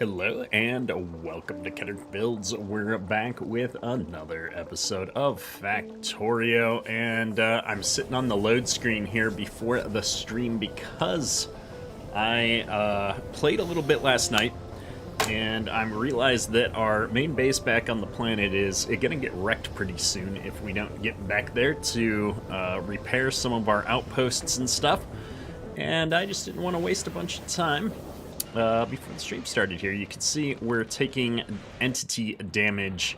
Hello and welcome to Kendrick Builds. We're back with another episode of Factorio, and I'm sitting on the load screen here before the stream because I played a little bit last night, and I realized that our main base back on the planet is going to get wrecked pretty soon if we don't get back there to repair some of our outposts and stuff, and I just didn't want to waste a bunch of time. Before the stream started here, you can see we're taking entity damage.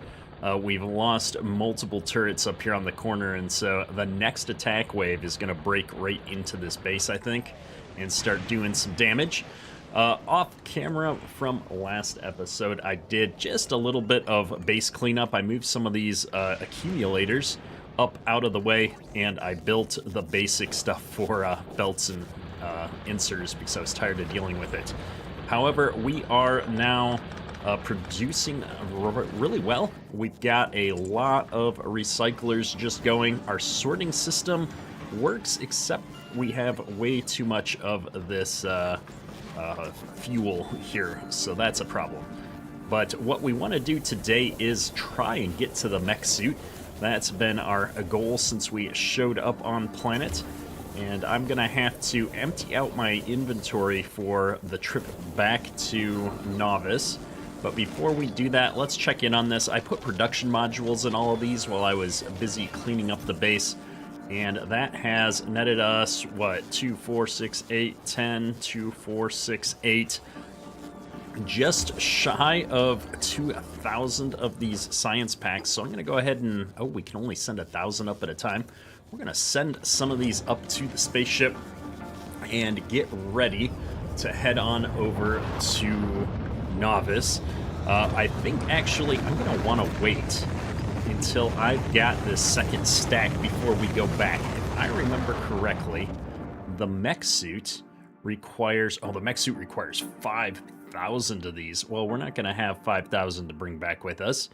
We've lost multiple turrets up here on the corner, and so the next attack wave is going to break right into this base, I think, and start doing some damage. Off camera from last episode, I did just a little bit of base cleanup. I moved some of these accumulators up out of the way, and I built the basic stuff for belts and inserters because I was tired of dealing with it. However, we are now producing really well. We've got a lot of recyclers just going. Our sorting system works, except we have way too much of this fuel here, so that's a problem. But what we want to do today is try and get to the mech suit. That's been our goal since we showed up on planet. And I'm gonna have to empty out my inventory for the trip back to Novice. But before we do that, let's check in on this. I put production modules in all of these while I was busy cleaning up the base. And that has netted us, what, 2, 4, 6, 8, 10, 2, 4, 6, 8. Just shy of 2,000 of these science packs. So I'm gonna go ahead and, oh, we can only send 1,000 up at a time. We're going to send some of these up to the spaceship and get ready to head on over to Novice. I think actually I'm going to want to wait until I've got this second stack before we go back. If I remember correctly, the mech suit requires, the mech suit requires 5,000 of these. Well, we're not going to have 5,000 to bring back with us.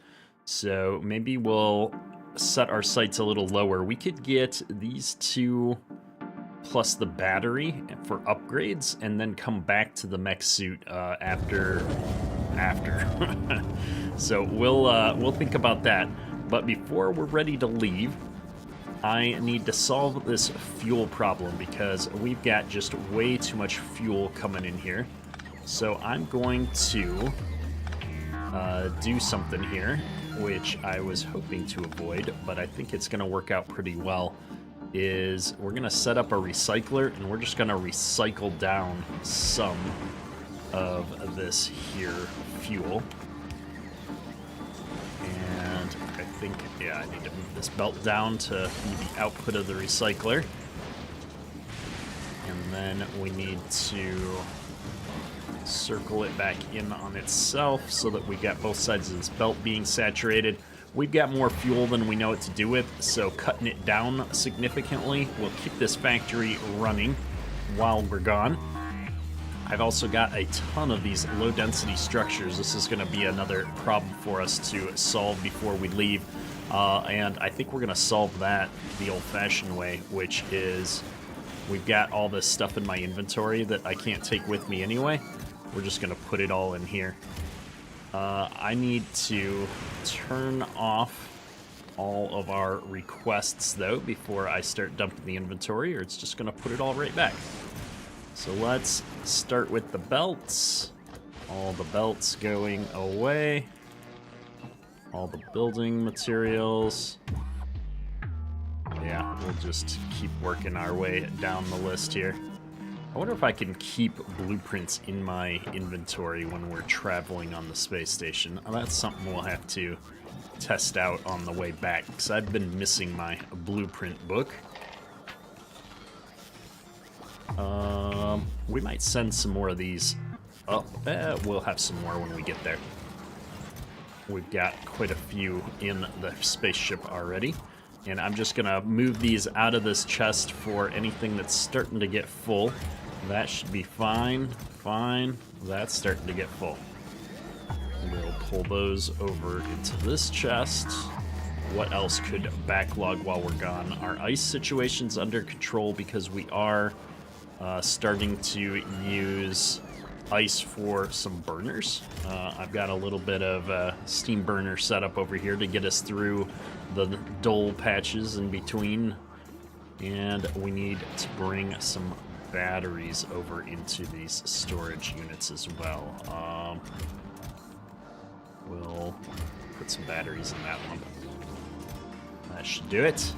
So maybe we'll set our sights a little lower. We could get these two plus the battery for upgrades and then come back to the mech suit after. So we'll think about that. But before we're ready to leave, I need to solve this fuel problem because we've got just way too much fuel coming in here. So I'm going to do something here, which I was hoping to avoid, but I think it's going to work out pretty well, is we're going to set up a recycler, and we're just going to recycle down some of this here fuel. And I think, yeah, I need to move this belt down to be the output of the recycler. And then we need to circle it back in on itself so that we got both sides of this belt being saturated. We've got more fuel than we know what to do with, so cutting it down significantly will keep this factory running while we're gone. I've also got a ton of these low density structures. This is going to be another problem for us to solve before we leave, and I think we're going to solve that the old-fashioned way, which is we've got all this stuff in my inventory that I can't take with me anyway. We're just going to put it all in here. I need to turn off all of our requests, though, before I start dumping the inventory, or it's just going to put it all right back. So let's start with the belts. All the belts going away. All the building materials. Yeah, we'll just keep working our way down the list here. I wonder if I can keep blueprints in my inventory when we're traveling on the space station. That's something we'll have to test out on the way back, because I've been missing my blueprint book. We might send some more of these up. We'll have some more when we get there. We've got quite a few in the spaceship already. And I'm just gonna move these out of this chest for anything that's starting to get full. That should be fine. Fine. That's starting to get full. We'll pull those over into this chest. What else could backlog while we're gone? Our ice situation's under control because we are starting to use ice for some burners. I've got a little bit of steam burner set up over here to get us through the dull patches in between. And we need to bring some batteries over into these storage units as well. We'll put some batteries in that one. That should do it.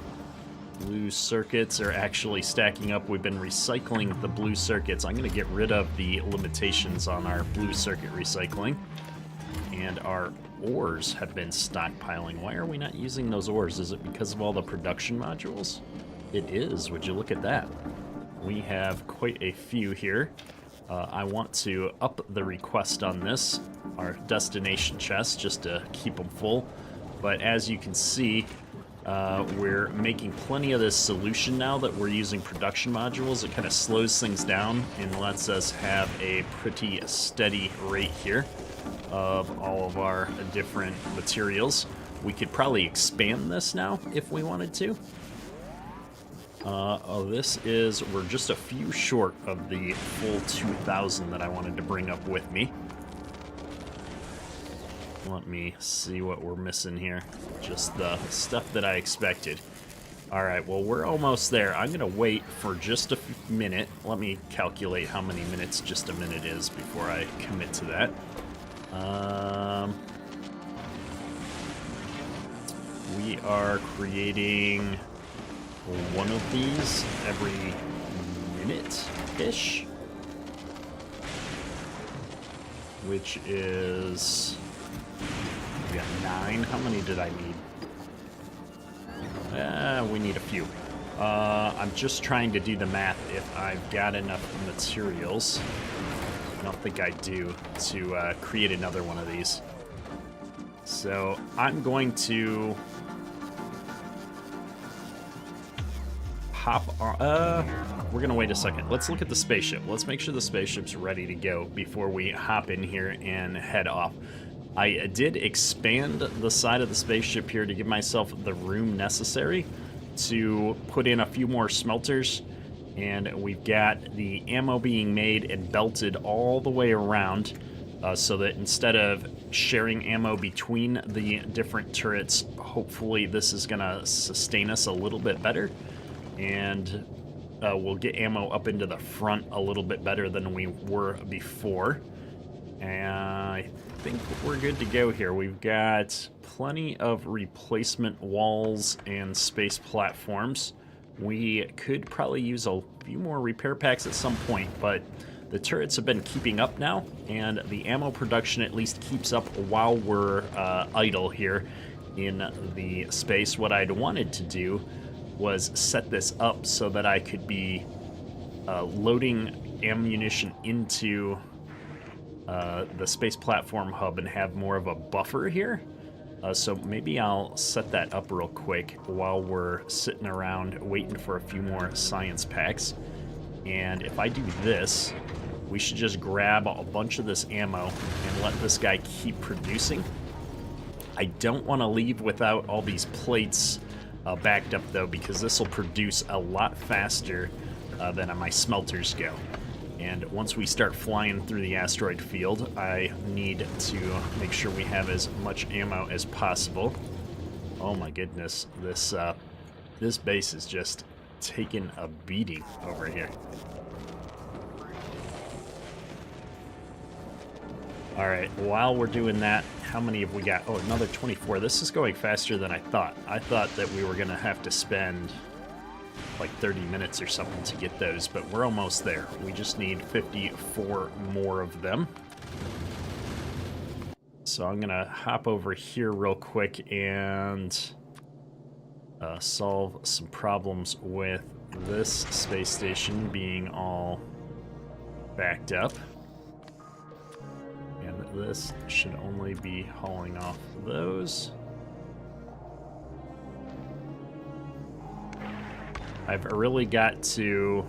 Blue circuits are actually stacking up. We've been recycling the blue circuits. I'm going to get rid of the limitations on our blue circuit recycling. And our ores have been stockpiling. Why are we not using those ores? Is it because of all the production modules? It is. Would you look at that? We have quite a few here. I want to up the request on this, our destination chest, just to keep them full. But as you can see, we're making plenty of this solution now that we're using production modules. It kind of slows things down and lets us have a pretty steady rate here of all of our different materials. We could probably expand this now if we wanted to. We're just a few short of the full 2,000 that I wanted to bring up with me. Let me see what we're missing here. Just the stuff that I expected. All right, well, we're almost there. I'm gonna wait for just a minute. Let me calculate how many minutes just a minute is before I commit to that. We are creating one of these every minute-ish, which is, we got 9. How many did I need? We need a few. I'm just trying to do the math if I've got enough materials. I don't think I do to create another one of these. So I'm going to hop on. We're gonna wait a second. Let's look at the spaceship. Let's make sure the spaceship's ready to go before we hop in here and head off. I did expand the side of the spaceship here to give myself the room necessary to put in a few more smelters, and we've got the ammo being made and belted all the way around, so that instead of sharing ammo between the different turrets, hopefully this is gonna sustain us a little bit better, and we'll get ammo up into the front a little bit better than we were before. And I think we're good to go here. We've got plenty of replacement walls and space platforms. We could probably use a few more repair packs at some point, but the turrets have been keeping up now, and the ammo production at least keeps up while we're idle here in the space. What I'd wanted to do was set this up so that I could be loading ammunition into the space platform hub and have more of a buffer here. So maybe I'll set that up real quick while we're sitting around waiting for a few more science packs. And if I do this, we should just grab a bunch of this ammo and let this guy keep producing. I don't want to leave without all these plates backed up, though, because this will produce a lot faster than my smelters go. And once we start flying through the asteroid field, I need to make sure we have as much ammo as possible. Oh my goodness, this base is just taking a beating over here. All right, while we're doing that, how many have we got? Oh, another 24. This is going faster than I thought. I thought that we were gonna have to spend like 30 minutes or something to get those, but we're almost there. We just need 54 more of them. So I'm gonna hop over here real quick and solve some problems with this space station being all backed up. And this should only be hauling off those. I've really got to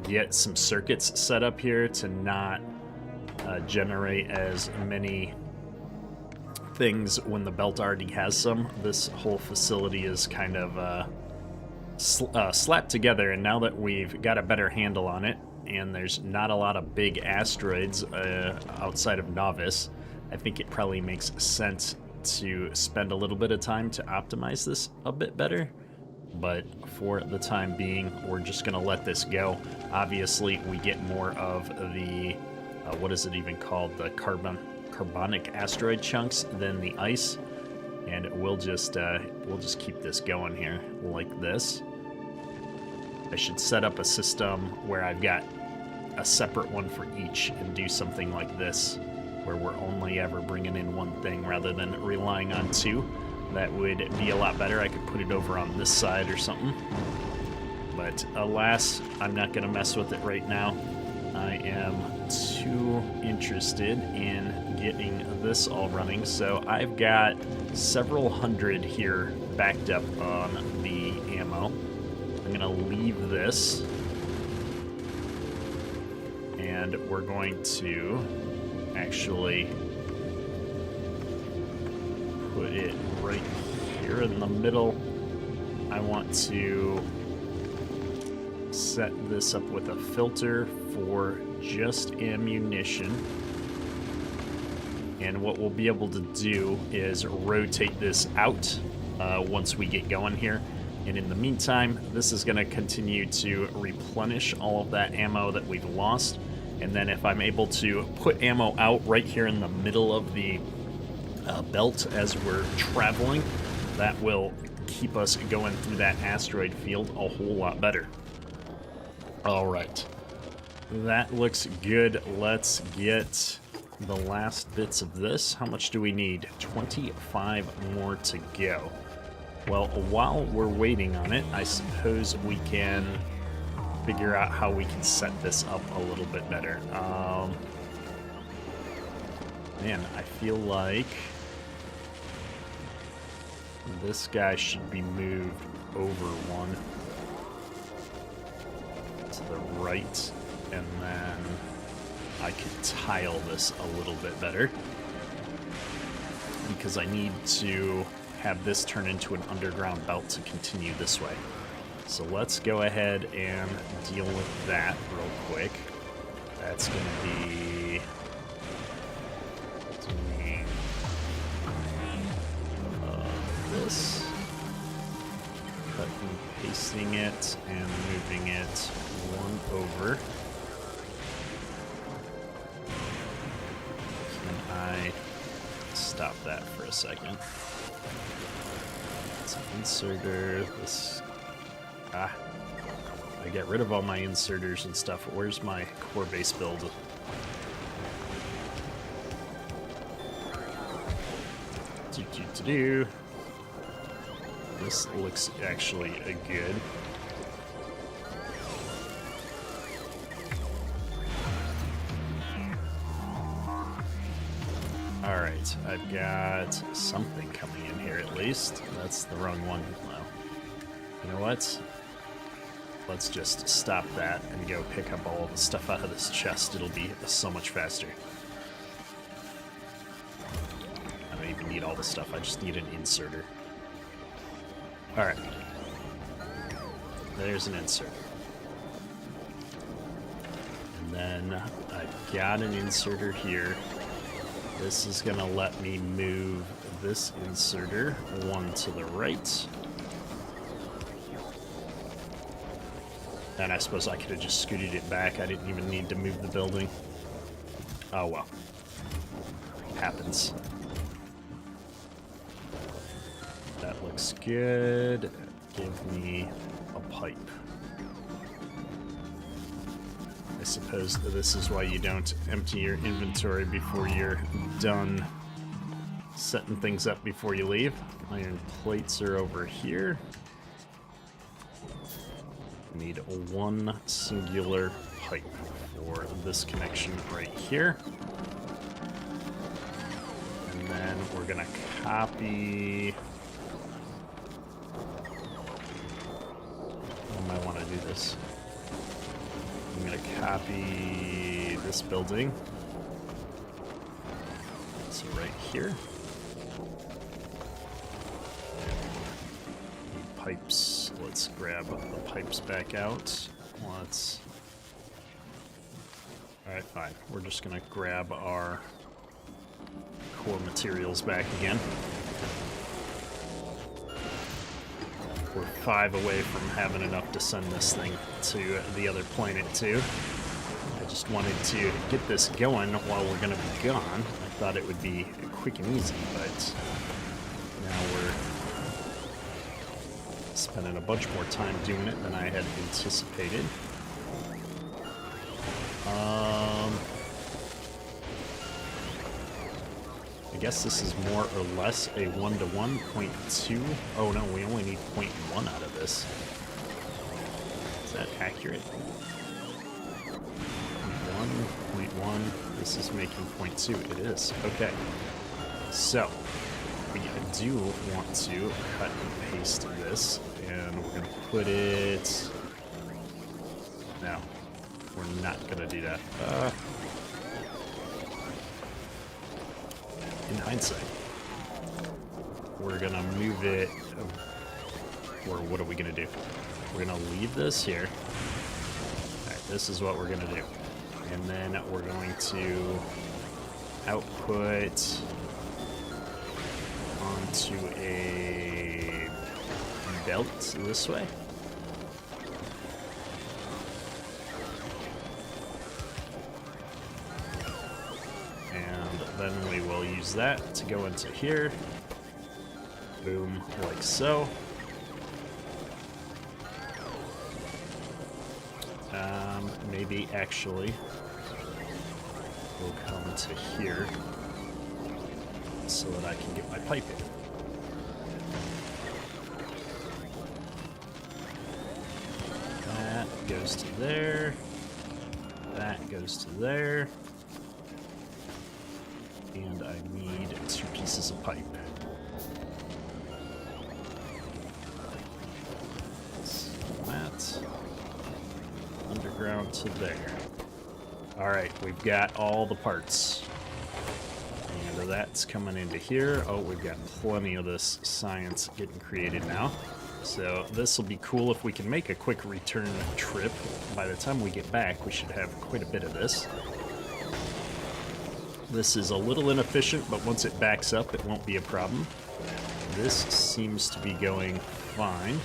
get some circuits set up here to not generate as many things when the belt already has some. This whole facility is kind of slapped together, and now that we've got a better handle on it, and there's not a lot of big asteroids outside of Novice, I think it probably makes sense to spend a little bit of time to optimize this a bit better. But for the time being, we're just going to let this go. Obviously, we get more of the, what is it even called? The carbonic asteroid chunks than the ice. And we'll just keep this going here like this. I should set up a system where I've got a separate one for each and do something like this, where we're only ever bringing in one thing rather than relying on two. That would be a lot better. I could put it over on this side or something. But alas, I'm not going to mess with it right now. I am too interested in getting this all running. So I've got several hundred here backed up on the ammo. I'm going to leave this. And we're going to actually put it right here in the middle. I want to set this up with a filter for just ammunition. And what we'll be able to do is rotate this out once we get going here. And in the meantime, this is going to continue to replenish all of that ammo that we've lost. And then if I'm able to put ammo out right here in the middle of the belt as we're traveling, that will keep us going through that asteroid field a whole lot better. All right, that looks good. Let's get the last bits of this. How much do we need? 25 more to go. Well, while we're waiting on it, I suppose we can figure out how we can set this up a little bit better. Man, I feel like this guy should be moved over one to the right, and then I could tile this a little bit better because I need to have this turn into an underground belt to continue this way. So let's go ahead and deal with that real quick. That's going to be doing this, cut and pasting it and moving it one over. Can I stop that for a second? It's an inserter. This. I get rid of all my inserters and stuff. Where's my core base build? This looks actually good. Alright, I've got something coming in here at least. That's the wrong one. Well, you know what? Let's just stop that and go pick up all the stuff out of this chest. It'll be so much faster. I don't even need all the stuff. I just need an inserter. Alright. There's an inserter. And then I've got an inserter here. This is going to let me move this inserter one to the right. And I suppose I could have just scooted it back. I didn't even need to move the building. Oh well. Happens. That looks good. Give me a pipe. I suppose this is why you don't empty your inventory before you're done setting things up before you leave. Iron plates are over here. Need one singular pipe for this connection right here. And then we're gonna copy. How do I want to do this? I'm gonna copy this building. So right here. Pipes. Let's grab the pipes back out. Let's Alright, fine. We're just gonna grab our core materials back again. We're 5 away from having enough to send this thing to the other planet, too. I just wanted to get this going while we're gonna be gone. I thought it would be quick and easy, but now we're spending a bunch more time doing it than I had anticipated. I guess this is more or less a 1-to-1, 0.2. Oh no, we only need 0.1 out of this. Is that accurate? 0.1. This is making 0.2. It is. Okay. So, we do want to cut and paste this, and we're going to put it... No, we're not going to do that. In hindsight, we're going to move it... Or what are we going to do? We're going to leave this here. Alright, this is what we're going to do. And then we're going to output onto a belt this way. And then we will use that to go into here. Boom, like so. Maybe actually we'll come to here so that I can get my pipe in. That goes to there. That goes to there. And I need 2 pieces of pipe. So that underground to there. Alright, we've got all the parts. And that's coming into here. Oh, we've got plenty of this science getting created now. So this will be cool if we can make a quick return trip. By the time we get back, we should have quite a bit of this. This is a little inefficient, but once it backs up, it won't be a problem. This seems to be going fine.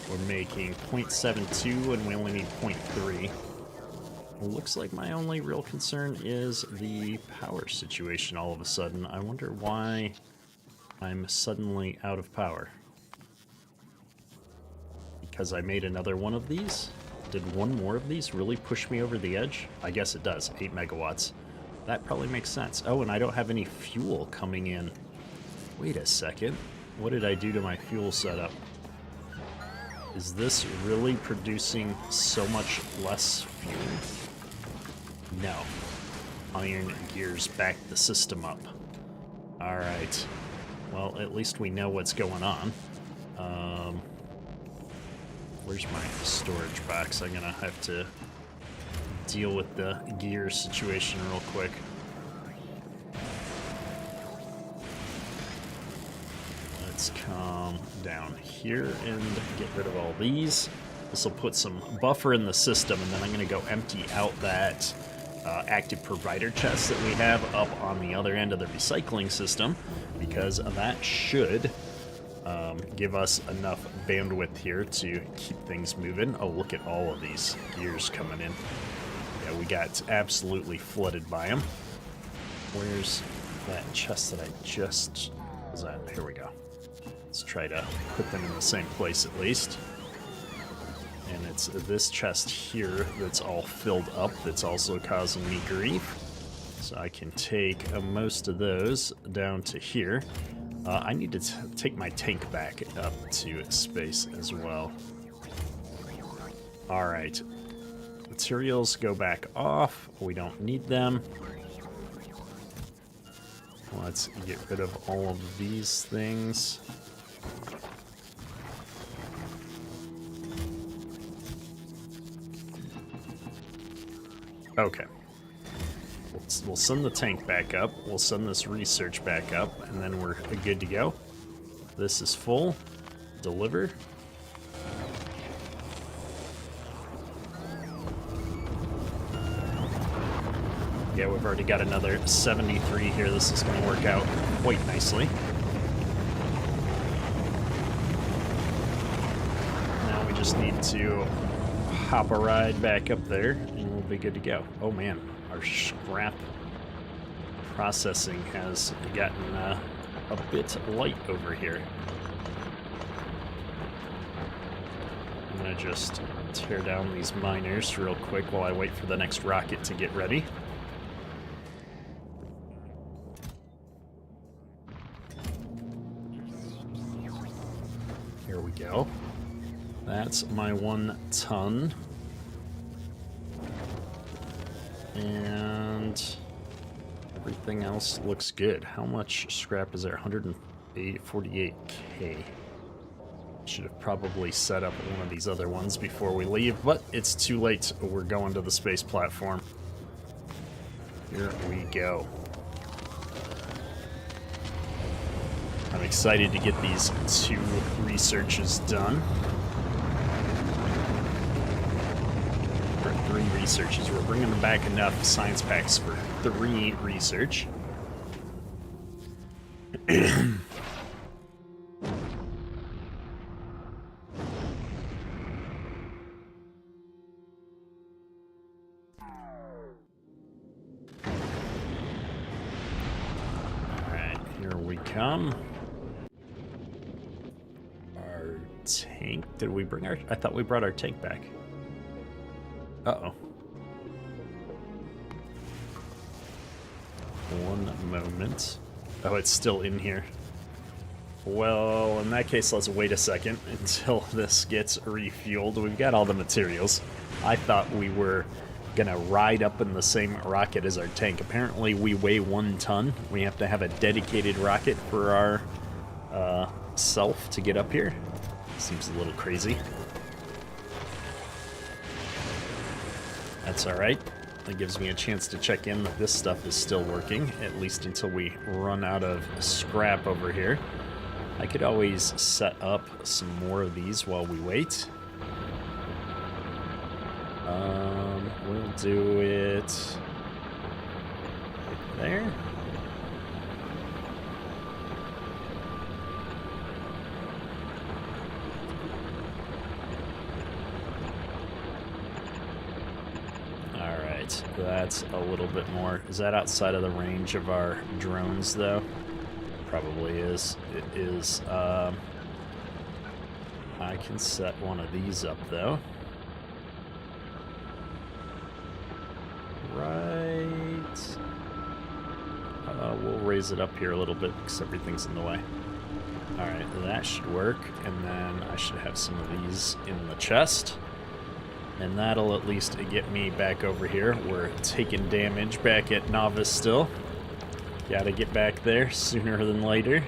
We're making 0.72 and we only need 0.3. Looks like my only real concern is the power situation all of a sudden. I wonder why I'm suddenly out of power. Because I made another one of these? Did one more of these really push me over the edge? I guess it does, 8 megawatts. That probably makes sense. Oh, and I don't have any fuel coming in. Wait a second. What did I do to my fuel setup? Is this really producing so much less fuel? No. Iron gears back the system up. Alright. Well, at least we know what's going on. Where's my storage box? I'm gonna have to deal with the gear situation real quick. Let's come down here and get rid of all these. This will put some buffer in the system, and then I'm going to go empty out that active provider chest that we have up on the other end of the recycling system, because that should give us enough bandwidth here to keep things moving. Oh, look at all of these gears coming in. Yeah, we got absolutely flooded by them. Where's that chest that I just... was that? Here we go. Let's try to put them in the same place at least. And it's this chest here that's all filled up that's also causing me grief. So I can take most of those down to here. I need to take my tank back up to space as well. Alright. Materials go back off. We don't need them. Let's get rid of all of these things. Okay. We'll send the tank back up. We'll send this research back up, and then we're good to go. This is full. Deliver. Yeah, we've already got another 73 here. This is going to work out quite nicely. Now we just need to hop a ride back up there, and we'll be good to go. Oh man, our scrap processing has gotten a bit light over here. I'm going to just tear down these miners real quick while I wait for the next rocket to get ready. Here we go. That's my 1 ton. And everything else looks good. How much scrap is there? 148K. Should have probably set up one of these other ones before we leave, but it's too late. We're going to the space platform. Here we go. I'm excited to get these 2 researches done. Or 3 researches. We're bringing back enough science packs for 3 research. Here we come. Our tank. Did we bring our... I thought we brought our tank back. Uh-oh. One moment. Oh, it's still in here. Well, in that case, let's wait a second until this gets refueled. We've got all the materials. I thought we were gonna ride up in the same rocket as our tank. Apparently we weigh 1 ton. We have to have a dedicated rocket for our self to get up here. Seems a little crazy. That's alright. That gives me a chance to check in that this stuff is still working, at least until we run out of scrap over here. I could always set up some more of these while we wait. We'll do it right there. Alright, that's a little bit more. Is that outside of the range of our drones, though? Probably is. It is. I can set one of these up, though. Right. We'll raise it up here a little bit because everything's in the way. Alright, that should work. And then I should have some of these in the chest. And that'll at least get me back over here. We're taking damage back at Novice still. Gotta get back there sooner than later.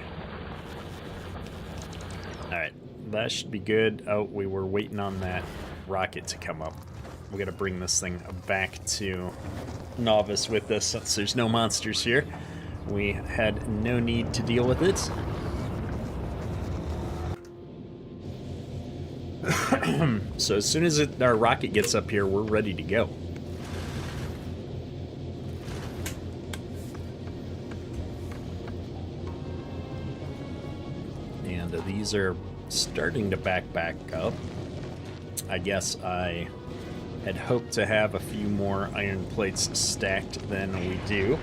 Alright, that should be good. Oh, we were waiting on that rocket to come up. We gotta bring this thing back to Novice with us since there's no monsters here. We had no need to deal with it. So as soon as our rocket gets up here, we're ready to go. And these are starting to back up. I guess I had hoped to have a few more iron plates stacked than we do,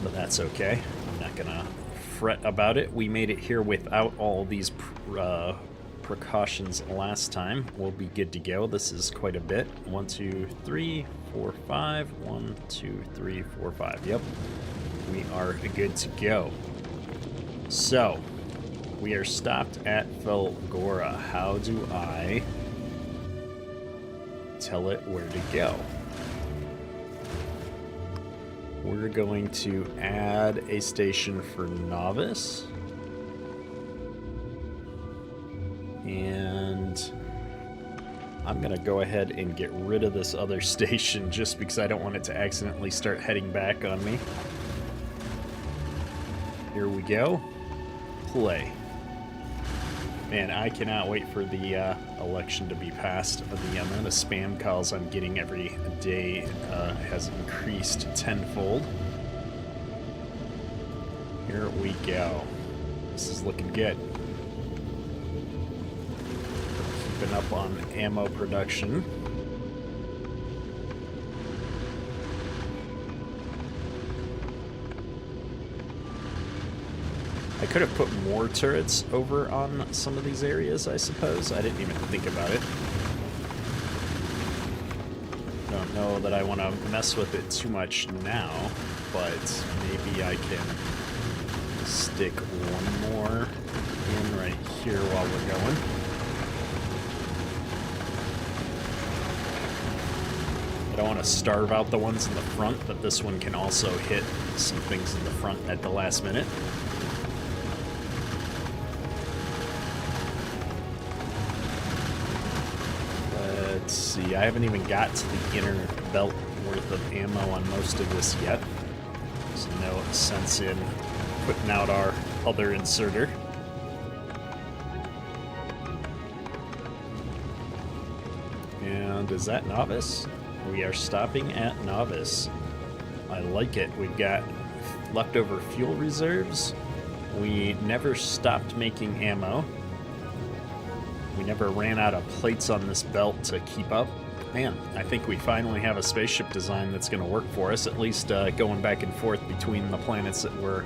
but that's okay. I'm not gonna fret about it. We made it here without all these precautions last time. We'll be good to go. This is quite a bit. 1, 2, 3, 4, 5. 1, 2, 3, 4, 5. Yep, we are good to go. So we are stopped at Fulgora. How do I tell it where to go? We're going to add a station for Novice. And I'm going to go ahead and get rid of this other station just because I don't want it to accidentally start heading back on me. Here we go. Play. Man, I cannot wait for the election to be passed. The amount of spam calls I'm getting every day has increased tenfold. Here we go. This is looking good. Keeping up on ammo production. I could have put more turrets over on some of these areas, I suppose. I didn't even think about it. Don't know that I want to mess with it too much now, but maybe I can stick one more in right here while we're going. I don't want to starve out the ones in the front, but this one can also hit some things in the front at the last minute. Let's see, I haven't even got to the inner belt worth of ammo on most of this yet. There's no sense in putting out our other inserter. And is that Novice? We are stopping at Novice. I like it. We've got leftover fuel reserves. We never stopped making ammo. We never ran out of plates on this belt to keep up. Man, I think we finally have a spaceship design that's going to work for us, at least going back and forth between the planets that we're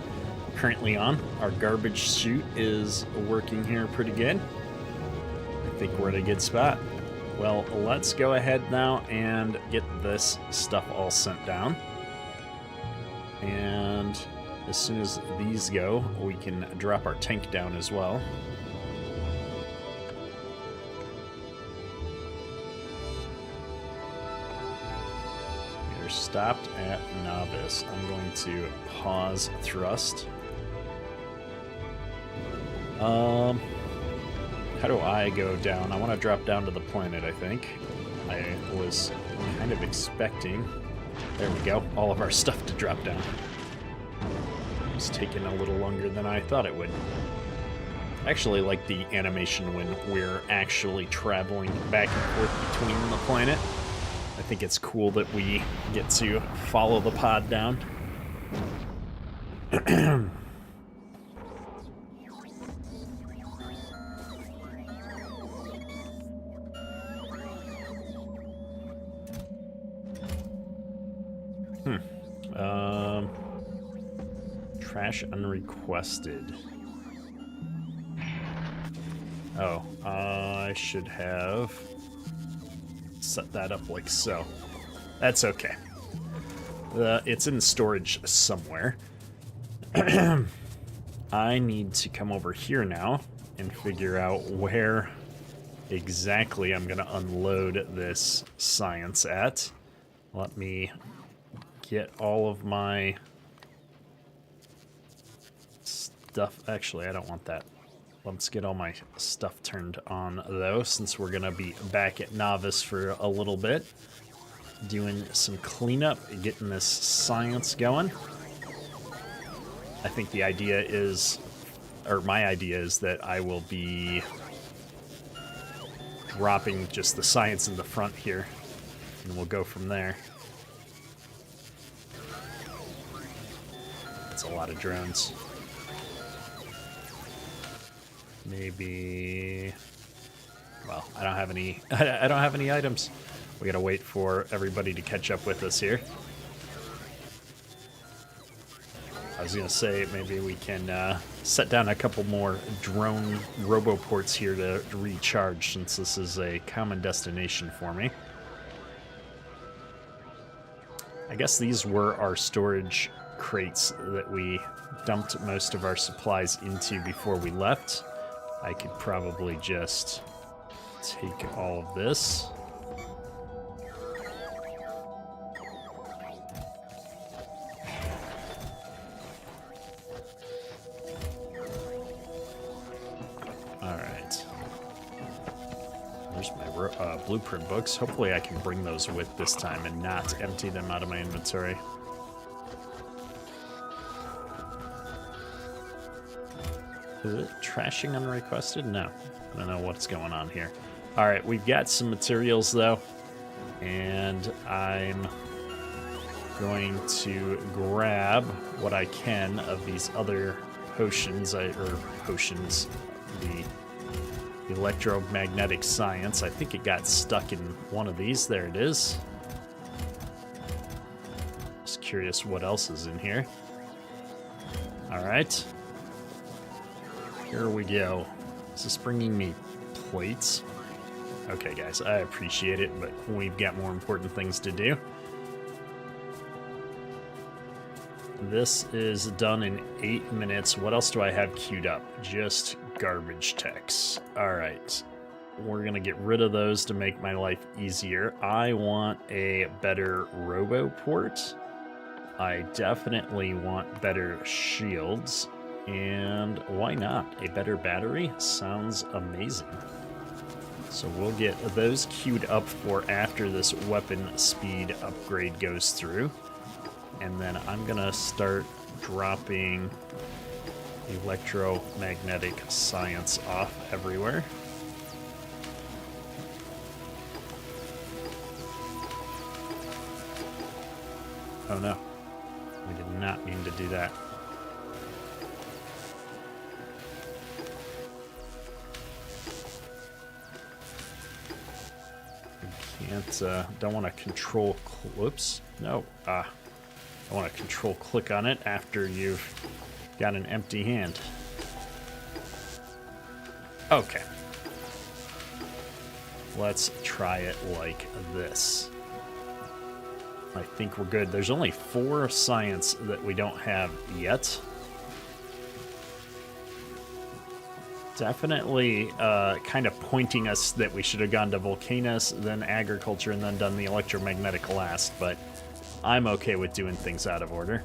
currently on. Our garbage chute is working here pretty good. I think we're in a good spot. Well, let's go ahead now and get this stuff all sent down. And as soon as these go, we can drop our tank down as well. We're stopped at Novice. I'm going to pause thrust. How do I go down? I want to drop down to the planet, I think. I was kind of expecting... There we go. All of our stuff to drop down. It's taking a little longer than I thought it would. I actually like the animation when we're actually traveling back and forth between the planet. I think it's cool that we get to follow the pod down. Trash unrequested. Oh, I should have set that up like so. That's okay. It's in storage somewhere. I need to come over here now and figure out where exactly I'm going to unload this science at. Let me get all of my stuff. Actually, I don't want that. Let's get all my stuff turned on, though, since we're going to be back at Novice for a little bit. Doing some cleanup, getting this science going. I think the idea is, or my idea is that I will be dropping just the science in the front here, and we'll go from there. That's a lot of drones. Maybe... Well, I don't have any... I don't have any items. We gotta wait for everybody to catch up with us here. I was gonna say maybe we can set down a couple more drone roboports here to recharge, since this is a common destination for me. I guess these were our storage crates that we dumped most of our supplies into before we left. I could probably just take all of this. Alright. There's my blueprint books. Hopefully I can bring those with this time and not empty them out of my inventory. Is it trashing unrequested? No. I don't know what's going on here. All right, we've got some materials though, and I'm going to grab what I can of these other potions, the electromagnetic science. I think it got stuck in one of these. There it is. Just curious what else is in here. All right. Here we go. Is this bringing me plates? Okay, guys, I appreciate it, but we've got more important things to do. This is done in 8 minutes. What else do I have queued up? Just garbage techs. All right. We're going to get rid of those to make my life easier. I want a better roboport. I definitely want better shields. And why not? A better battery sounds amazing. So we'll get those queued up for after this weapon speed upgrade goes through. And then I'm gonna start dropping electromagnetic science off everywhere. Oh no, I did not mean to do that. Don't want to control, whoops, no, I want to control click on it after you've got an empty hand. Okay. Let's try it like this. I think we're good. There's only 4 science that we don't have yet. Definitely kind of pointing us that we should have gone to Volcanus, then Agriculture, and then done the Electromagnetic last, but I'm okay with doing things out of order.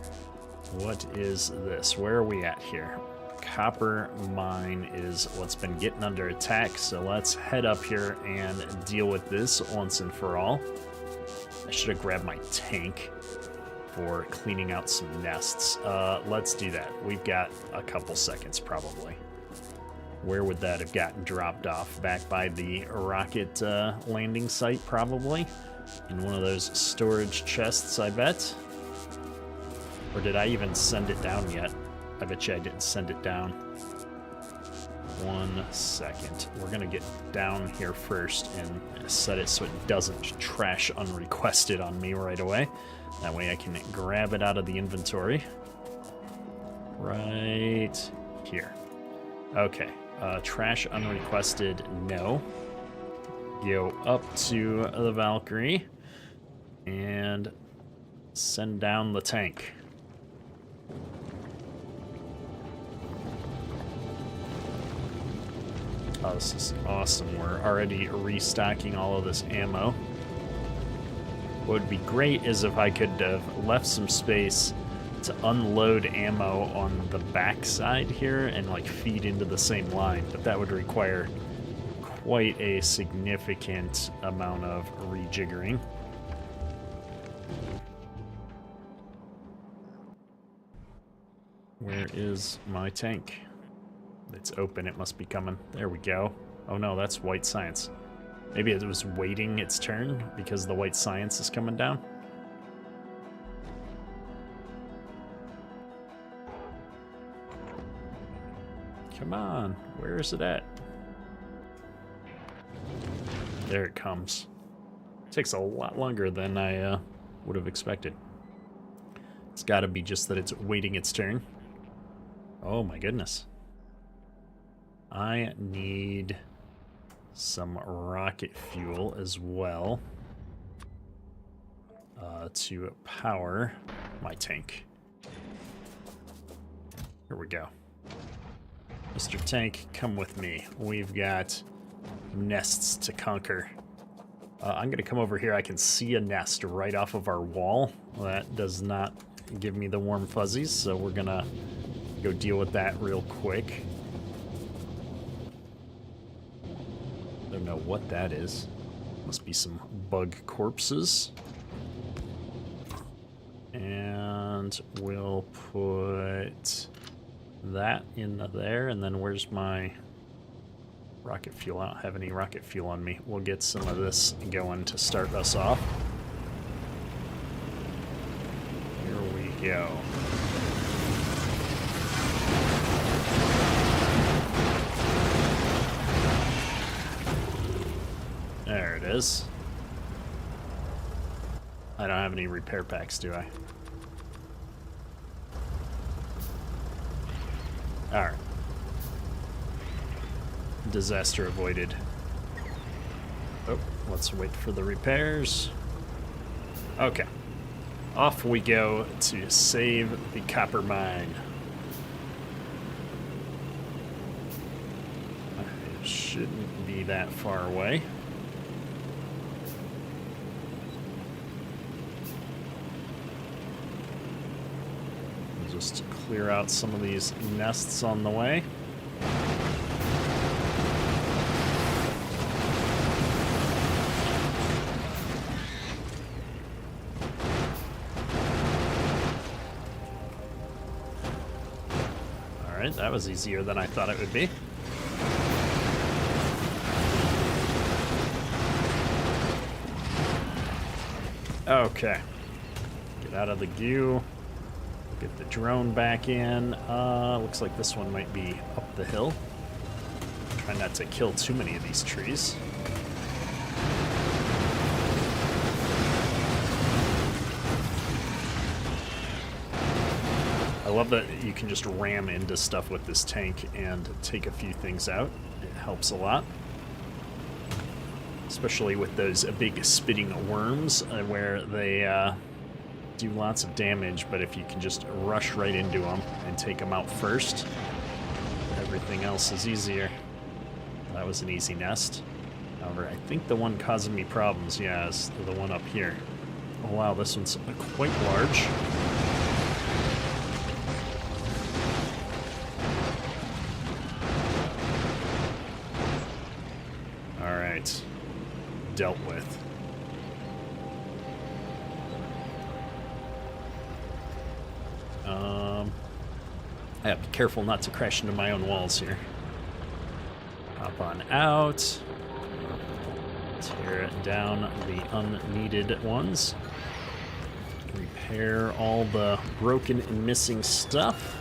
What is this? Where are we at here? Copper mine is what's been getting under attack, so let's head up here and deal with this once and for all. I should have grabbed my tank for cleaning out some nests. Let's do that. We've got a couple seconds probably. Where would that have gotten dropped off? Back by the rocket landing site, probably. In one of those storage chests, I bet. Or did I even send it down yet? I bet you I didn't send it down. 1 second. We're gonna get down here first and set it so it doesn't trash unrequested on me right away. That way I can grab it out of the inventory. Right here. Okay. Trash unrequested, no. Go up to the Valkyrie and send down the tank. Oh, this is awesome. We're already restocking all of this ammo. What would be great is if I could have left some space to unload ammo on the back side here and like feed into the same line, but that would require quite a significant amount of rejiggering. Where is my tank? It's open, it must be coming. There we go. Oh no, that's white science. Maybe it was waiting its turn because the white science is coming down. Come on, where is it at? There it comes. Takes a lot longer than I would have expected. It's got to be just that it's waiting its turn. Oh my goodness. I need some rocket fuel as well to power my tank. Here we go. Mr. Tank, come with me. We've got nests to conquer. I'm going to come over here. I can see a nest right off of our wall. That does not give me the warm fuzzies, so we're going to go deal with that real quick. Don't know what that is. Must be some bug corpses. And we'll put that in there, and then where's my rocket fuel? I don't have any rocket fuel on me. We'll get some of this going to start us off. Here we go. There it is. I don't have any repair packs, do I? Alright. Disaster avoided. Oh, let's wait for the repairs. Okay. Off we go to save the copper mine. It shouldn't be that far away. Just clear out some of these nests on the way. All right, that was easier than I thought it would be. Okay, get out of the goo. Get the drone back in. Looks like this one might be up the hill. Try not to kill too many of these trees. I love that you can just ram into stuff with this tank and take a few things out. It helps a lot. Especially with those big spitting worms where they do lots of damage, but if you can just rush right into them and take them out first, everything else is easier. That was an easy nest. However, I think the one causing me problems, yeah, is the one up here. Oh wow, this one's quite large. All right, dealt with. I have to be careful not to crash into my own walls here. Hop on out. Tear down the unneeded ones. Repair all the broken and missing stuff.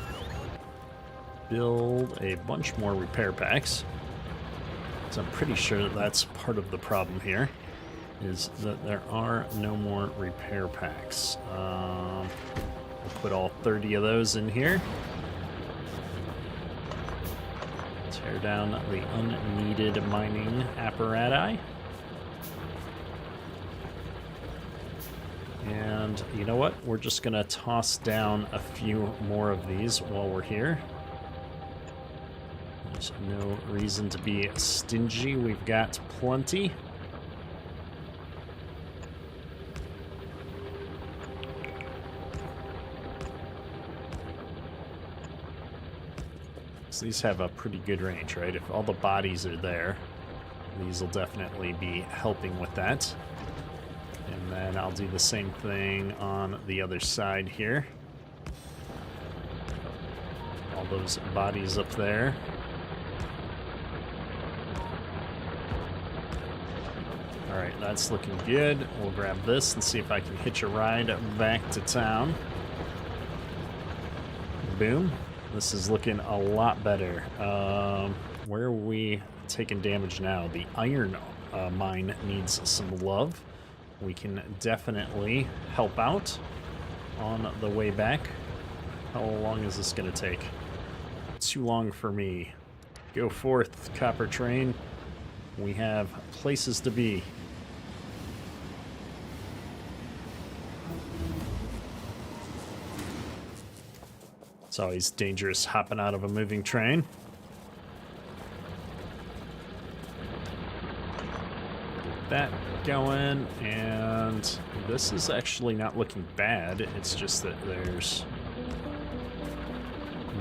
Build a bunch more repair packs. So I'm pretty sure that's part of the problem here, is that there are no more repair packs. We'll put all 30 of those in here. Tear down the unneeded mining apparatus. And you know what? We're just going to toss down a few more of these while we're here. There's no reason to be stingy. We've got plenty. These have a pretty good range, right? If all the bodies are there, these will definitely be helping with that. And then I'll do the same thing on the other side here. All those bodies up there. All right, that's looking good. We'll grab this and see if I can hitch a ride back to town. Boom. This is looking a lot better. Where are we taking damage now? The iron mine needs some love. We can definitely help out on the way back. How long is this going to take? Too long for me. Go forth, copper train. We have places to be. It's always dangerous hopping out of a moving train. Get that going, and this is actually not looking bad. It's just that there's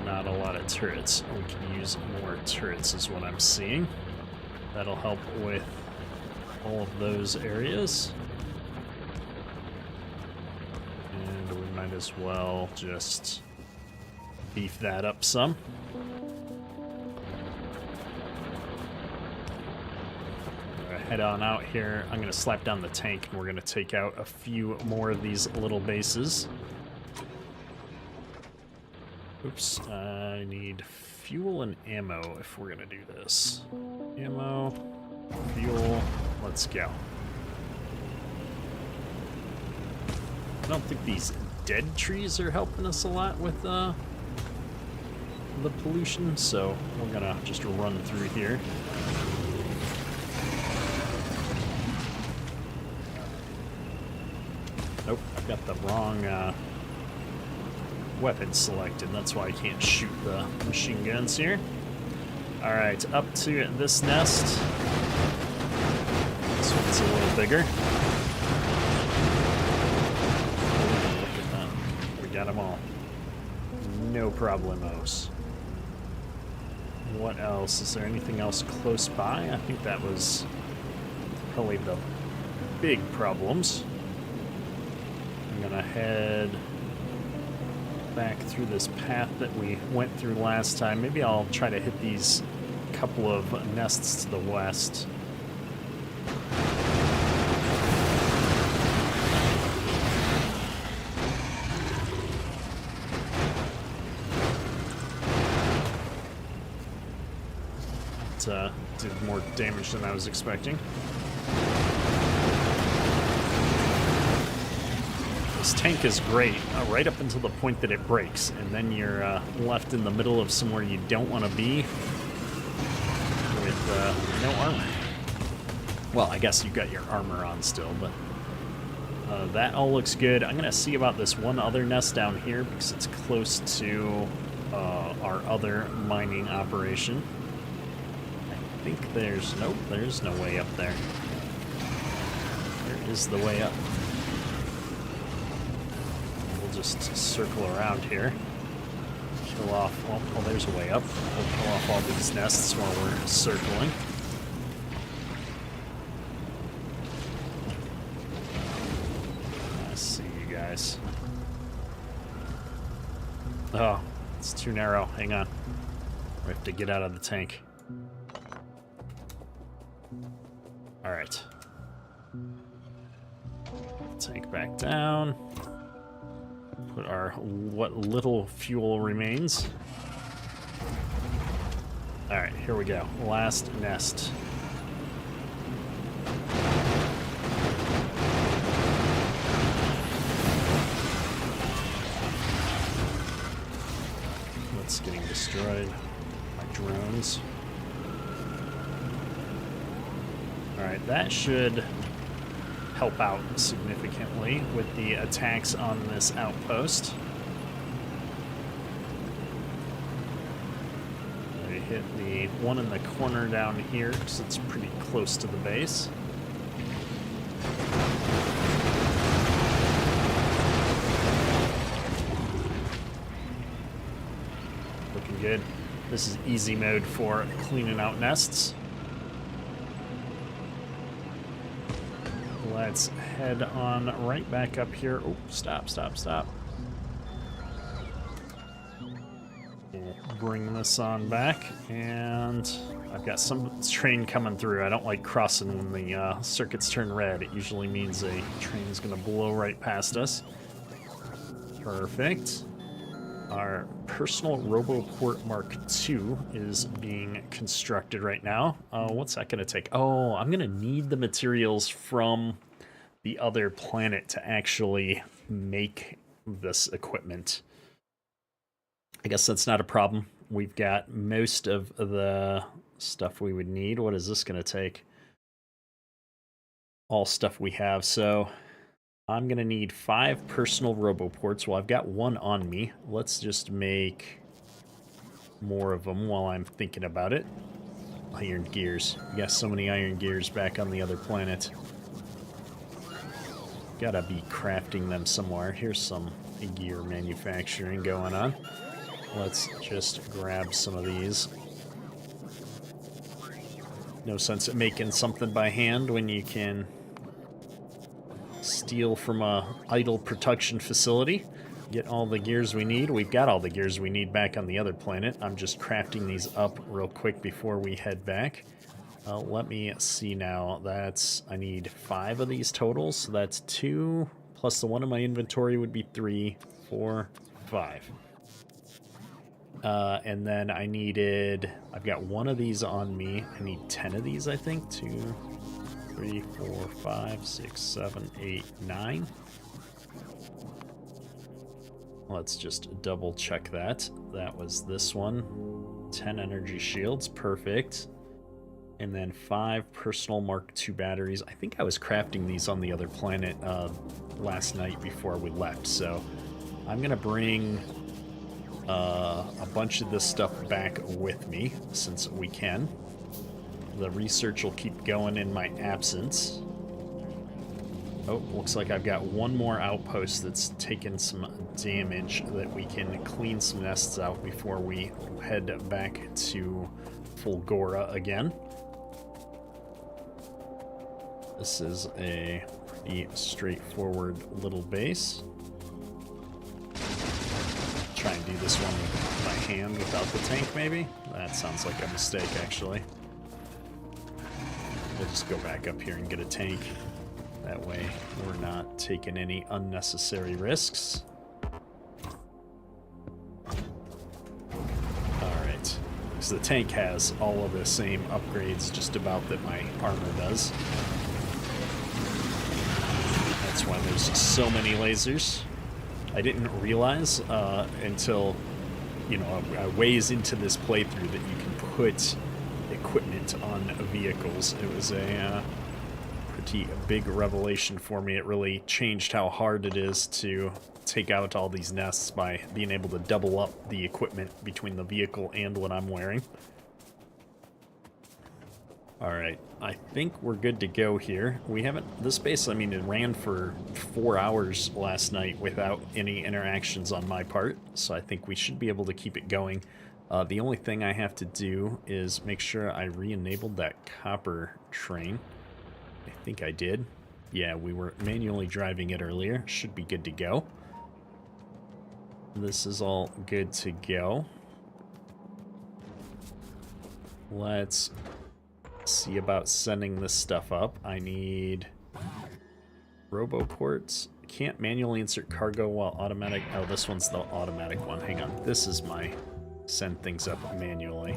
not a lot of turrets. We can use more turrets is what I'm seeing. That'll help with all of those areas. And we might as well just Beef that up some. Head on out here. I'm going to slap down the tank, and we're going to take out a few more of these little bases. Oops, I need fuel and ammo if we're going to do this. Ammo, fuel, let's go. I don't think these dead trees are helping us a lot with the pollution, so we're going to just run through here. Nope, I've got the wrong weapon selected. That's why I can't shoot the machine guns here. Alright, up to this nest. This one's a little bigger. Look at them. We got them all. No problemos. What else? Is there anything else close by? I think that was probably the big problems. I'm gonna head back through this path that we went through last time. Maybe I'll try to hit these couple of nests to the west. It did more damage than I was expecting. This tank is great, right up until the point that it breaks, and then you're left in the middle of somewhere you don't want to be with no armor. Well, I guess you've got your armor on still, but that all looks good. I'm going to see about this one other nest down here because it's close to our other mining operation. I think there's... Nope, there's no way up there. There is the way up. Just circle around here. Kill off... Well, there's a way up. We'll kill off all these nests while we're circling. I see you guys. Oh, it's too narrow. Hang on. We have to get out of the tank. Alright. Tank back down. Put our what little fuel remains. Alright, here we go. Last nest. What's getting destroyed? My drones. Alright, that should help out significantly with the attacks on this outpost. I hit the one in the corner down here because it's pretty close to the base. Looking good. This is easy mode for cleaning out nests. Let's head on right back up here. Oh, stop. We'll bring this on back, and I've got some train coming through. I don't like crossing when the circuits turn red. It usually means a train's gonna blow right past us. Perfect. Our personal RoboPort Mark II is being constructed right now. What's that gonna take? Oh, I'm gonna need the materials from the other planet to actually make this equipment. I guess that's not a problem. We've got most of the stuff we would need. What is this going to take? All stuff we have. So I'm going to need 5 personal RoboPorts. Well, I've got 1 on me. Let's just make more of them while I'm thinking about it. Iron gears. We got so many iron gears back on the other planet. Gotta be crafting them somewhere. Here's some gear manufacturing going on. Let's just grab some of these. No sense in making something by hand when you can steal from a idle production facility. get all the gears we need. We've got all the gears we need back on the other planet. I'm just crafting these up real quick before we head back. Let me see now. I need 5 of these totals, so that's 2, plus the 1 in my inventory would be 3, 4, 5. And then I've got 1 of these on me. I need 10 of these, I think. 2, 3, 4, 5, 6, 7, 8, 9. Let's just double check that. That was this one. 10 energy shields, perfect. And then 5 personal Mark II batteries. I think I was crafting these on the other planet last night before we left. So I'm going to bring a bunch of this stuff back with me since we can. The research will keep going in my absence. Oh, looks like I've got 1 more outpost that's taken some damage that we can clean some nests out before we head back to Fulgora again. This is a pretty straightforward little base. Try and do this one with my hand without the tank, maybe? That sounds like a mistake, actually. We'll just go back up here and get a tank. That way we're not taking any unnecessary risks. Alright, because the tank has all of the same upgrades just about that my armor does. That's why there's so many lasers. I didn't realize until, a ways into this playthrough that you can put equipment on vehicles. It was a pretty big revelation for me. It really changed how hard it is to take out all these nests by being able to double up the equipment between the vehicle and what I'm wearing. Alright, I think we're good to go here. This base, it ran for 4 hours last night without any interactions on my part, so I think we should be able to keep it going. The only thing I have to do is make sure I re-enabled that copper train. I think I did. Yeah, we were manually driving it earlier. Should be good to go. This is all good to go. Let's see about sending this stuff up. I need roboports. Can't manually insert cargo while automatic. Oh, this one's the automatic one. Hang on. This is my send things up manually.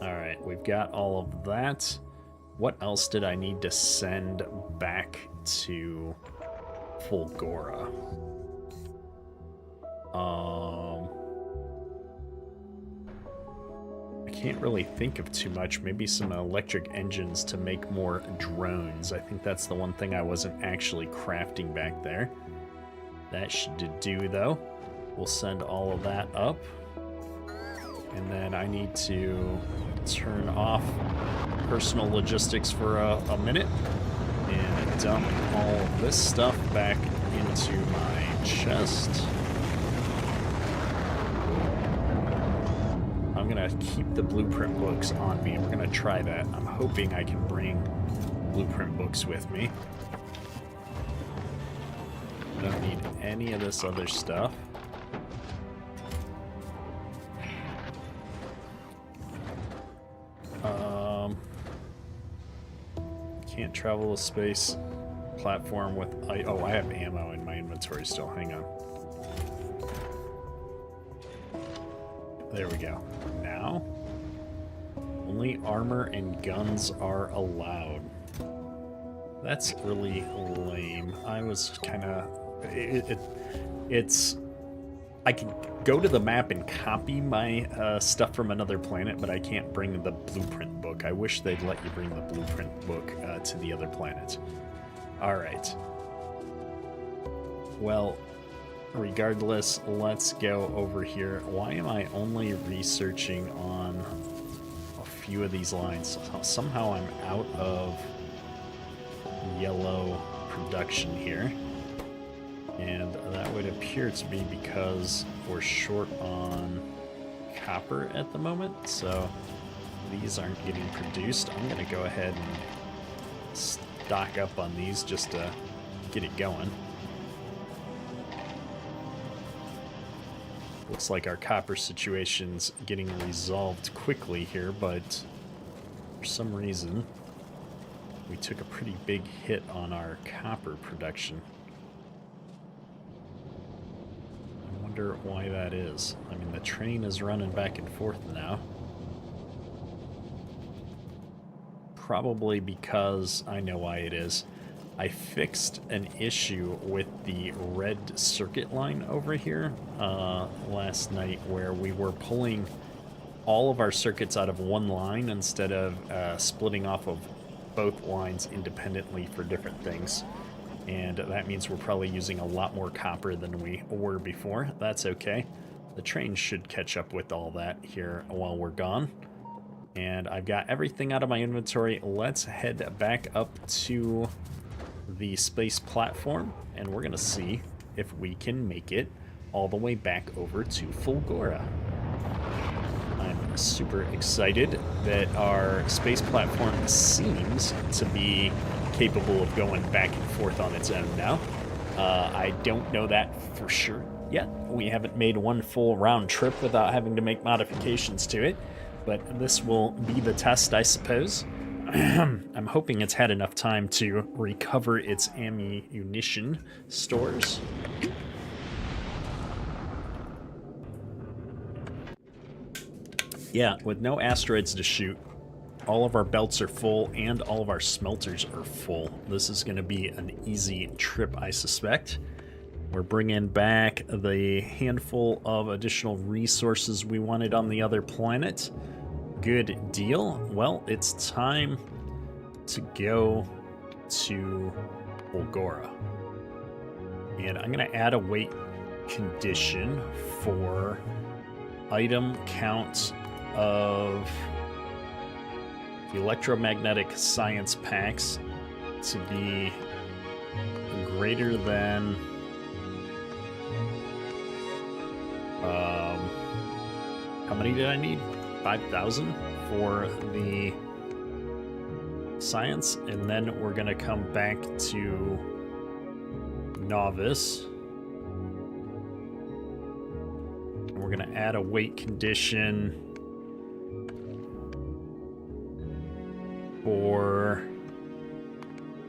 Alright, we've got all of that. What else did I need to send back to Fulgora? I can't really think of too much. Maybe some electric engines to make more drones. I think that's the one thing I wasn't actually crafting back there. That should do, though. We'll send all of that up. And then I need to turn off personal logistics for a minute and dump all of this stuff back into my chest. I'm gonna keep the blueprint books on me. We're gonna try that. I'm hoping I can bring blueprint books with me. I don't need any of this other stuff. Can't travel a space platform with... Oh, I have ammo in my inventory still. Hang on. There we go. Now, only armor and guns are allowed. That's really lame. I was kind of... It's... I can go to the map and copy my stuff from another planet, but I can't bring the blueprint book. I wish they'd let you bring the blueprint book to the other planet. Alright. Well, regardless, let's go over here. Why am I only researching on a few of these lines? Somehow I'm out of yellow production here. And that would appear to be because we're short on copper at the moment, so these aren't getting produced. I'm going to go ahead and stock up on these just to get it going. Looks like our copper situation's getting resolved quickly here, but for some reason we took a pretty big hit on our copper production. I wonder why that is. I mean, the train is running back and forth now. Probably because I know why it is. I fixed an issue with the red circuit line over here last night, where we were pulling all of our circuits out of one line instead of splitting off of both lines independently for different things. And that means we're probably using a lot more copper than we were before. That's okay. The train should catch up with all that here while we're gone. And I've got everything out of my inventory. Let's head back up to the space platform, and we're gonna see if we can make it all the way back over to Fulgora. I'm super excited that our space platform seems to be capable of going back and forth on its own now. I don't know that for sure yet. We haven't made one full round trip without having to make modifications to it, but this will be the test, I suppose. I'm hoping it's had enough time to recover its ammunition stores. Yeah, with no asteroids to shoot, all of our belts are full and all of our smelters are full. This is going to be an easy trip, I suspect. We're bringing back the handful of additional resources we wanted on the other planet. Good deal. Well, it's time to go to Fulgora. And I'm going to add a weight condition for item count of the electromagnetic science packs to be greater than how many did I need? 5,000 for the science, and then we're gonna come back to novice, and we're gonna add a weight condition for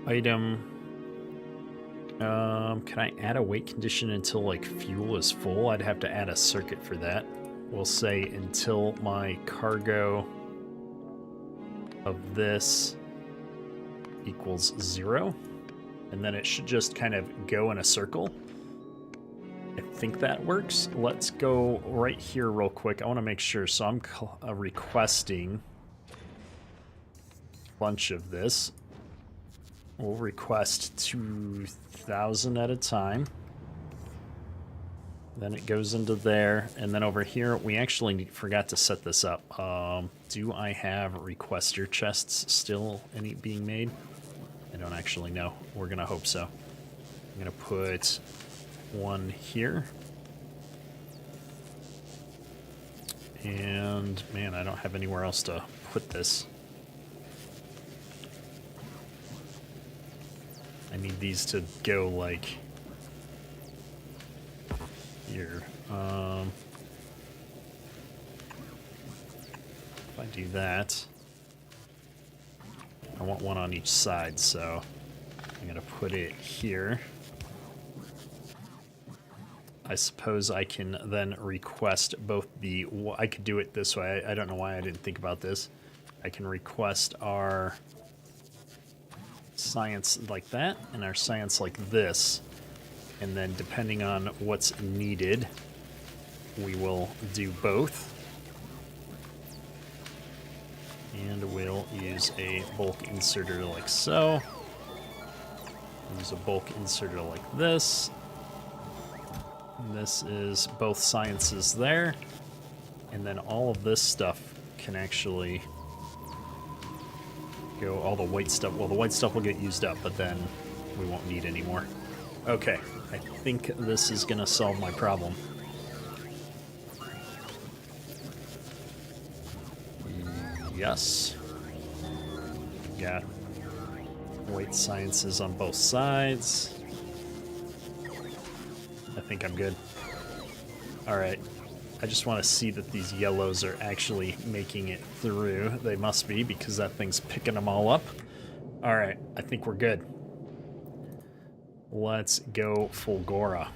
item. Can I add a weight condition until like fuel is full? I'd have to add a circuit for that. We'll say until my cargo of this equals 0, and then it should just kind of go in a circle. I think that works. Let's go right here real quick. I want to make sure. So I'm requesting a bunch of this. We'll request 2,000 at a time. Then it goes into there, and then over here, we actually forgot to set this up. Do I have requester chests still being made? I don't actually know. We're gonna hope so. I'm gonna put one here. And man, I don't have anywhere else to put this. I need these to go like here. If I do that, I want one on each side, so I'm gonna put it here. I suppose I can then request both the, I could do it this way. I don't know why I didn't think about this. I can request our science like that and our science like this. And then depending on what's needed, we will do both. And we'll use a bulk inserter like so. Use a bulk inserter like this. And this is both sciences there. And then all of this stuff can actually go, all the white stuff. Well, the white stuff will get used up, but then we won't need any more. Okay, I think this is gonna solve my problem. Yes. Got weight sciences on both sides. I think I'm good. Alright, I just want to see that these yellows are actually making it through. They must be, because that thing's picking them all up. All right, I think we're good. Let's go Fulgora.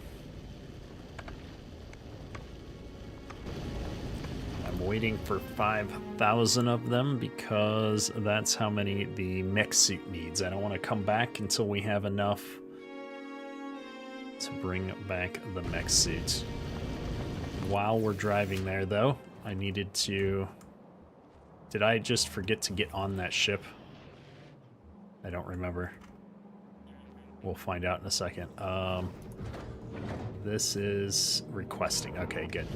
I'm waiting for 5,000 of them because that's how many the mech suit needs. I don't want to come back until we have enough to bring back the mech suit. While we're driving there, though, I needed to... Did I just forget to get on that ship? I don't remember. We'll find out in a second. This is requesting. Okay, good.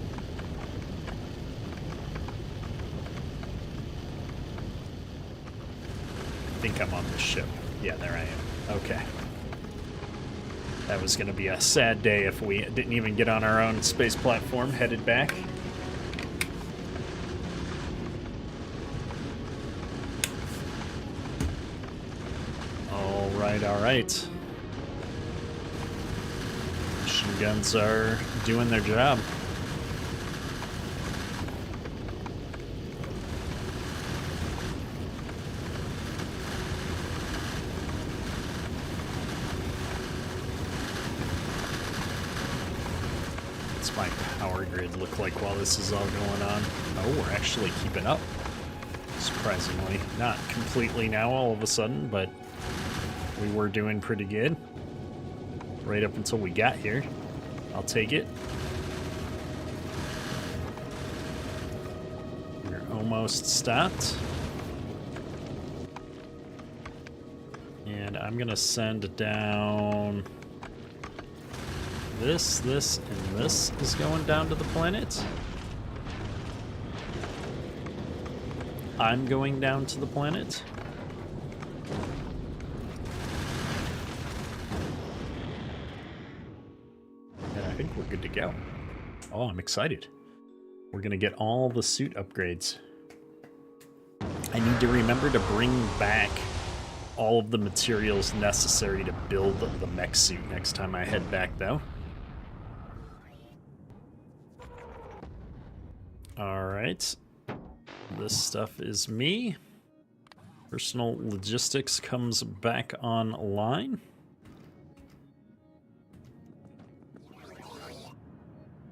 I think I'm on the ship. Yeah, there I am. Okay. That was going to be a sad day if we didn't even get on our own space platform headed back. All right, all right. Machine guns are doing their job. What's my power grid look like while this is all going on? Oh, we're actually keeping up. Surprisingly. Not completely now all of a sudden, but we were doing pretty good. Right up until we got here. I'll take it. We're almost stopped. And I'm gonna send down this, and this is going down to the planet. I'm going down to the planet. And I think we're good to go. Oh, I'm excited. We're gonna get all the suit upgrades. I need to remember to bring back all of the materials necessary to build the mech suit next time I head back, though. Alright. This stuff is me. Personal logistics comes back online.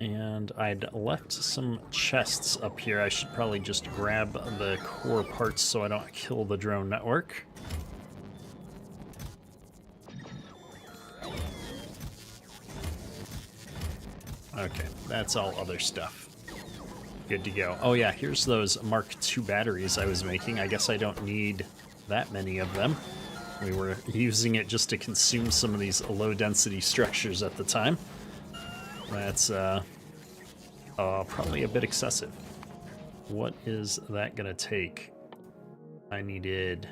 And I'd left some chests up here. I should probably just grab the core parts so I don't kill the drone network. Okay, that's all other stuff. Good to go. Oh yeah, here's those Mark II batteries I was making. I guess I don't need that many of them. We were using it just to consume some of these low-density structures at the time. That's probably a bit excessive. What is that gonna take? I needed...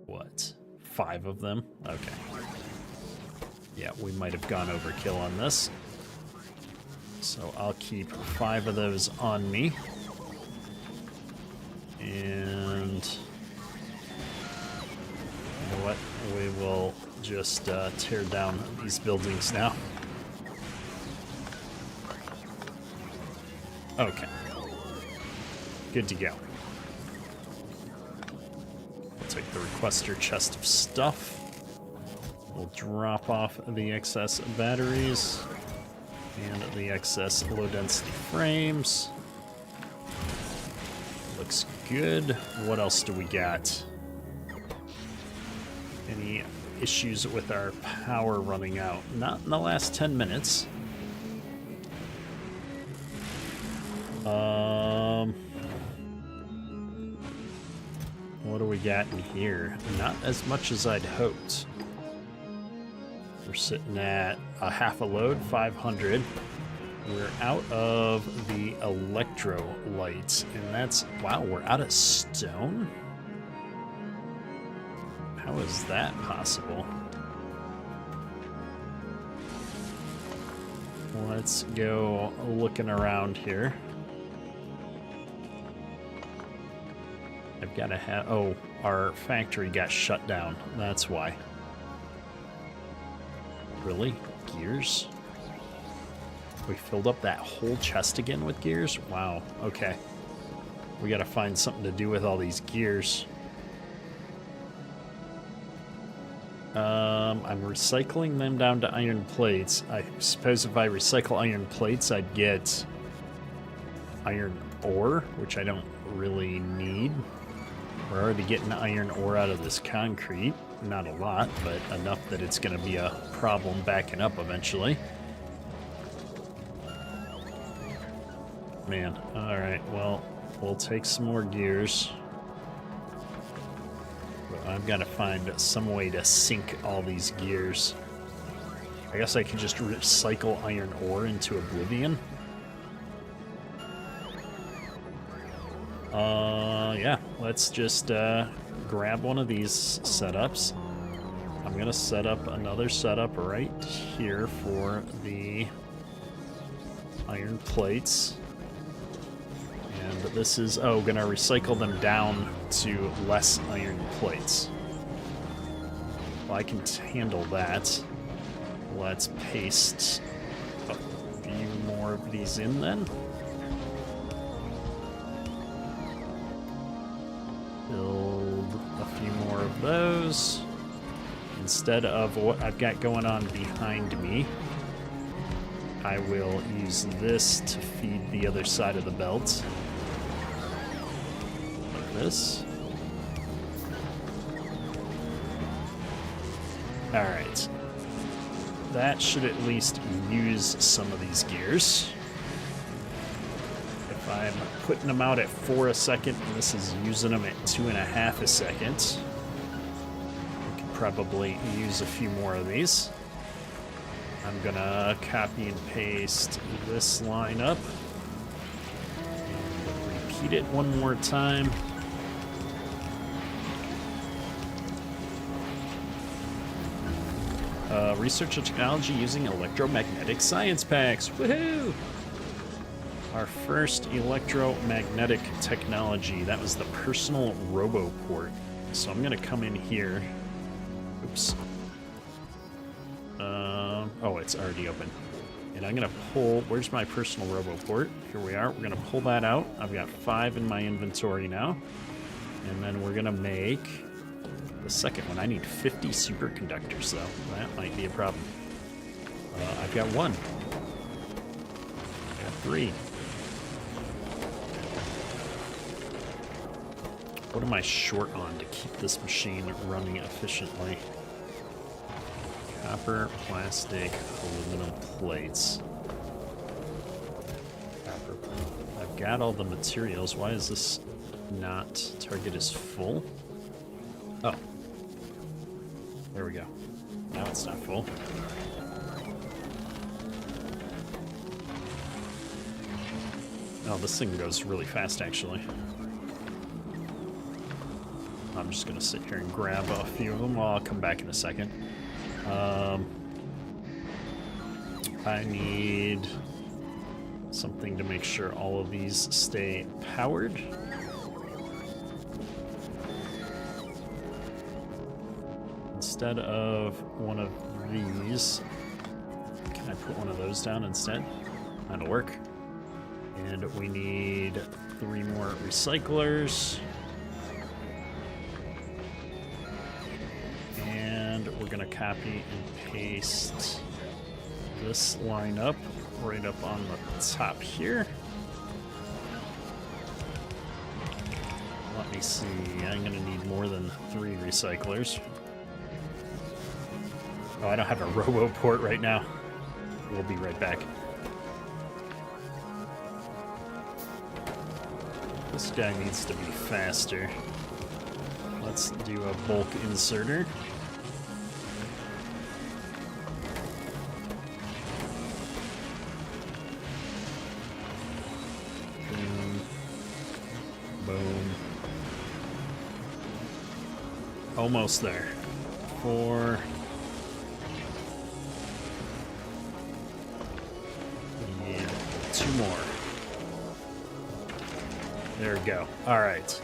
what? 5 of them? Okay. Yeah, we might have gone overkill on this. So I'll keep 5 of those on me. And you know what? We will just tear down these buildings now. Okay. Good to go. We'll take the requester chest of stuff. We'll drop off the excess batteries and the excess low-density frames. Looks good. What else do we got? Any issues with our power running out? Not in the last 10 minutes. What do we got in here? Not as much as I'd hoped. We're sitting at a half a load, 500. We're out of the electrolytes, and that's... wow, we're out of stone? How is that possible? Let's go looking around here. I've got to have... oh, our factory got shut down. That's why. Really? Gears? We filled up that whole chest again with gears? Wow, okay. We gotta find something to do with all these gears. I'm recycling them down to iron plates. I suppose if I recycle iron plates, I'd get iron ore, which I don't really need. We're already getting iron ore out of this concrete. Not a lot, but enough that it's going to be a problem backing up eventually. Man, alright, well, we'll take some more gears. But I've got to find some way to sync all these gears. I guess I could just recycle iron ore into oblivion. Yeah, let's just grab one of these setups. I'm going to set up another setup right here for the iron plates. And this is, oh, going to recycle them down to less iron plates. Well, I can handle that. Let's paste a few more of these in then. Build a few more of those. Instead of what I've got going on behind me, I will use this to feed the other side of the belt. Like this. Alright. That should at least use some of these gears. If I'm putting them out at 4 a second, and this is using them at 2.5 a second, we could probably use a few more of these. I'm gonna copy and paste this line up. And repeat it one more time. Research and technology using electromagnetic science packs. Woohoo! Our first electromagnetic technology. That was the personal RoboPort. So I'm gonna come in here. Oops. Oh, it's already open. And I'm gonna pull, where's my personal RoboPort? Here we are. We're gonna pull that out. I've got 5 in my inventory now. And then we're gonna make the second one. I need 50 superconductors though. That might be a problem. I've got 1. I got 3. What am I short on to keep this machine running efficiently? Copper, plastic, aluminum plates. Copper. I've got all the materials. Why is this not? Target is full. Oh. There we go. Now it's not full. Oh, this thing goes really fast, actually. I'm just going to sit here and grab a few of them. Well, I'll come back in a second. I need something to make sure all of these stay powered. Instead of one of these, can I put one of those down instead? That'll work. And we need 3 more recyclers. And we're gonna copy and paste this line up right up on the top here. Let me see, I'm gonna need more than 3 recyclers. Oh, I don't have a RoboPort right now. We'll be right back. This guy needs to be faster. Let's do a bulk inserter. Boom. Boom. Almost there. 4. And 2 more. There we go. All right.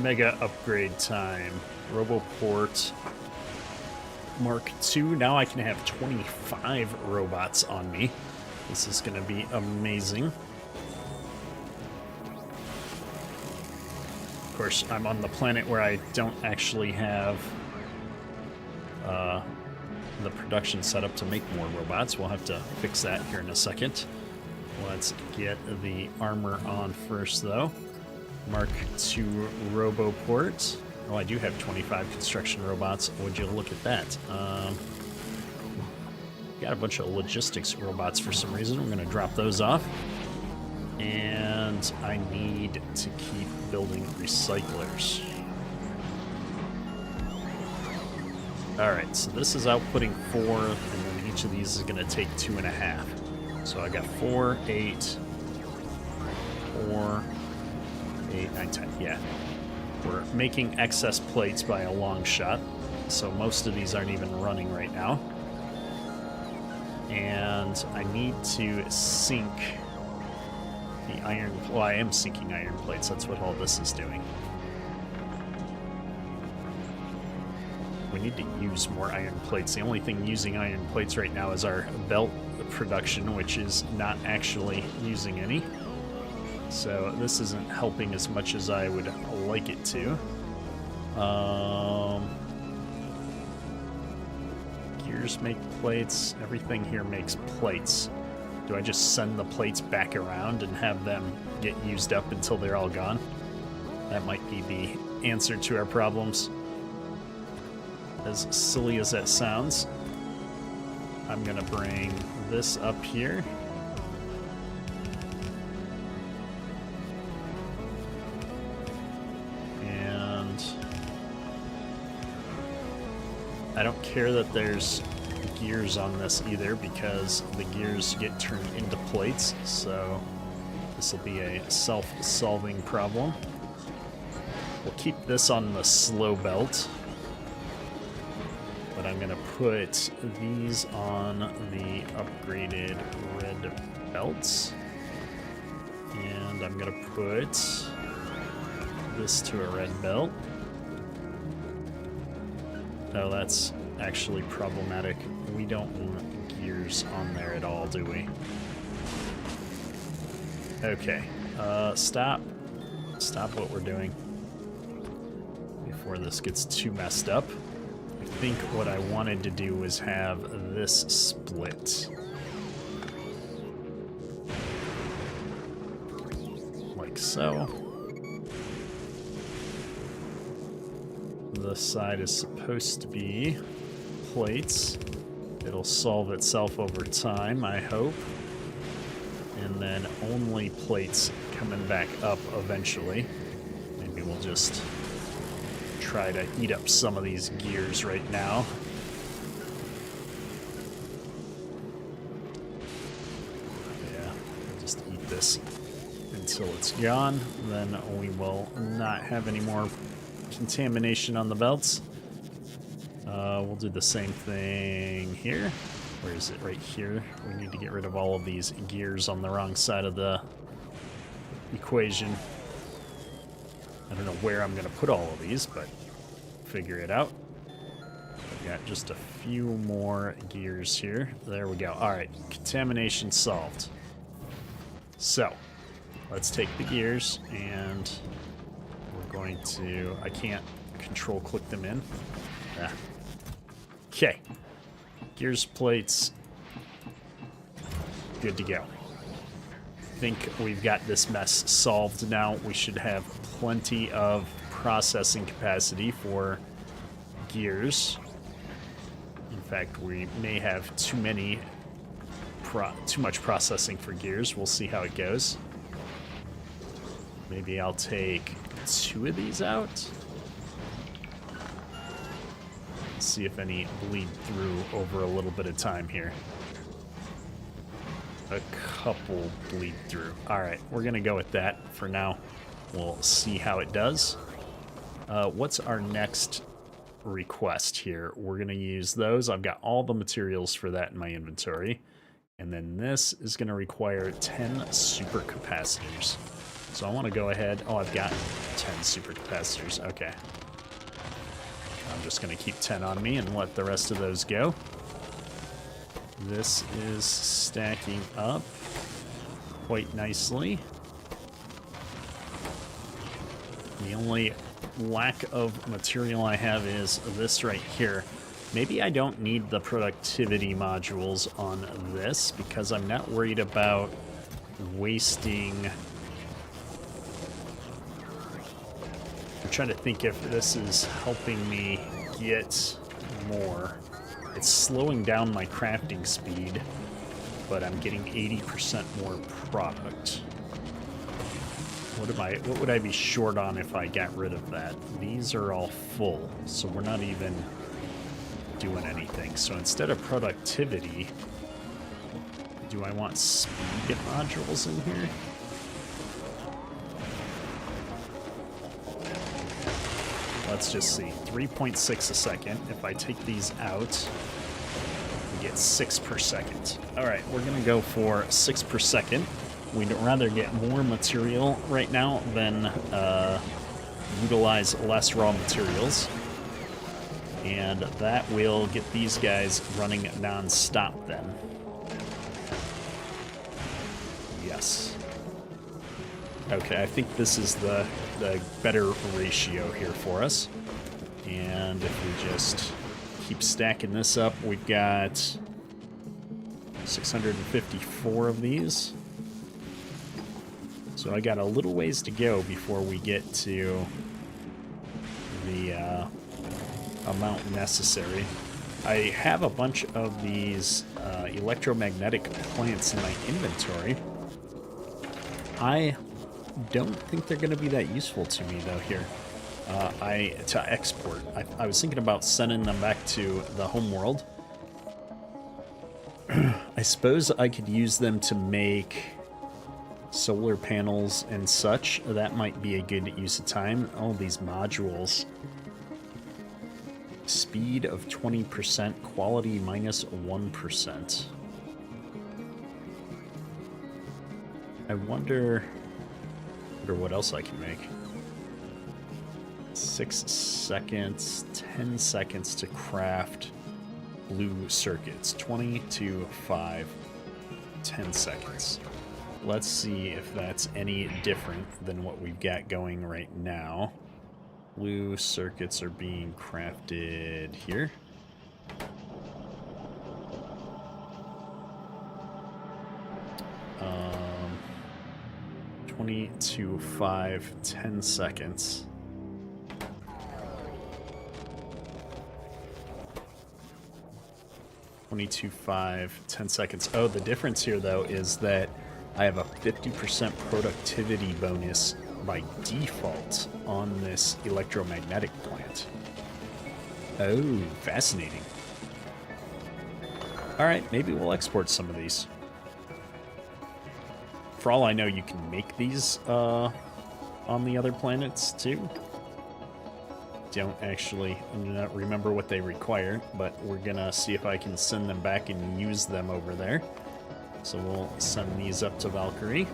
Mega upgrade time. RoboPort Mark II. Now I can have 25 robots on me. This is going to be amazing. Of course, I'm on the planet where I don't actually have the production set up to make more robots. We'll have to fix that here in a second. Let's get the armor on first, though. Mark II Roboport. Oh, I do have 25 construction robots. Would you look at that? Got a bunch of logistics robots for some reason. We're going to drop those off. And I need to keep building recyclers. Alright, so this is outputting 4, and then each of these is going to take 2.5. So I got 4, 8, 4, 8, 9, 10. Yeah. We're making excess plates by a long shot, so most of these aren't even running right now. And I need to sink the iron... Well, I am sinking iron plates. That's what all this is doing. We need to use more iron plates. The only thing using iron plates right now is our belt production, which is not actually using any. So this isn't helping as much as I would like it to. Gears make plates. Everything here makes plates. Do I just send the plates back around and have them get used up until they're all gone? That might be the answer to our problems. As silly as that sounds, I'm gonna bring this up here. And I don't care that there's gears on this either, because the gears get turned into plates, so this will be a self-solving problem. We'll keep this on the slow belt. But I'm going to put these on the upgraded red belts. And I'm going to put this to a red belt. Oh, that's actually problematic. We don't want gears on there at all, do we? Okay. Stop. Stop what we're doing before this gets too messed up. I think what I wanted to do was have this split. Like so. This side is supposed to be plates. It'll solve itself over time, I hope. And then only plates coming back up eventually. Maybe we'll just try to eat up some of these gears right now. Yeah, we'll just eat this until it's gone. Then we will not have any more contamination on the belts. We'll do the same thing here. Where is it? Right here. We need to get rid of all of these gears on the wrong side of the equation. I don't know where I'm going to put all of these, but figure it out. I've got just a few more gears here. There we go. All right, contamination solved. So, let's take the gears and we're going to... I can't control click them in. Ah. Okay. Gears, plates. Good to go. I think we've got this mess solved now. We should have plenty of processing capacity for gears. In fact, we may have too much processing for gears. We'll see how it goes. Maybe I'll take 2 of these out. See if any bleed through over a little bit of time here. A couple bleed through. Alright, we're gonna go with that for now. We'll see how it does. What's our next request here? We're gonna use those. I've got all the materials for that in my inventory. And then this is gonna require 10 supercapacitors. So I want to go ahead. Oh, I've got 10 supercapacitors. Okay. I'm just going to keep 10 on me and let the rest of those go. This is stacking up quite nicely. The only lack of material I have is this right here. Maybe I don't need the productivity modules on this because I'm not worried about wasting. I'm trying to think if this is helping me get more. It's slowing down my crafting speed, but I'm getting 80% more product. What would I be short on if I got rid of that? These are all full, so we're not even doing anything. So instead of productivity, do I want speed modules in here? Let's just see. 3.6 a second. If I take these out, we get 6 per second. All right, we're gonna go for 6 per second. We'd rather get more material right now than utilize less raw materials. And that will get these guys running non-stop then. Yes. Okay, I think this is the better ratio here for us. And if we just keep stacking this up, we've got 654 of these. So I got a little ways to go before we get to the amount necessary. I have a bunch of these electromagnetic plants in my inventory. I don't think they're going to be that useful to me though here. To export. I was thinking about sending them back to the home world. I suppose I could use them to make solar panels and such. That might be a good use of time. All these modules. Speed of 20%, quality minus 1%. I wonder what else I can make. 6 seconds, 10 seconds to craft blue circuits. 20 to 5, 10 seconds. Let's see if that's any different than what we've got going right now. Blue circuits are being crafted here. Um, 20 to 5, 10 seconds. Twenty-two, 5, 10 seconds. Oh, the difference here, though, is that I have a 50% productivity bonus by default on this electromagnetic plant. Oh, fascinating. Alright, maybe we'll export some of these. For all I know, you can make these on the other planets, too. Don't actually remember what they require, but we're gonna see if I can send them back and use them over there. So we'll send these up to Valkyrie.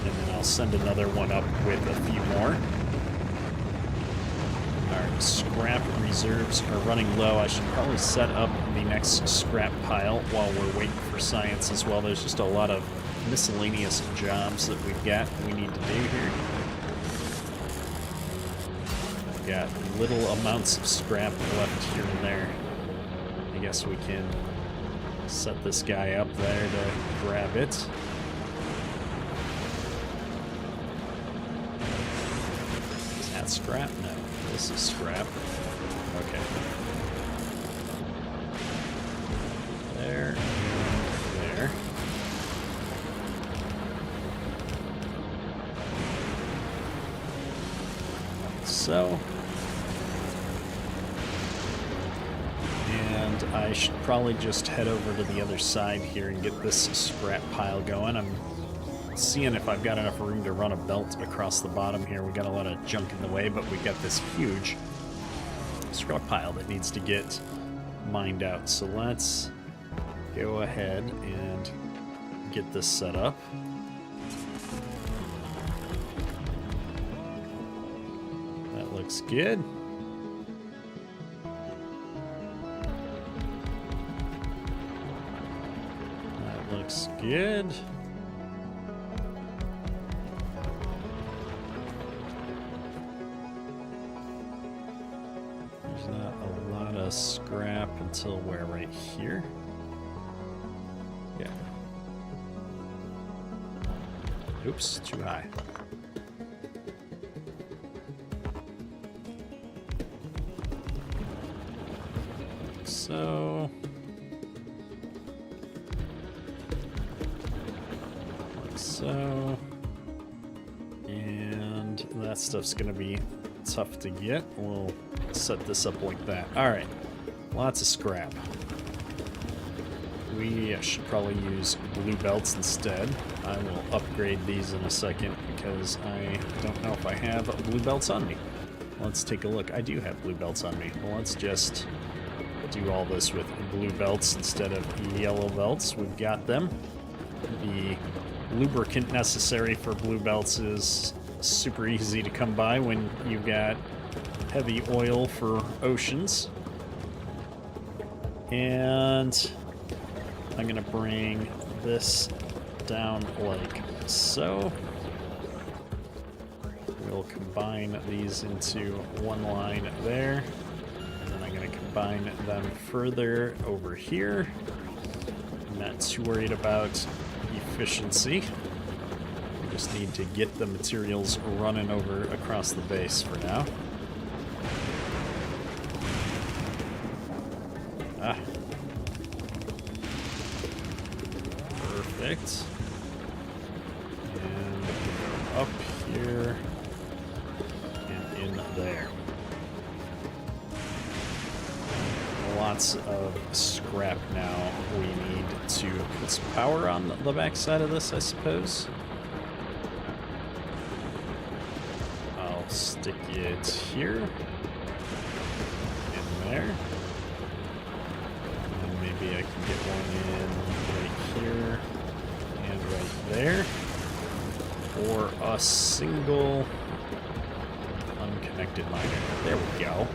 And then I'll send another one up with a few more. Our scrap reserves are running low. I should probably set up the next scrap pile while we're waiting for science as well. There's just a lot of miscellaneous jobs that we need to do here. We've got little amounts of scrap left here and there. I guess we can set this guy up there to grab it. Is that scrap? No, this is scrap. Okay. There, there. So, and I should probably just head over to the other side here and get this scrap pile going. I'm seeing if I've got enough room to run a belt across the bottom here. We got a lot of junk in the way, but we got this huge scrap pile that needs to get mined out. So let's go ahead and get this set up. Looks good. Looks good. There's not a lot of scrap until we're right here. Yeah. Oops, too high. So... like so. And that stuff's gonna be tough to get. We'll set this up like that. Alright. Lots of scrap. We should probably use blue belts instead. I will upgrade these in a second because I don't know if I have blue belts on me. Let's take a look. I do have blue belts on me. Well, let's just do all this with blue belts instead of yellow belts. We've got them. The lubricant necessary for blue belts is super easy to come by when you've got heavy oil for oceans. And I'm gonna bring this down like so. We'll combine these into one line there. And then I'm gonna combine them further over here. I'm not too worried about efficiency. We just need to get the materials running over across the base for now. Ah. Perfect. And go up here and in there. Lots of scrap now. We need to put some power on the backside of this, I suppose. I'll stick it here. In there. And maybe I can get one in right here and right there. Or a single unconnected miner. There we go.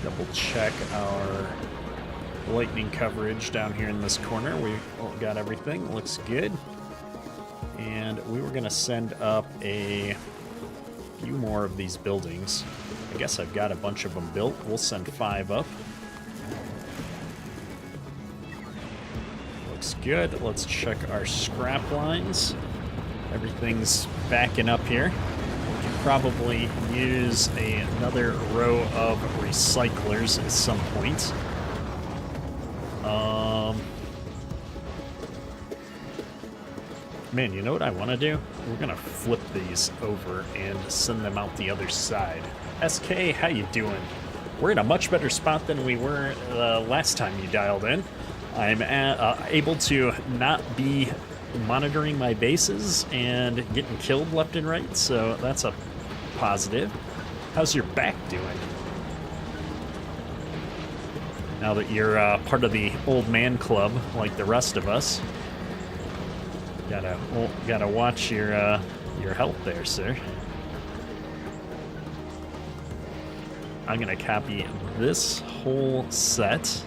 Double check our lightning coverage down here in this corner. We've got everything. Looks good. And we were going to send up a few more of these buildings. I guess I've got a bunch of them built. We'll send 5 up. Looks good. Let's check our scrap lines. Everything's backing up here. We can probably use another row of recyclers at some point. Man, you know what I want to do? We're going to flip these over and send them out the other side. SK, how you doing? We're in a much better spot than we were last time you dialed in. I'm able to not be monitoring my bases and getting killed left and right, so that's a positive. How's your back doing? Now that you're part of the old man club, like the rest of us, gotta watch your health there, sir. I'm gonna copy this whole set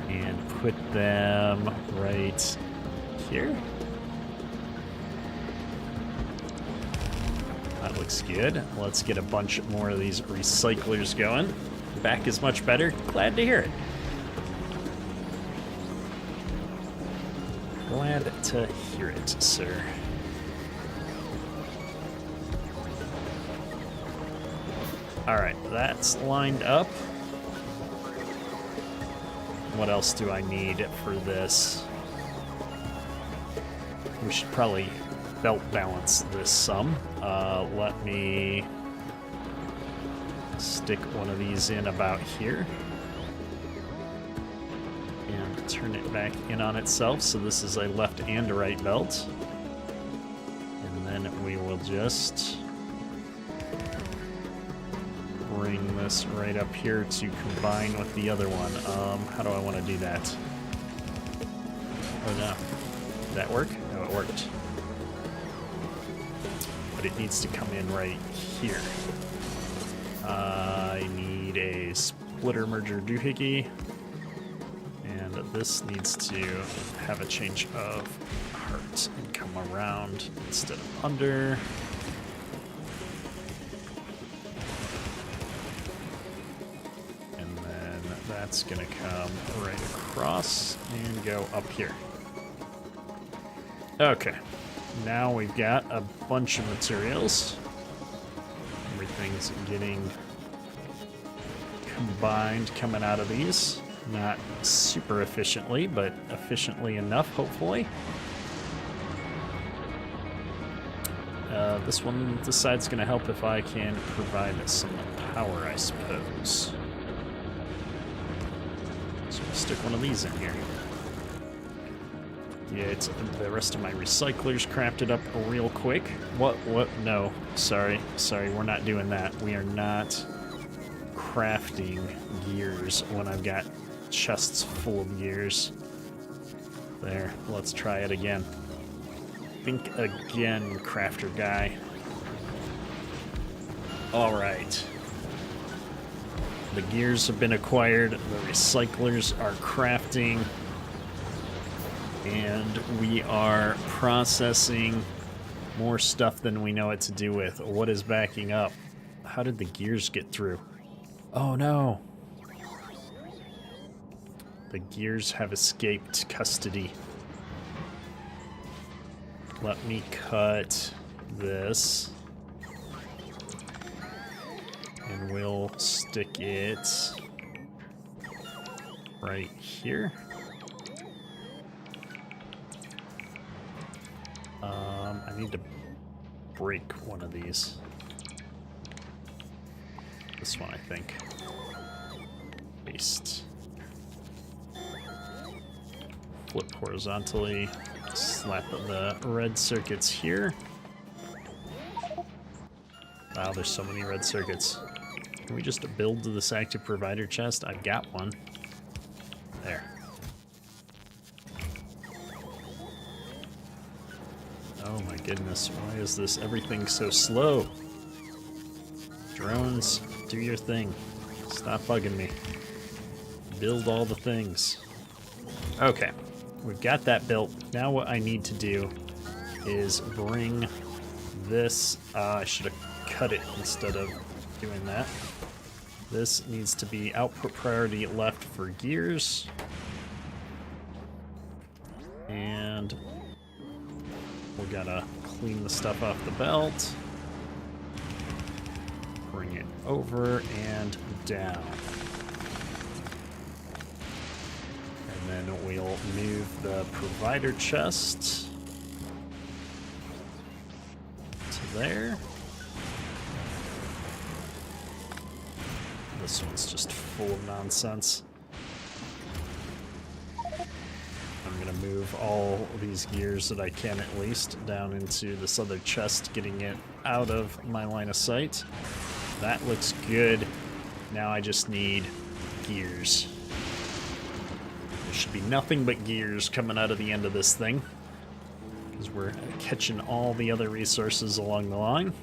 and put them right here. That looks good. Let's get a bunch more of these recyclers going. Back is much better. Glad to hear it. Glad to hear it, sir. Alright, that's lined up. What else do I need for this? We should probably belt balance this some. Let me stick one of these in about here. And turn it back in on itself, so this is a left and a right belt. And then we will just bring this right up here to combine with the other one. How do I want to do that? Oh no. Did that work? No, it worked. But it needs to come in right here. I need a splitter merger doohickey. And this needs to have a change of heart and come around instead of under. And then that's gonna come right across and go up here. Okay, now we've got a bunch of materials. Everything's getting combined coming out of these. Not super efficiently, but efficiently enough, hopefully. This side's gonna help if I can provide some power, I suppose. So we'll stick one of these in here. Get the rest of my recyclers crafted up real quick. What? No, sorry, we're not doing that. We are not crafting gears when I've got chests full of gears. There, let's try it again. Think again, crafter guy. All right. The gears have been acquired, the recyclers are crafting, and we are processing more stuff than we know what to do with. What is backing up? How did the gears get through? Oh no. The gears have escaped custody. Let me cut this. And we'll stick it right here. I need to break one of these. This one, I think. Paste. Flip horizontally. Slap the red circuits here. Wow, there's so many red circuits. Can we just build this active provider chest? I've got one. There. Oh my goodness, why is this everything so slow? Drones, do your thing. Stop bugging me. Build all the things. Okay, we've got that built. Now what I need to do is bring this... I should have cut it instead of doing that. This needs to be output priority left for gears. And we gotta clean the stuff off the belt. Bring it over and down. And then we'll move the provider chest to there. This one's just full of nonsense. I'm gonna move all these gears that I can at least down into this other chest, getting it out of my line of sight. That looks good. Now I just need gears. There should be nothing but gears coming out of the end of this thing, because we're catching all the other resources along the line.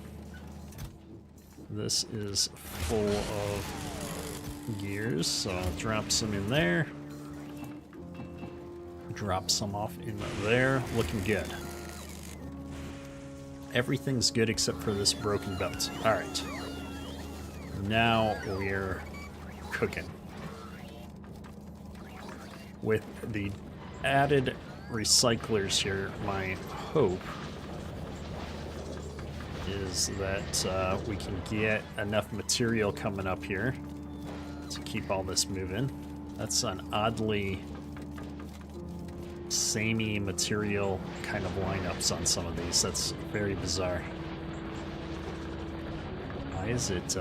This is full of gears, so I'll drop some in there. Drop some off in there. Looking good. Everything's good except for this broken belt. Alright. Now we're cooking. With the added recyclers here, my hope is that we can get enough material coming up here to keep all this moving. That's an oddly samey material kind of lineups on some of these. That's very bizarre. Why is it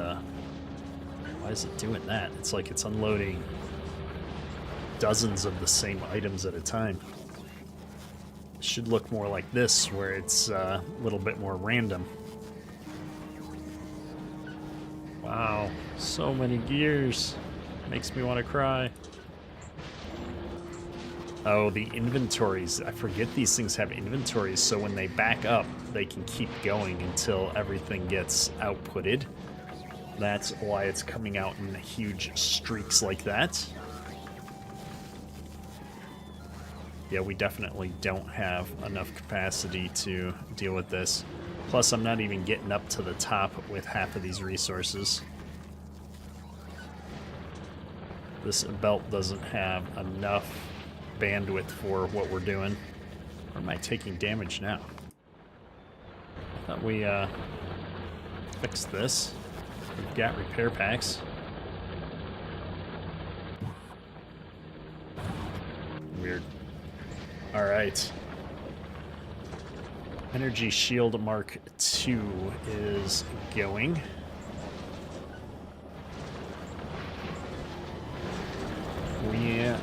doing that? It's like it's unloading dozens of the same items at a time. It should look more like this, where it's a little bit more random. Wow, so many gears. Makes me want to cry. Oh, the inventories. I forget these things have inventories, so when they back up, they can keep going until everything gets outputted. That's why it's coming out in huge streaks like that. Yeah, we definitely don't have enough capacity to deal with this. Plus, I'm not even getting up to the top with half of these resources. This belt doesn't have enough bandwidth for what we're doing. Or am I taking damage now? I thought we fixed this. We've got repair packs. Weird. Alright. Energy Shield Mark II is going. We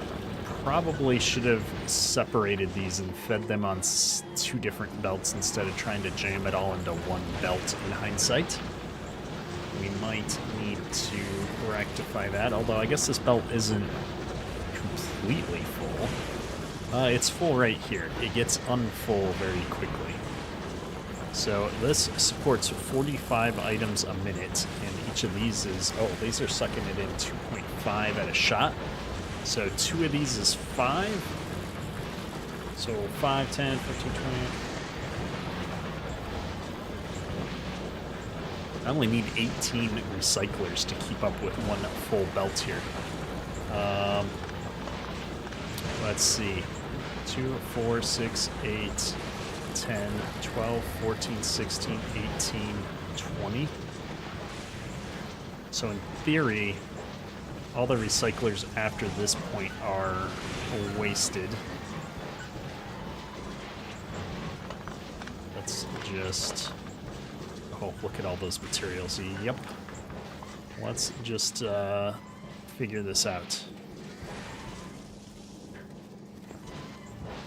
probably should have separated these and fed them on two different belts instead of trying to jam it all into one belt in hindsight. We might need to rectify that, although I guess this belt isn't completely full. It's full right here. It gets unfull very quickly. So this supports 45 items a minute, and each of these is, oh, these are sucking it in 2.5 at a shot. So 2 of these is 5. So 5, 10, 15, 20. I only need 18 recyclers to keep up with one full belt here. Let's see. 2, 4, 6, 8, 10, 12, 14, 16, 18, 20. So in theory, all the recyclers after this point are wasted. Let's just... Oh, look at all those materials. Yep. Let's just figure this out.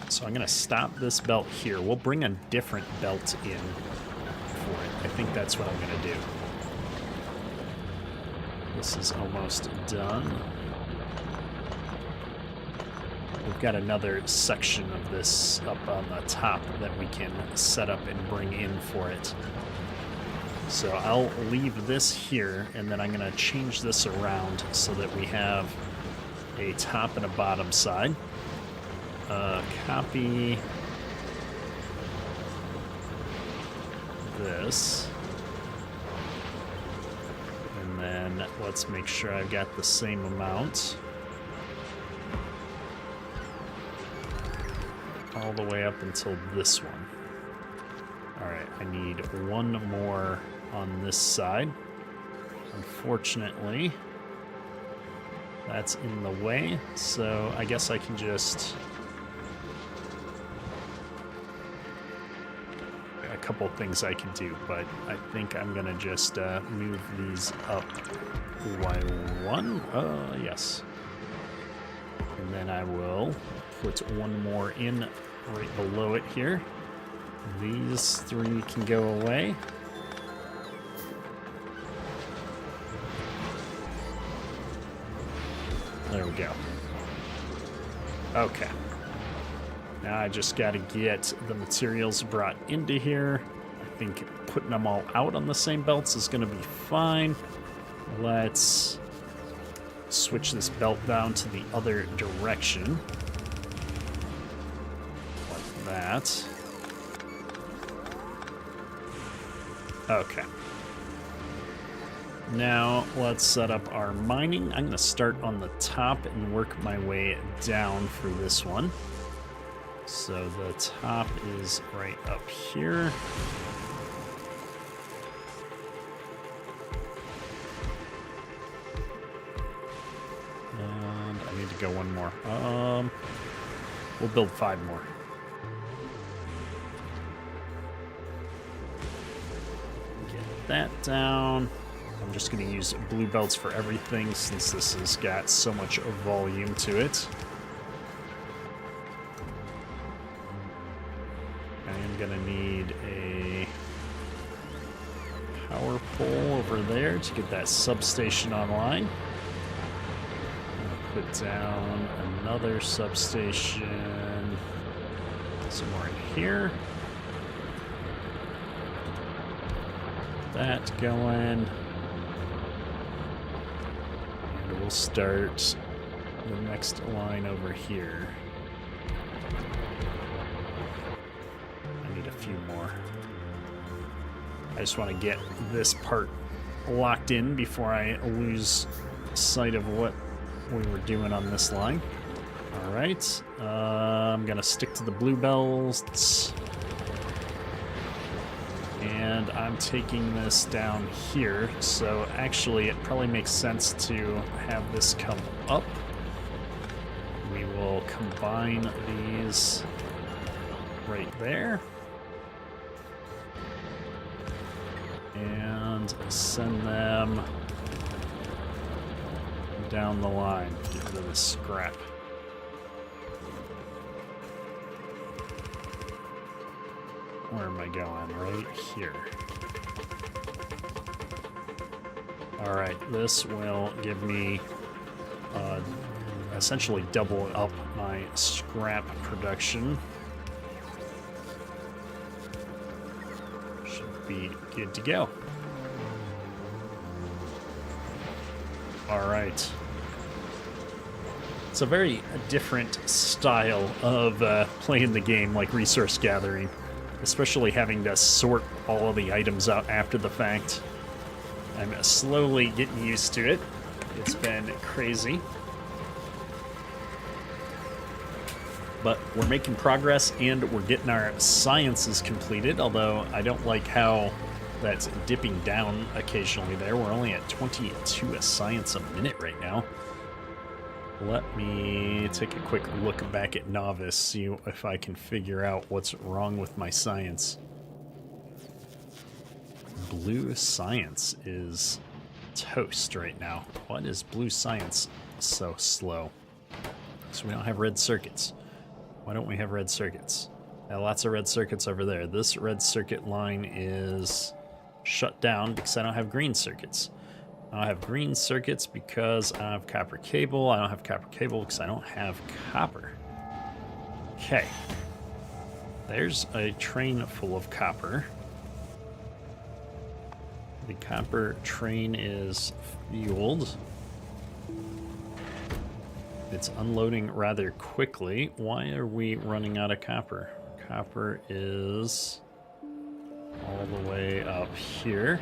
So I'm going to stop this belt here. We'll bring a different belt in for it. I think that's what I'm going to do. This is almost done. We've got another section of this up on the top that we can set up and bring in for it. So I'll leave this here, and then I'm going to change this around so that we have a top and a bottom side. Copy this. And then let's make sure I've got the same amount. All the way up until this one. Alright, I need one more on this side. Unfortunately, that's in the way, so I guess I can just... A couple things I can do, but I think I'm gonna just move these up by one. Yes. And then I will put one more in right below it here. These 3 can go away. There we go. Okay. Now I just got to get the materials brought into here. I think putting them all out on the same belts is going to be fine. Let's switch this belt down to the other direction. Like that. Okay. Now let's set up our mining. I'm going to start on the top and work my way down for this one. So the top is right up here. And I need to go one more. We'll build 5 more. Get that down. I'm just going to use blue belts for everything since this has got so much volume to it. I'm going to need a power pole over there to get that substation online. Put down another substation somewhere in here. That going. And we'll start the next line over here. I need a few more. I just want to get this part locked in before I lose sight of what we were doing on this line. All right, I'm gonna stick to the blue bells, and I'm taking this down here. So actually, it probably makes sense to have this come up. We will combine these right there. And send them down the line. Get rid of the scrap. Where am I going? Right here. Alright, this will give me essentially double up my scrap production. Should be good to go. Alright. It's a very different style of playing the game, like resource gathering, especially having to sort all of the items out after the fact. I'm slowly getting used to it. It's been crazy. But we're making progress and we're getting our sciences completed, although I don't like how that's dipping down occasionally there. We're only at 22 a science a minute right now. Let me take a quick look back at Novice, see if I can figure out what's wrong with my science. Blue science is toast right now. What is blue science so slow? So we don't have red circuits. Why don't we have red circuits? Lots of red circuits over there. This red circuit line is shut down because I don't have green circuits. I don't have green circuits because I have copper cable. I don't have copper cable because I don't have copper. Okay. There's a train full of copper. The copper train is fueled. It's unloading rather quickly. Why are we running out of copper? Copper is all the way up here.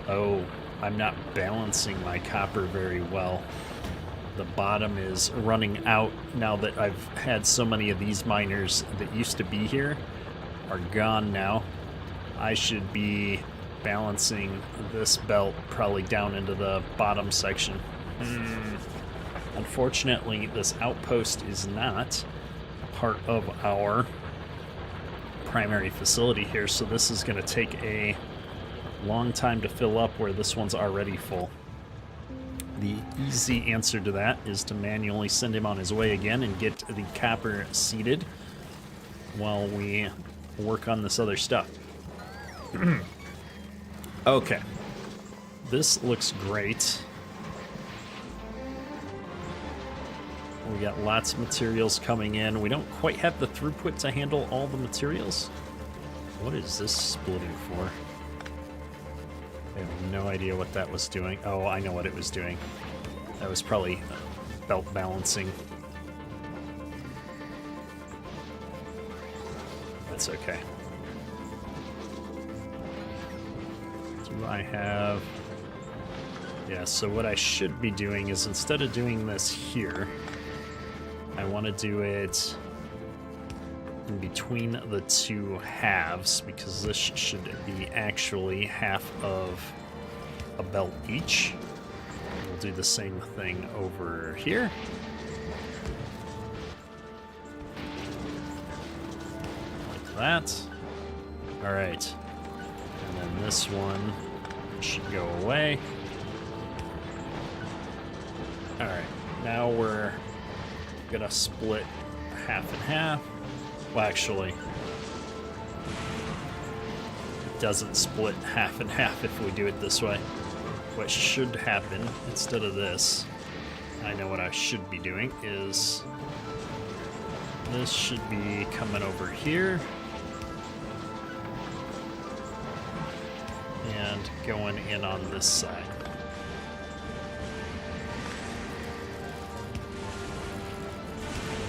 Oh, I'm not balancing my copper very well. The bottom is running out now that I've had so many of these miners that used to be here are gone now. I should be balancing this belt probably down into the bottom section. Unfortunately, this outpost is not part of our primary facility here, so this is going to take a long time to fill up where this one's already full. The easy answer to that is to manually send him on his way again and get the copper seeded while we work on this other stuff. Okay. This looks great. We got lots of materials coming in. We don't quite have the throughput to handle all the materials. What is this splitting for? I have no idea what that was doing. Oh, I know what it was doing. That was probably belt balancing. That's okay. Do I have... Yeah, so what I should be doing is instead of doing this here, I want to do it in between the two halves, because this should be actually half of a belt each. We'll do the same thing over here. Like that. All right. And then this one should go away. All right. Now we're gonna split half and half. Well, actually, it doesn't split half and half if we do it this way. What should happen instead of this, I know what I should be doing, is this should be coming over here and going in on this side.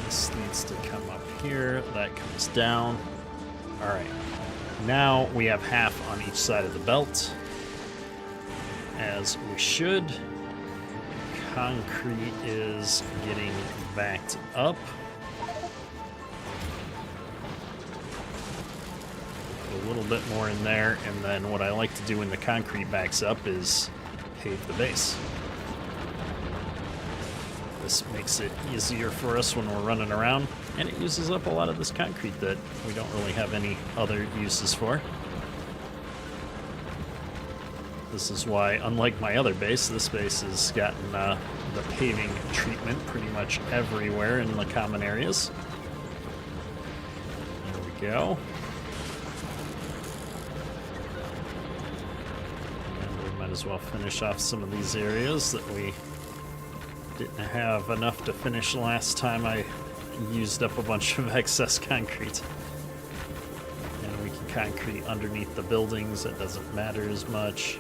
This needs to come up here. That comes down. All right. Now we have half on each side of the belt, as we should. Concrete is getting backed up. A little bit more in there, and then what I like to do when the concrete backs up is pave the base. This makes it easier for us when we're running around, and it uses up a lot of this concrete that we don't really have any other uses for. This is why, unlike my other base, this base has gotten the paving treatment pretty much everywhere in the common areas. There we go. And we might as well finish off some of these areas that we didn't have enough to finish last time I used up a bunch of excess concrete. And we can concrete underneath the buildings. That doesn't matter as much.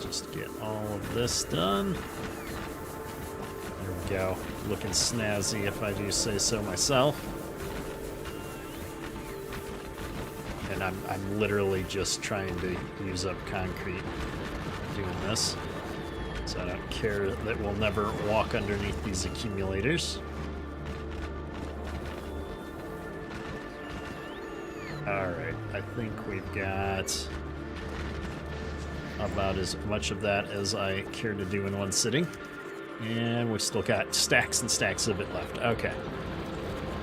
Just get all of this done. There we go. Looking snazzy if I do say so myself. And I'm literally just trying to use up concrete doing this. So I don't care that we'll never walk underneath these accumulators. Alright, I think we've got about as much of that as I care to do in one sitting. And we've still got stacks and stacks of it left. Okay.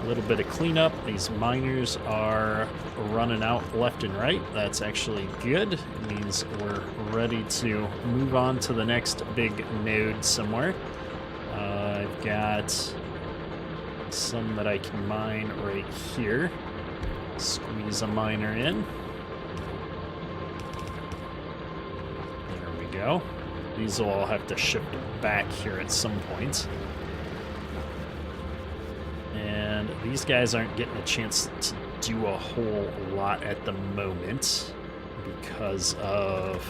A little bit of cleanup. These miners are running out left and right. That's actually good. It means we're ready to move on to the next big node somewhere. I've got some that I can mine right here. Squeeze a miner in. There we go. These will all have to shift back here at some point. And these guys aren't getting a chance to do a whole lot at the moment because of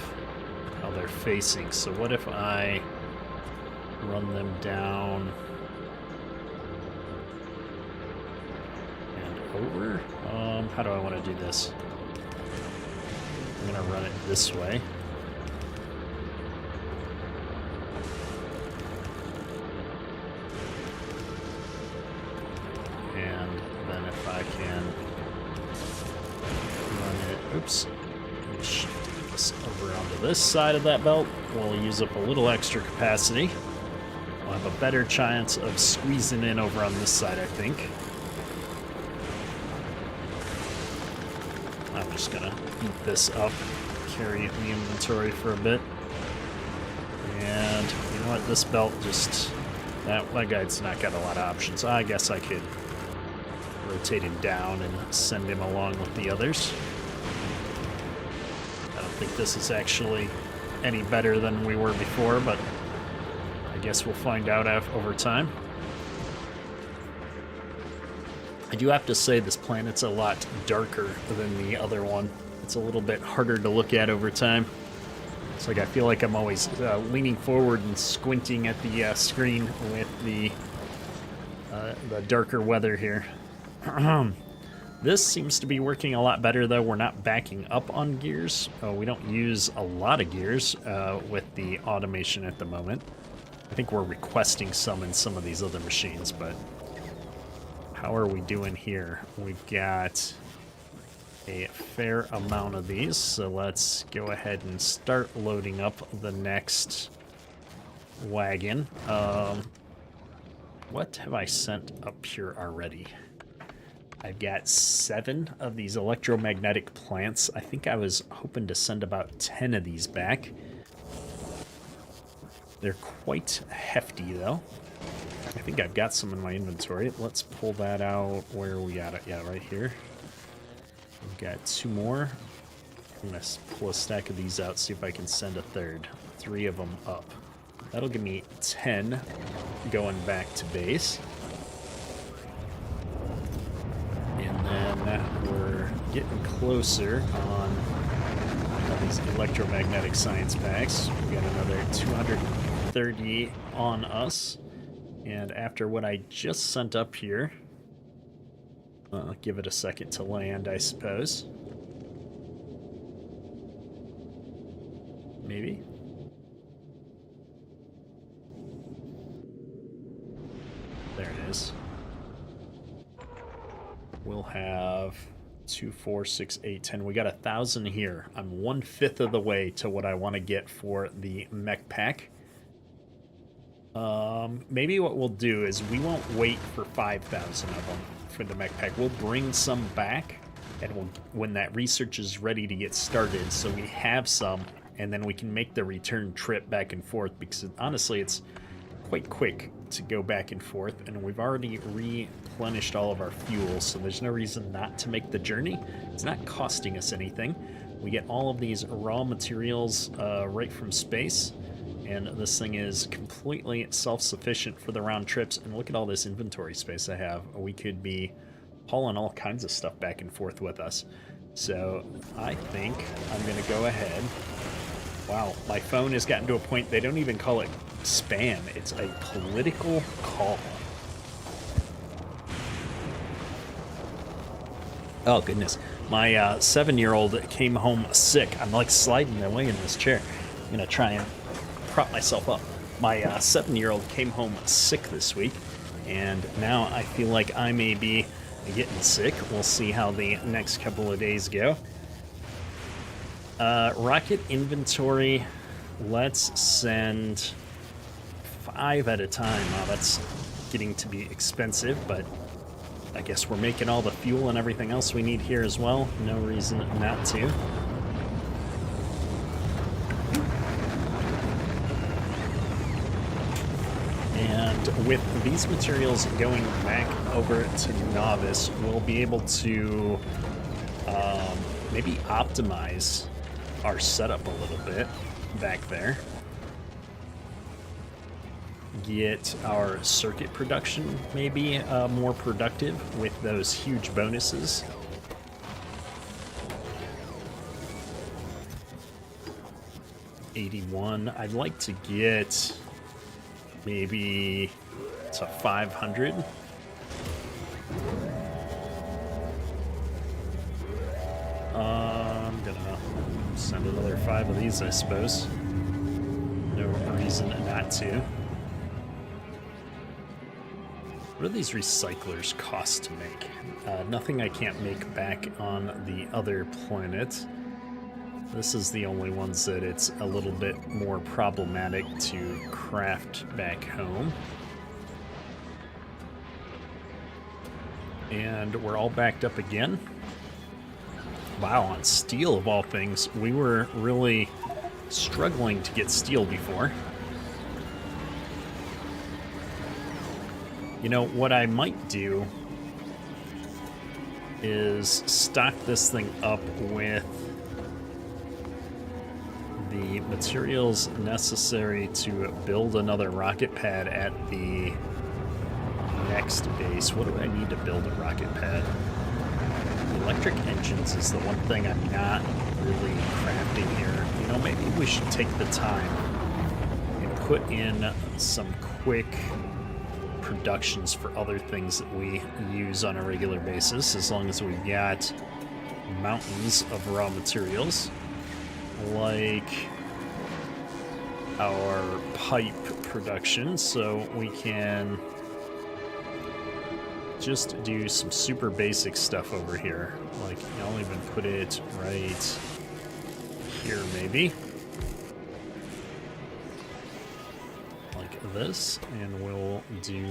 how they're facing. So what if I run them down and over? How do I want to do this? I'm going to run it this way. Oops. Shift this over onto this side of that belt. We'll use up a little extra capacity. We'll have a better chance of squeezing in over on this side, I think. I'm just gonna beat this up, carry the inventory for a bit. And you know what? This belt just... That guy's not got a lot of options. I guess I could rotate him down and send him along with the others. I don't think this is actually any better than we were before, but I guess we'll find out over time. I do have to say this planet's a lot darker than the other one. It's a little bit harder to look at over time. It's like I feel like I'm always leaning forward and squinting at the screen with the darker weather here. This seems to be working a lot better, though. We're not backing up on gears. We don't use a lot of gears with the automation at the moment. I think we're requesting some in some of these other machines, but how are we doing here? We've got a fair amount of these, so let's go ahead and start loading up the next wagon. What have I sent up here already? I've got 7 of these electromagnetic plants. I think I was hoping to send about 10 of these back. They're quite hefty, though. I think I've got some in my inventory. Let's pull that out. Where we got it? Yeah, right here. We've got 2 more. I'm going to pull a stack of these out, see if I can send a third. 3 of them up. That'll give me 10 going back to base. And then we're getting closer on these electromagnetic science packs. We got another 230 on us. And after what I just sent up here, give it a second to land, I suppose. Maybe. There it is. We'll have 2, 4, 6, 8, 10. We got 1,000 here. I'm 1/5 of the way to what I want to get for the mech pack. Maybe what we'll do is we won't wait for 5,000 of them for the mech pack. We'll bring some back, and when that research is ready to get started, so we have some, and then we can make the return trip back and forth, because honestly, it's quite quick to go back and forth, and we've already replenished all of our fuel, so there's no reason not to make the journey. It's not costing us anything. We get all of these raw materials right from space, and this thing is completely self-sufficient for the round trips. And look at all this inventory space I have. We could be hauling all kinds of stuff back and forth with us. So I think I'm going to go ahead. Wow, my phone has gotten to a point they don't even call it spam. It's a political call. Oh, goodness. My 7-year-old came home sick. I'm like sliding away in this chair. I'm going to try and prop myself up. My 7-year-old came home sick this week, and now I feel like I may be getting sick. We'll see how the next couple of days go. Rocket inventory. Let's send 5 at a time. Wow, that's getting to be expensive, but I guess we're making all the fuel and everything else we need here as well. No reason not to. And with these materials going back over to Novice, we'll be able to maybe optimize our setup a little bit back there. Get our circuit production maybe more productive with those huge bonuses. $81. I'd like to get maybe to 500. I'm gonna send another 5 of these, I suppose. No reason not to. What do these recyclers cost to make? Nothing I can't make back on the other planet. This is the only ones that it's a little bit more problematic to craft back home. And we're all backed up again. Wow, on steel of all things, we were really struggling to get steel before. You know, what I might do is stock this thing up with the materials necessary to build another rocket pad at the next base. What do I need to build a rocket pad? Electric engines is the one thing I'm not really crafting here. You know, maybe we should take the time and put in some quick productions for other things that we use on a regular basis, as long as we've got mountains of raw materials, like our pipe production, so we can just do some super basic stuff over here. Like, I'll even put it right here, maybe. Like this, and we'll do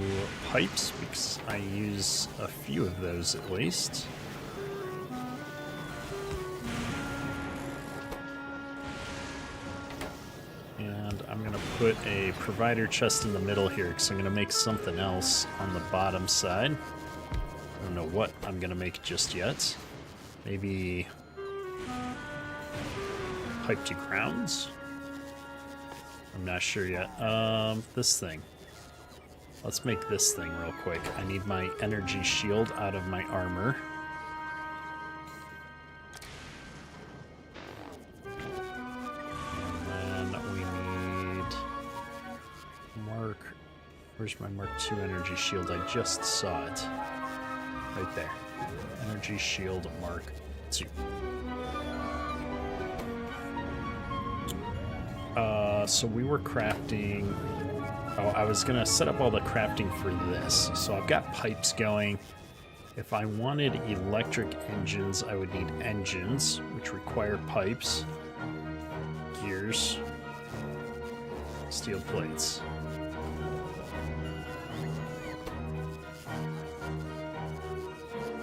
pipes, because I use a few of those at least. And I'm going to put a provider chest in the middle here, because I'm going to make something else on the bottom side. I don't know what I'm going to make just yet. Maybe pipe to grounds? I'm not sure yet. This thing. Let's make this thing real quick. I need my energy shield out of my armor. Where's my Mark II energy shield? I just saw it. Right there. Energy shield Mark II. So we were crafting... Oh, I was going to set up all the crafting for this. So I've got pipes going. If I wanted electric engines, I would need engines, which require pipes, gears, steel plates.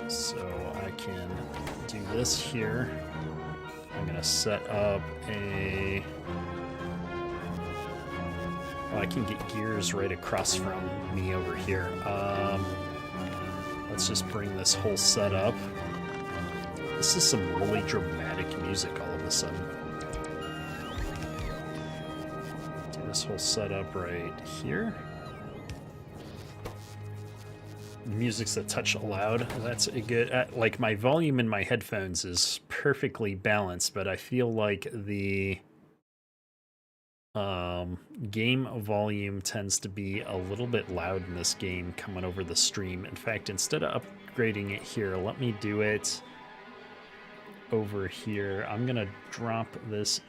So I can do this here. I'm going to set up a... Well, I can get gears right across from me over here. Let's just bring this whole setup. This is some really dramatic music all of a sudden. Do this whole setup right here. The music's a touch loud. That's a good... like, my volume in my headphones is perfectly balanced, but I feel like the... game volume tends to be a little bit loud in this game coming over the stream. In fact, instead of upgrading it here, let me do it over here. I'm gonna drop this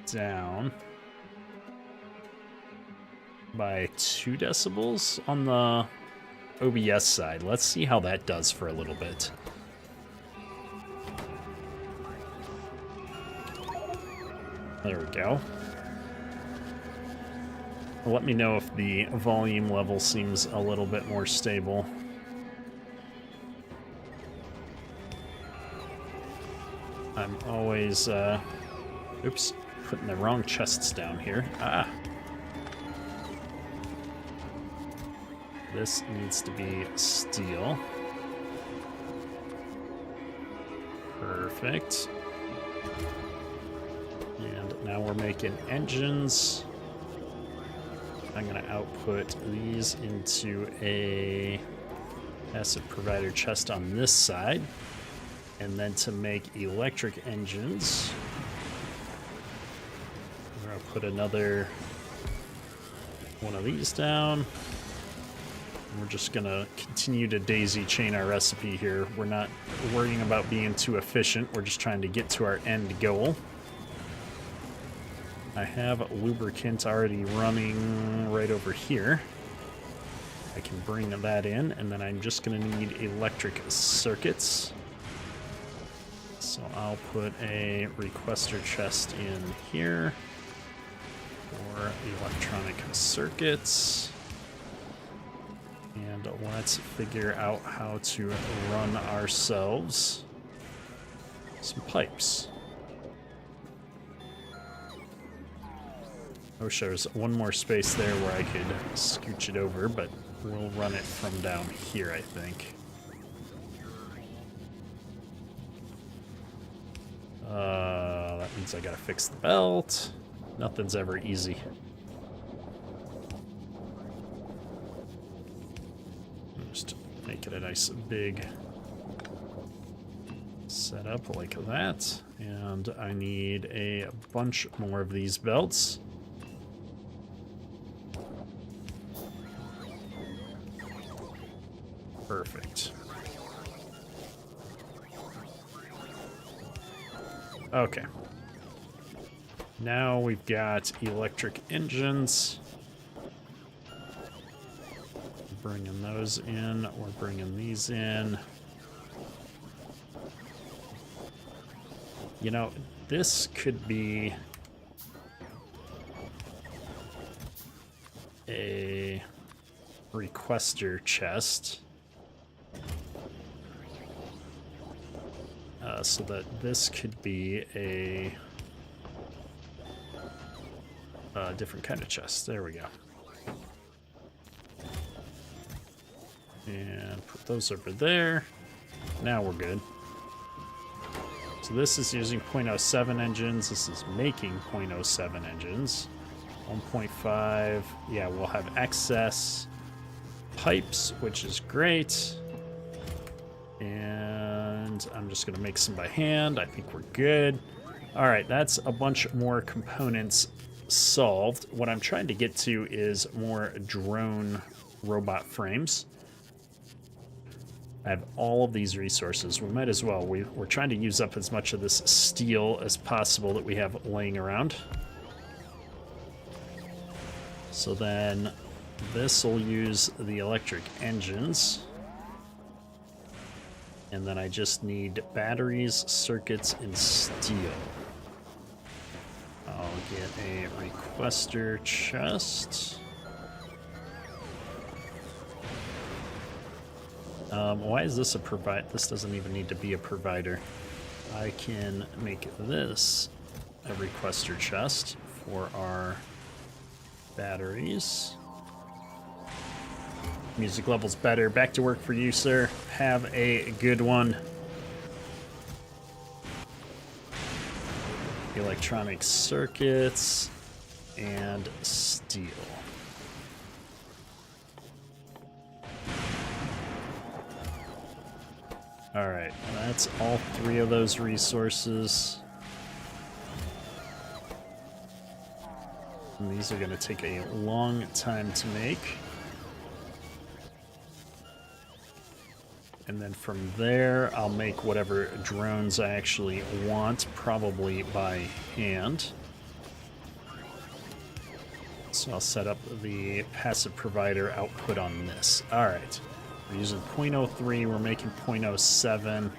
down by 2 decibels on the OBS side. Let's see how that does for a little bit. There we go. Let me know if the volume level seems a little bit more stable. I'm always, oops, putting the wrong chests down here. Ah! This needs to be steel. Perfect. And now we're making engines. I'm going to output these into a asset provider chest on this side. And then to make electric engines, we're going to put another one of these down. We're just going to continue to daisy chain our recipe here. We're not worrying about being too efficient. We're just trying to get to our end goal. I have lubricant already running right over here. I can bring that in, and then I'm just going to need electric circuits. So I'll put a requester chest in here for electronic circuits. And let's figure out how to run ourselves some pipes. I wish there was one more space there where I could scooch it over, but we'll run it from down here, I think. That means I gotta fix the belt. Nothing's ever easy. Just make it a nice big setup like that. And I need a bunch more of these belts. Perfect. Okay. Now we've got electric engines. Bringing those in. We're bringing these in. You know, this could be a requester chest. So that this could be a different kind of chest. There we go. And put those over there. Now we're good. So this is using 0.07 engines. This is making 0.07 engines. 1.5. Yeah, we'll have excess pipes, which is great. And I'm just going to make some by hand. I think we're good. All right, that's a bunch more components solved. What I'm trying to get to is more drone robot frames. I have all of these resources. We might as well. We're trying to use up as much of this steel as possible that we have laying around. So then this will use the electric engines. And then I just need batteries, circuits, and steel. I'll get a requester chest. Why is this a provide? This doesn't even need to be a provider. I can make this a requester chest for our batteries. Music level's better. Back to work for you, sir. Have a good one. Electronic circuits and steel. All right, that's all three of those resources. And these are going to take a long time to make. And then from there, I'll make whatever drones I actually want, probably by hand. So I'll set up the passive provider output on this. All right. We're using 0.03, we're making 0.07.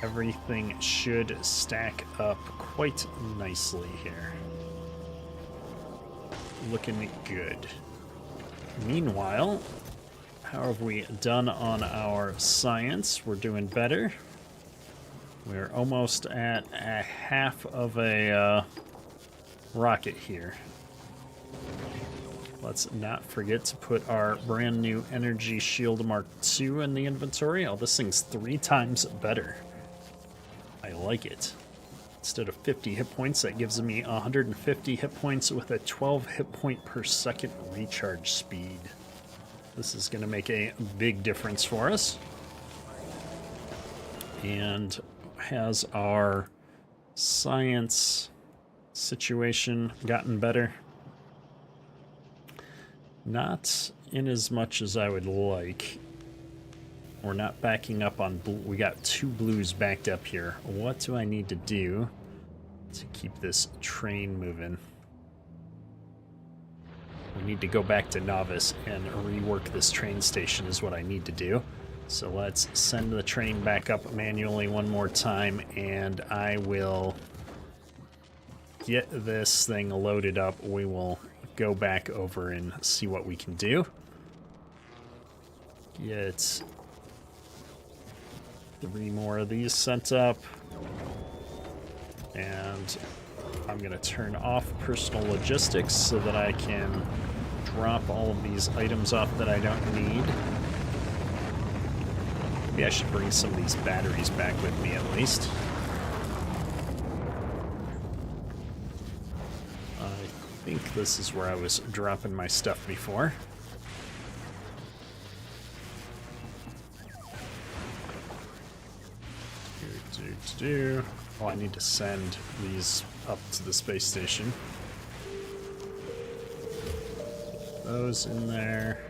Everything should stack up quite nicely here. Looking good. Meanwhile, how have we done on our science? We're doing better. We're almost at a half of a rocket here. Let's not forget to put our brand new Energy Shield Mark II in the inventory. Oh, this thing's 3 times better. I like it. Instead of 50 hit points, that gives me 150 hit points with a 12 hit point per second recharge speed. This is going to make a big difference for us. And has our science situation gotten better? Not in as much as I would like. We're not backing up on blue. We got 2 blues backed up here. What do I need to do to keep this train moving? We need to go back to Novice and rework this train station is what I need to do. So let's send the train back up manually one more time, and I will get this thing loaded up. We will go back over and see what we can do. Get 3 more of these sent up. And I'm going to turn off personal logistics so that I can drop all of these items off that I don't need. Maybe I should bring some of these batteries back with me at least. I think this is where I was dropping my stuff before. Oh, I need to send these up to the space station. Those in there.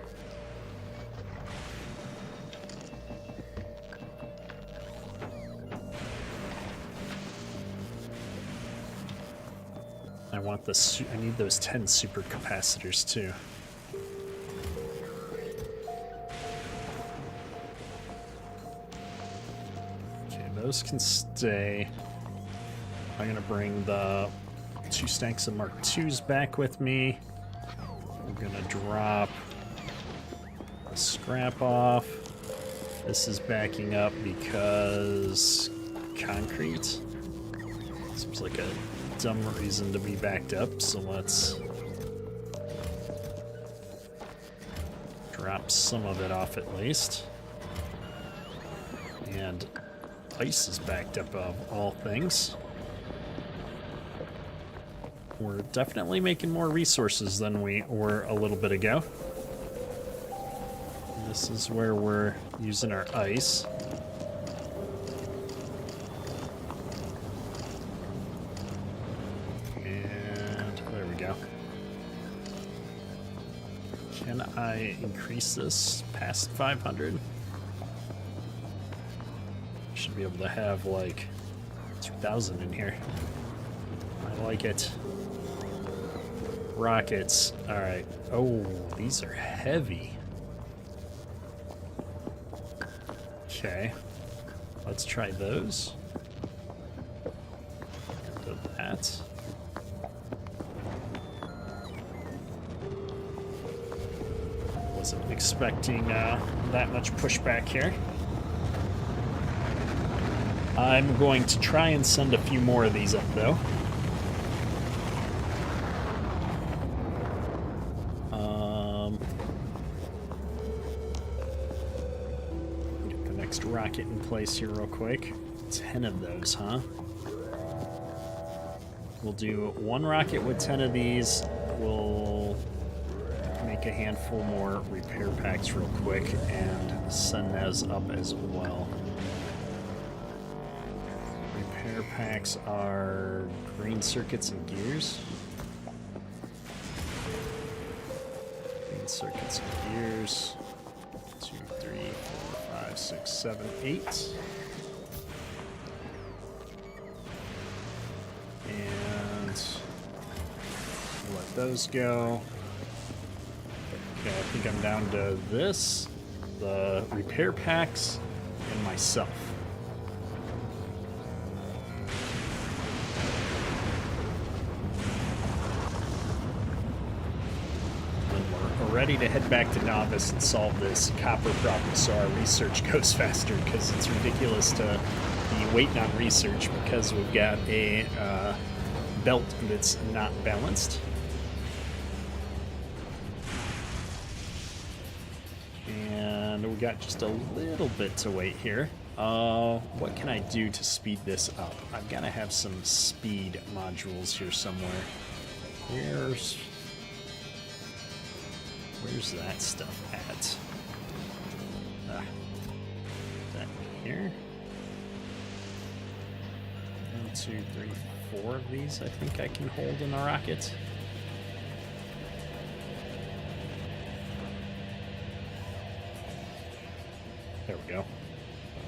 I want the I need those 10 super capacitors too. Okay, those can stay. I'm gonna bring the 2 stacks of Mark IIs back with me. We're gonna drop the scrap off. This is backing up because concrete. Seems like a dumb reason to be backed up, so let's drop some of it off at least. And ice is backed up of all things. We're definitely making more resources than we were a little bit ago. This is where we're using our ice. Can I increase this past 500? Should be able to have like 2,000 in here. I like it. Rockets. Alright. Oh, these are heavy. Okay. Let's try those. And that. Wasn't expecting that much pushback here. I'm going to try and send a few more of these up, though. Get the next rocket in place here real quick. 10 of those, huh? We'll do one rocket with 10 of these. We'll make a handful more repair packs real quick and send those up as well. Repair packs are green circuits and gears. Green circuits and gears. 2, 3, 4, 5, 6, 7, 8. And let those go. Okay, I think I'm down to this, the repair packs, and myself. And we're ready to head back to Novice and solve this copper problem so our research goes faster, because it's ridiculous to be waiting on research because we've got a belt that's not balanced. And we got just a little bit to wait here. What can I do to speed this up? I've got to have some speed modules here somewhere. Where's that stuff at? That here? 1, 2, 3, 4 of these I think I can hold in the rocket. There we go.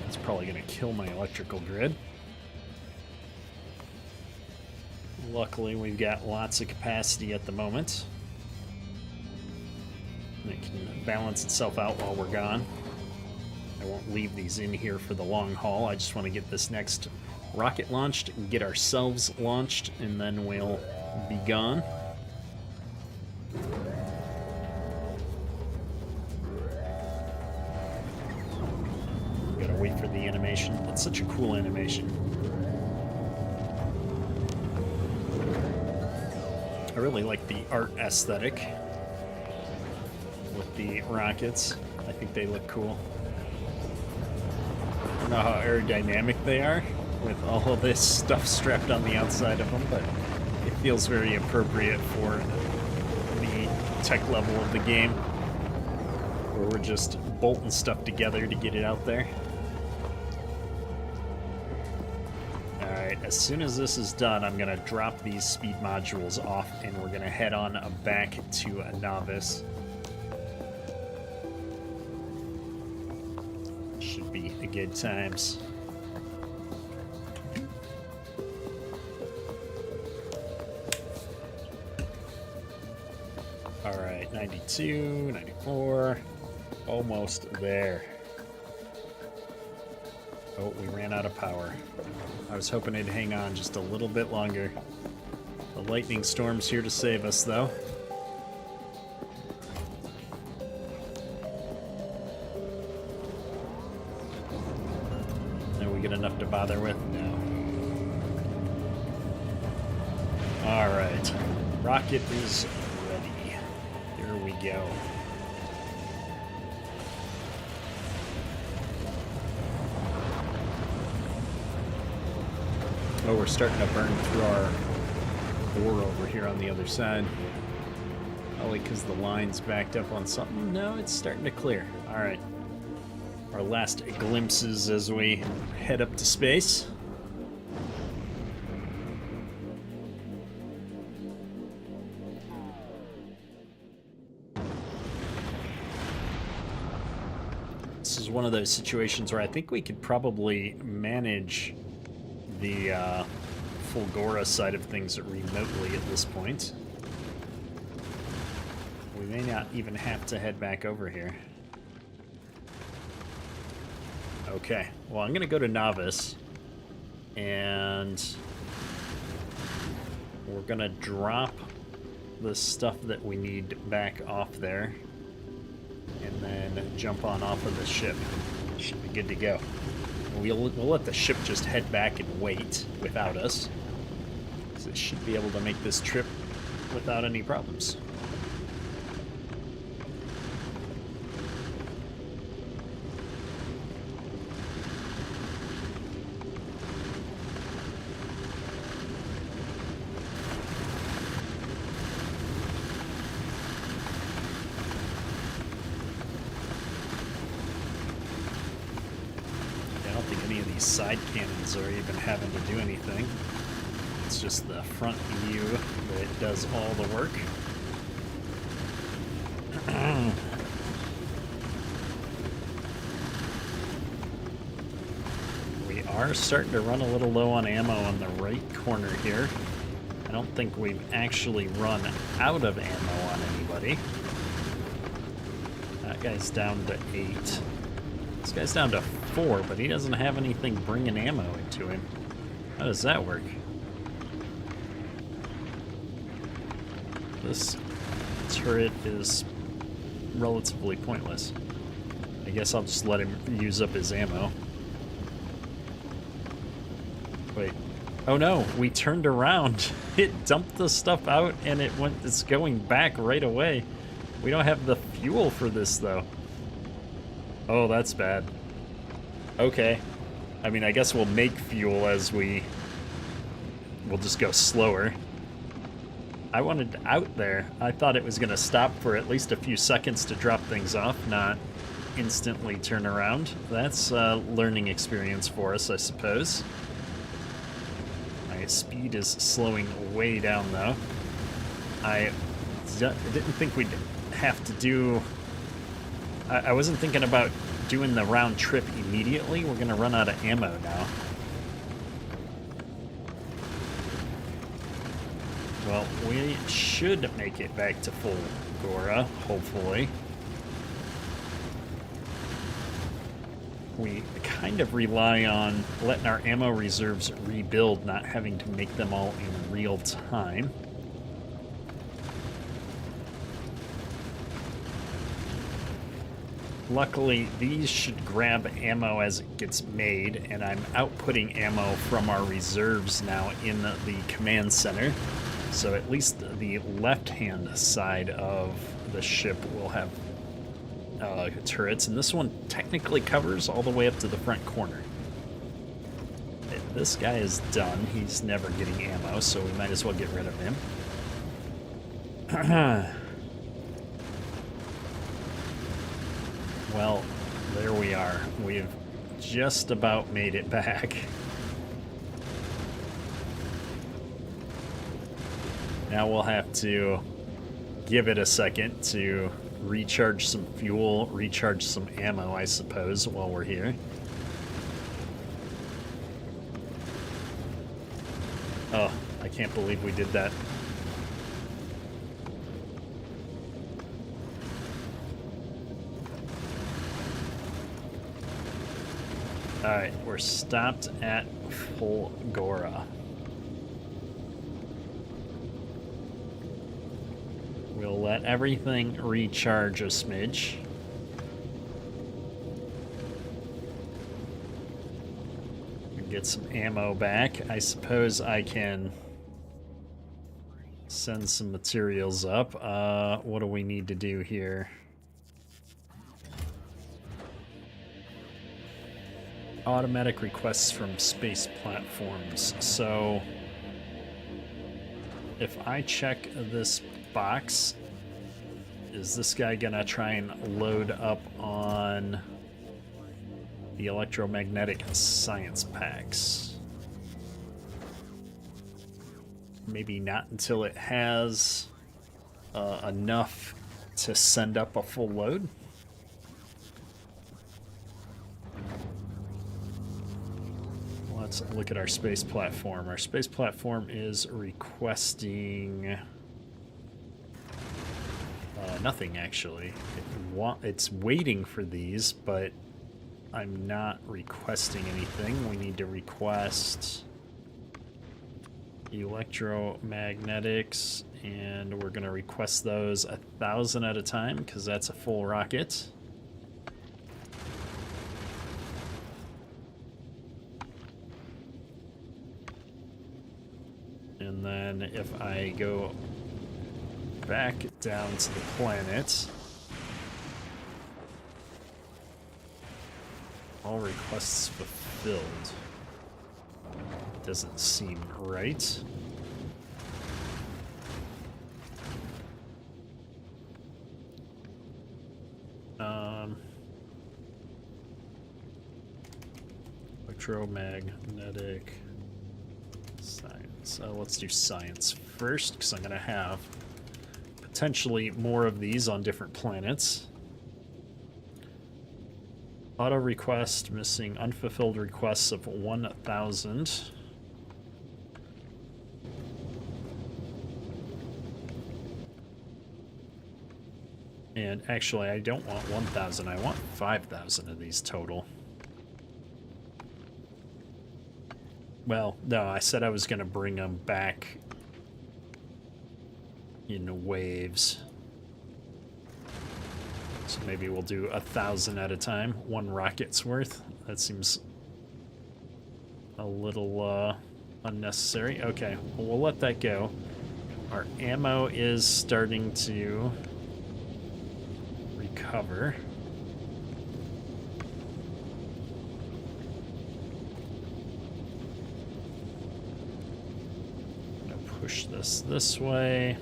That's probably going to kill my electrical grid. Luckily, we've got lots of capacity at the moment. It can balance itself out while we're gone. I won't leave these in here for the long haul. I just want to get this next rocket launched and get ourselves launched, and then we'll be gone. Wait for the animation. It's such a cool animation. I really like the art aesthetic with the rockets. I think they look cool. I don't know how aerodynamic they are with all of this stuff strapped on the outside of them, but it feels very appropriate for the tech level of the game, where we're just bolting stuff together to get it out there. As soon as this is done, I'm going to drop these speed modules off, and we're going to head on back to a Novice. Should be a good times. Alright, 92, 94, almost there. Oh, we ran out of power. I was hoping it'd hang on just a little bit longer. The lightning storm's here to save us, though. Did we get enough to bother with? No. Alright. Rocket is ready. Here we go. Oh, we're starting to burn through our door over here on the other side. Probably because the line's backed up on something. No, it's starting to clear. Alright. Our last glimpses as we head up to space. is one of those situations where I think we could probably manage the Fulgora side of things remotely at this point. We may not even have to head back over here. Okay, well, I'm going to go to Novice, and we're going to drop the stuff that we need back off there, and then jump on off of the ship. Should be good to go. We'll let the ship just head back and wait without us, because it should be able to make this trip without any problems. Side cannons are even having to do anything. It's just the front view that does all the work. We are starting to run a little low on ammo on the right corner here. I don't think we've actually run out of ammo on anybody. That guy's down to 8. This guy's down to 4, but he doesn't have anything bringing ammo into him. How does that work? This turret is relatively pointless. I guess I'll just let him use up his ammo. Wait. Oh no, we turned around. It dumped the stuff out and it's going back right away. We don't have the fuel for this though. Oh, that's bad. Okay. I mean, I guess we'll make fuel as we'll just go slower. I wanted out there. I thought it was going to stop for at least a few seconds to drop things off, not instantly turn around. That's a learning experience for us, I suppose. My speed is slowing way down, though. I didn't think we'd have to do... I wasn't thinking about doing the round trip immediately. We're gonna run out of ammo now. Well, we should make it back to Fulgora, hopefully. We kind of rely on letting our ammo reserves rebuild, not having to make them all in real time. Luckily, these should grab ammo as it gets made, and I'm outputting ammo from our reserves now in the command center. So at least the left-hand side of the ship will have turrets, and this one technically covers all the way up to the front corner. This guy is done. He's never getting ammo, so we might as well get rid of him. Well, there we are. We've just about made it back. Now we'll have to give it a second to recharge some fuel, recharge some ammo, I suppose, while we're here. Oh, I can't believe we did that. Alright, we're stopped at Fulgora. We'll let everything recharge a smidge. Get some ammo back. I suppose I can send some materials up. What do we need to do here? Automatic requests from space platforms. So if I check this box, is this guy gonna try and load up on the electromagnetic science packs? Maybe not until it has enough to send up a full load. Let's look at our space platform. Our space platform is requesting nothing, actually. It's waiting for these, but I'm not requesting anything. We need to request electromagnetics, and we're going to request those 1,000 at a time because that's a full rocket. And then if I go back down to the planet, all requests fulfilled. Doesn't seem right. Electromagnetic science. Let's do science first, because I'm going to have potentially more of these on different planets. Auto request missing unfulfilled requests of 1,000. And actually, I don't want 1,000. I want 5,000 of these total. Well, no, I said I was going to bring them back in waves. So maybe we'll do 1,000 at a time. One rocket's worth. That seems a little unnecessary. Okay, well, we'll let that go. Our ammo is starting to recover. Push this way.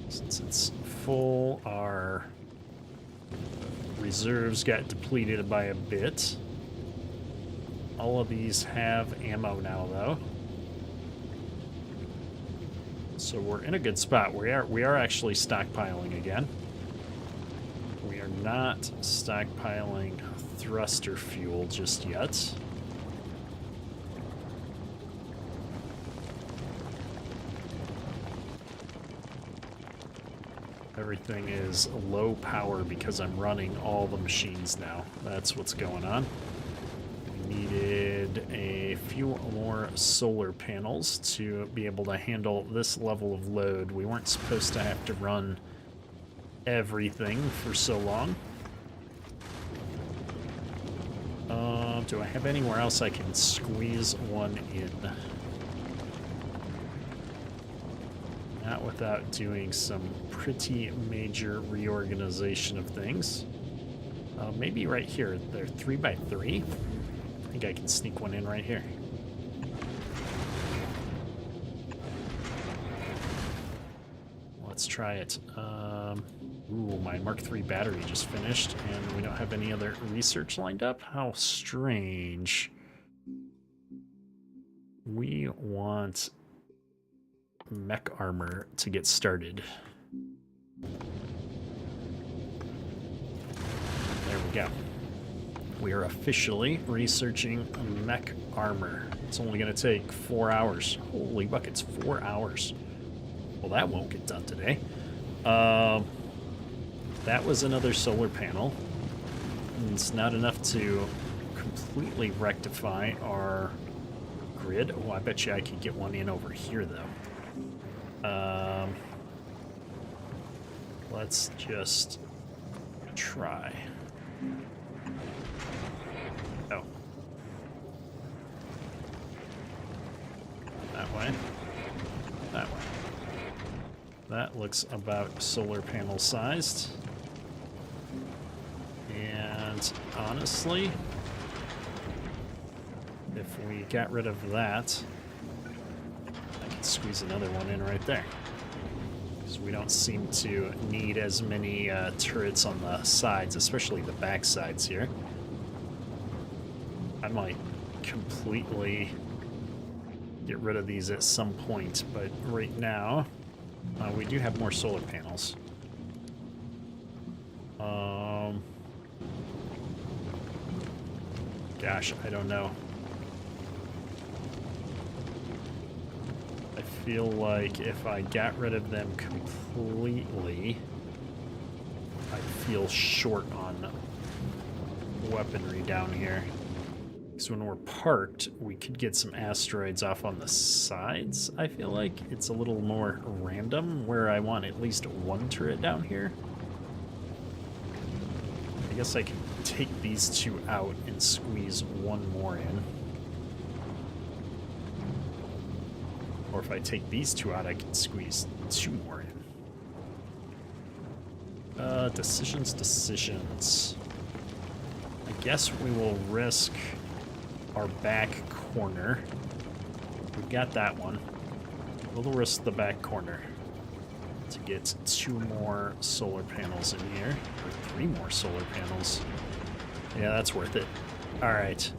Since it's full, our reserves got depleted by a bit. All of these have ammo now, though. So we're in a good spot. We are actually stockpiling again. We are not stockpiling thruster fuel just yet. Everything is low power because I'm running all the machines now. That's what's going on. We needed a few more solar panels to be able to handle this level of load. We weren't supposed to have to run everything for so long. Do I have anywhere else I can squeeze one in? Not without doing some pretty major reorganization of things. Maybe right here. They're 3x3. I think I can sneak one in right here. Let's try it. Ooh, my Mark III battery just finished, and we don't have any other research lined up? How strange. We want mech armor to get started. There we go. We are officially researching mech armor. It's only going to take 4 hours. Holy buckets, 4 hours. Well, that won't get done today. That was another solar panel. It's not enough to completely rectify our grid. Oh, I bet you I could get one in over here, though. Let's just try. Oh. That way. That way. That looks about solar panel sized. And honestly, if we got rid of that, I could squeeze another one in right there. Because we don't seem to need as many turrets on the sides, especially the back sides here. I might completely get rid of these at some point, but right now, we do have more solar panels. Gosh, I don't know. I feel like if I got rid of them completely, I feel short on weaponry down here. Because when we're parked, we could get some asteroids off on the sides. I feel like it's a little more random, where I want at least one turret down here. I guess I can take these two out and squeeze one more in. Or if I take these two out, I can squeeze two more in. Decisions. I guess we will risk our back corner. We've got that one. We'll risk the back corner to get two more solar panels in here. Or three more solar panels. Yeah, that's worth it. All right.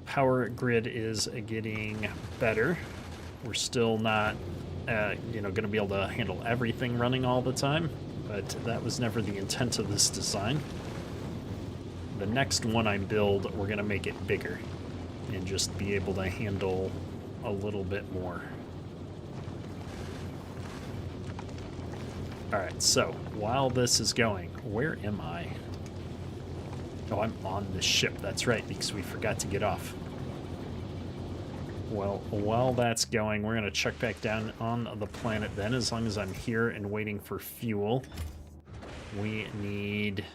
Power grid is getting better. We're still not, going to be able to handle everything running all the time, but that was never the intent of this design. The next one I build, we're going to make it bigger and just be able to handle a little bit more. Alright, so while this is going, where am I? Oh, I'm on the ship. That's right, because we forgot to get off. Well, while that's going, we're going to check back down on the planet then, as long as I'm here and waiting for fuel. We need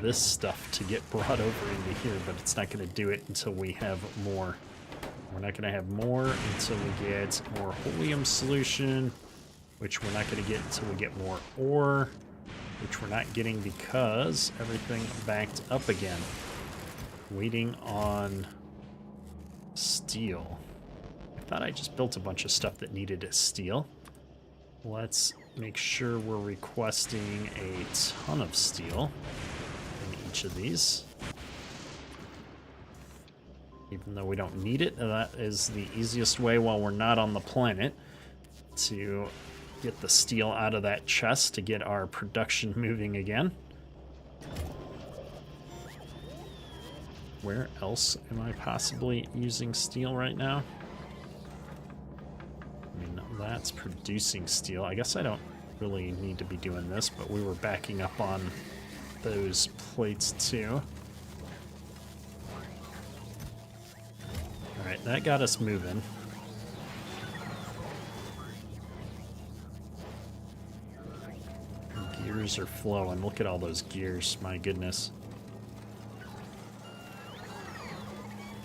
this stuff to get brought over into here, but it's not going to do it until we have more. We're not going to have more until we get more helium solution, which we're not going to get until we get more ore, which we're not getting because everything backed up again. Waiting on steel. I thought I just built a bunch of stuff that needed steel. Let's make sure we're requesting a ton of steel in each of these. Even though we don't need it, that is the easiest way while we're not on the planet to get the steel out of that chest to get our production moving again. Where else am I possibly using steel right now? I mean, that's producing steel. I guess I don't really need to be doing this, but we were backing up on those plates too. Alright, that got us moving. Gears are flowing. Look at all those gears, my goodness.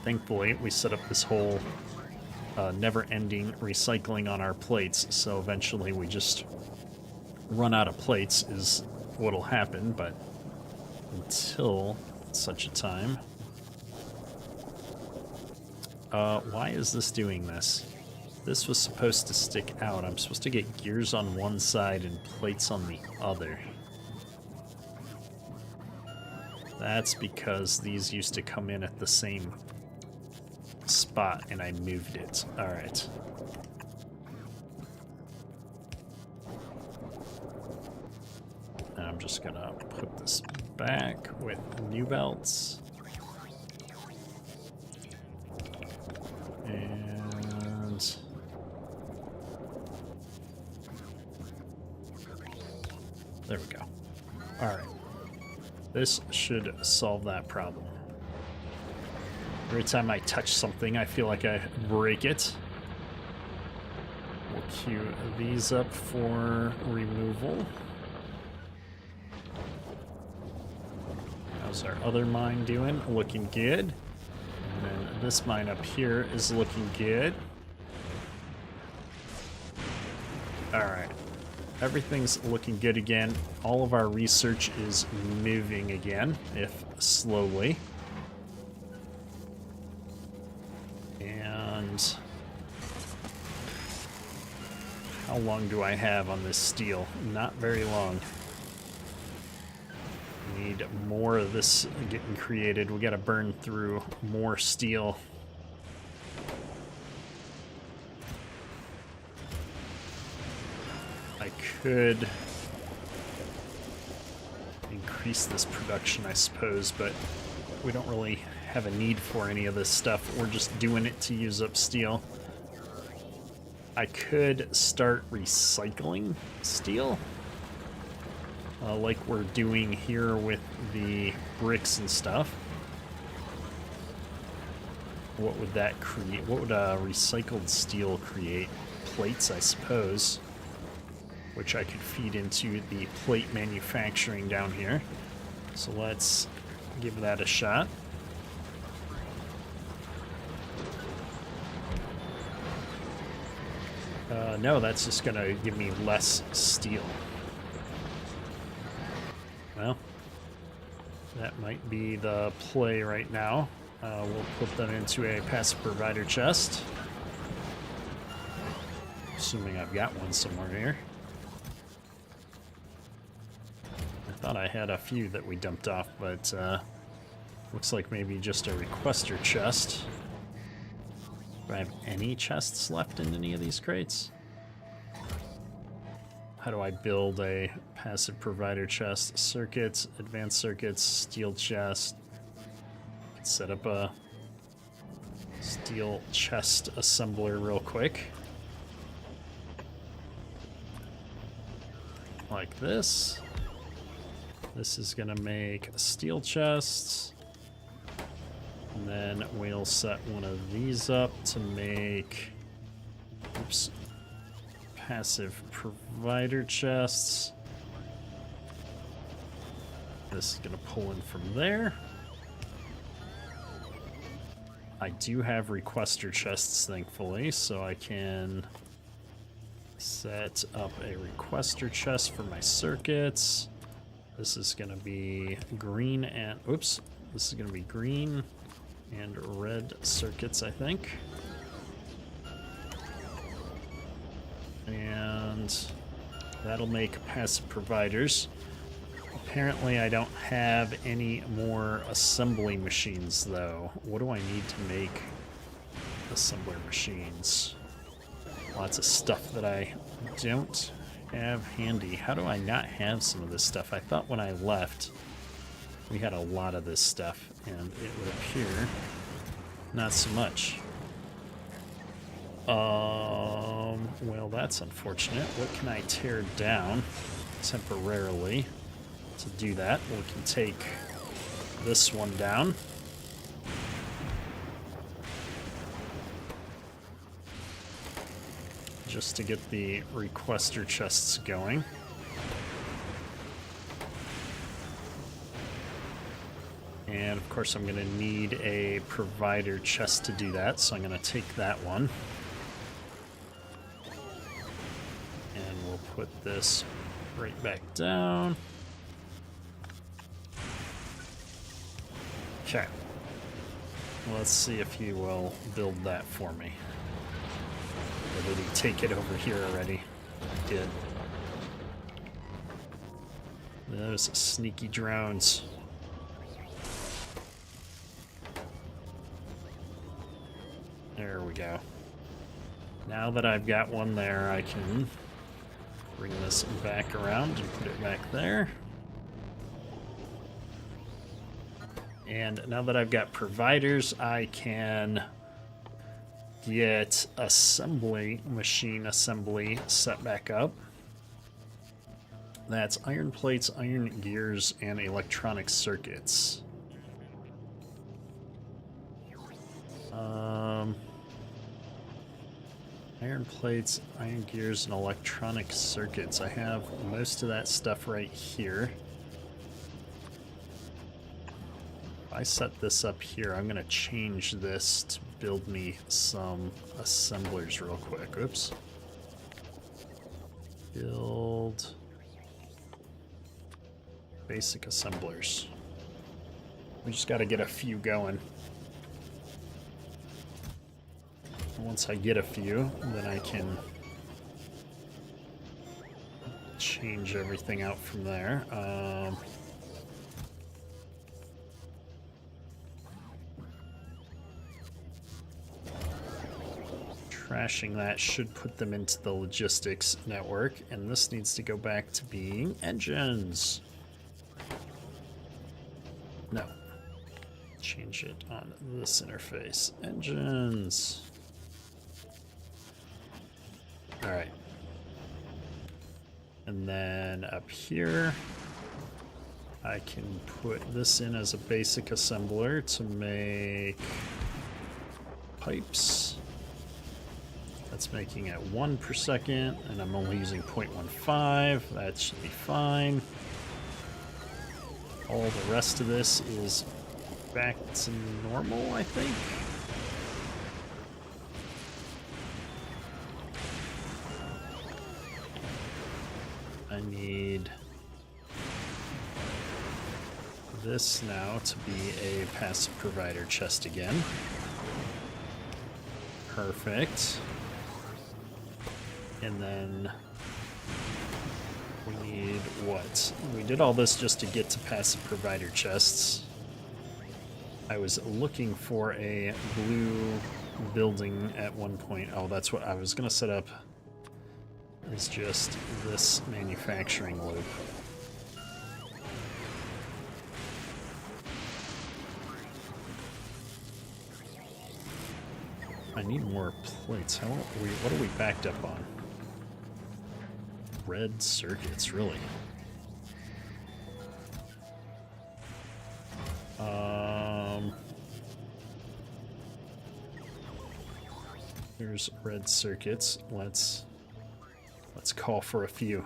Thankfully, we set up this whole never-ending recycling on our plates, so eventually we just run out of plates is what'll happen, but until such a time... why is this doing this? This was supposed to stick out. I'm supposed to get gears on one side and plates on the other. That's because these used to come in at the same spot and I moved it. Alright. I'm just gonna put this back with new belts. And there we go. Alright. This should solve that problem. Every time I touch something, I feel like I break it. We'll queue these up for removal. How's our other mine doing? Looking good. And then this mine up here is looking good. Alright. Everything's looking good again. All of our research is moving again, if slowly. And how long do I have on this steel? Not very long. Need more of this getting created. We gotta burn through more steel. I could increase this production, I suppose, but we don't really have a need for any of this stuff. We're just doing it to use up steel. I could start recycling steel, like we're doing here with the bricks and stuff. What would that create? What would recycled steel create? Plates, I suppose, which I could feed into the plate manufacturing down here. So let's give that a shot. No, that's just gonna give me less steel. Well, that might be the play right now. We'll put them into a passive provider chest. Assuming I've got one somewhere here. I thought I had a few that we dumped off, but looks like maybe just a requester chest. Do I have any chests left in any of these crates? How do I build a passive provider chest? Circuits, advanced circuits, steel chest. Set up a steel chest assembler real quick. Like this. This is gonna make steel chests. And then we'll set one of these up to make, oops, passive provider chests. This is gonna pull in from there. I do have requester chests, thankfully, so I can set up a requester chest for my circuits. This is gonna be green and, oops, this is gonna be green and red circuits, I think. And that'll make passive providers. Apparently I don't have any more assembly machines, though. What do I need to make assembler machines? Lots of stuff that I don't have handy. How do I not have some of this stuff? I thought when I left we had a lot of this stuff, and it would appear not so much. Well, that's unfortunate. What can I tear down temporarily? To do that, we can take this one down. Just to get the requester chests going. And of course I'm going to need a provider chest to do that, so I'm going to take that one. And we'll put this right back down. Okay. Let's see if he will build that for me. Or did he take it over here already? He did. Those sneaky drones. There we go. Now that I've got one there, I can bring this back around and put it back there. And now that I've got providers, I can get assembly machine assembly set back up. That's iron plates, iron gears, and electronic circuits. Iron plates, iron gears, and electronic circuits. I have most of that stuff right here. If I set this up here, I'm going to change this to build me some assemblers real quick. Oops. Build basic assemblers. We just got to get a few going. Once I get a few, then I can change everything out from there. Trashing that should put them into the logistics network, and this needs to go back to being engines. No. change it on this interface. Engines. All right. And then up here, I can put this in as a basic assembler to make pipes. That's making it 1 per second, and I'm only using 0.15. That should be fine. All the rest of this is back to normal, I think. I need this now to be a passive provider chest again. Perfect. And then we need what? We did all this just to get to passive provider chests. I was looking for a blue building at one point. Oh, that's what I was going to set up, is just this manufacturing loop. I need more plates. What are we backed up on? Red circuits, really? Here's red circuits. Let's call for a few.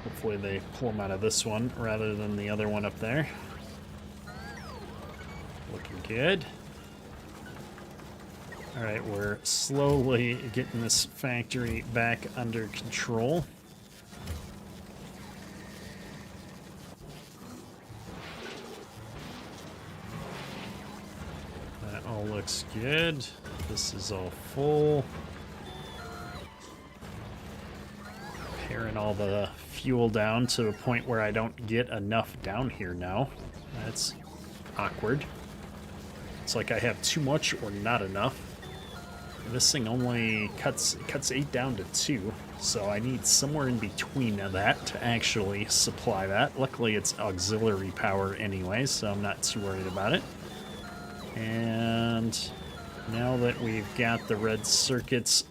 Hopefully they pull them out of this one rather than the other one up there. Looking good. Alright, we're slowly getting this factory back under control. That all looks good. This is all full. Paring all the fuel down to a point where I don't get enough down here now. That's awkward. It's like I have too much or not enough. This thing only cuts 8 down to 2, so I need somewhere in between that to actually supply that. Luckily it's auxiliary power anyway, so I'm not too worried about it. And now that we've got the red circuits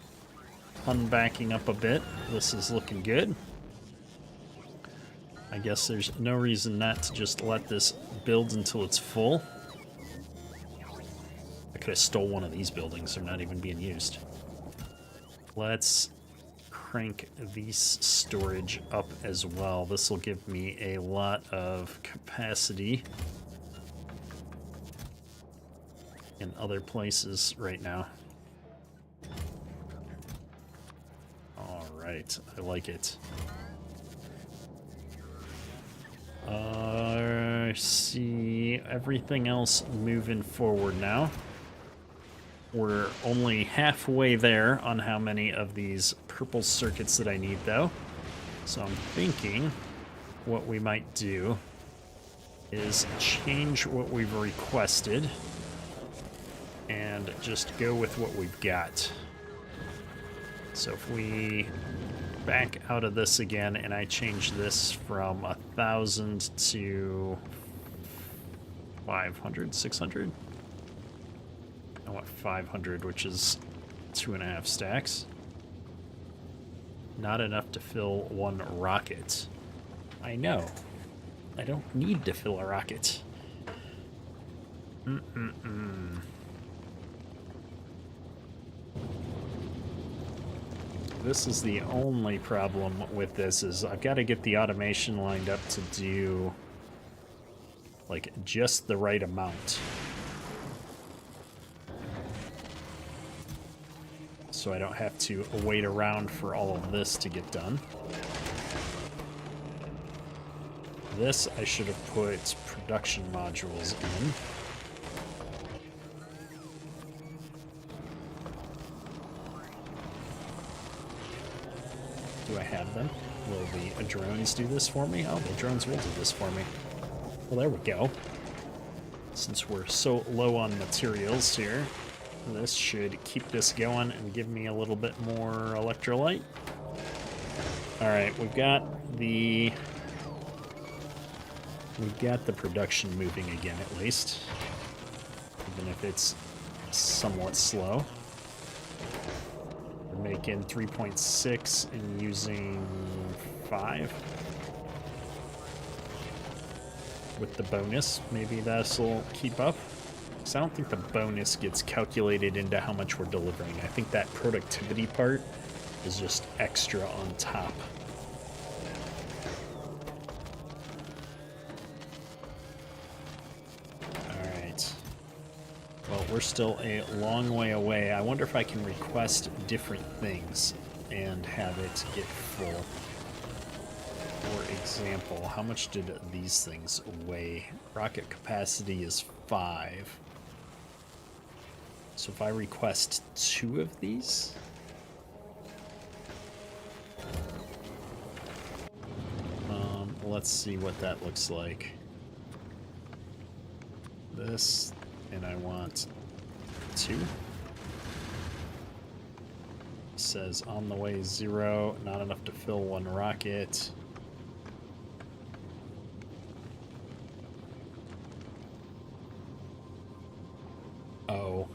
unbacking up a bit, this is looking good. I guess there's no reason not to just let this build until it's full. I could have stole one of these buildings. They're not even being used. Let's crank these storage up as well. This will give me a lot of capacity in other places right now. All right, I like it. See everything else moving forward now. We're only halfway there on how many of these purple circuits that I need, though. So I'm thinking what we might do is change what we've requested and just go with what we've got. So if we back out of this again and I change this from 1,000 to 500, 600? I want 500, which is 2.5 stacks. Not enough to fill one rocket. I know. I don't need to fill a rocket. This is the only problem with this, is I've got to get the automation lined up to do like just the right amount. So I don't have to wait around for all of this to get done. This I should have put production modules in. Do I have them? Will the drones do this for me? Oh, the drones will do this for me. Well, there we go. Since we're so low on materials here, This should keep this going and give me a little bit more electrolyte. All right, we've got the production moving again, at least, even if it's somewhat slow. We're making 3.6 and using 5 with the bonus. Maybe that'll keep up. Because I don't think the bonus gets calculated into how much we're delivering. I think that productivity part is just extra on top. Alright. Well, we're still a long way away. I wonder if I can request different things and have it get full. For example, how much did these things weigh? Rocket capacity is 5. So if I request 2 of these... let's see what that looks like. This, and I want 2. Says on the way 0, not enough to fill 1 rocket. Oh.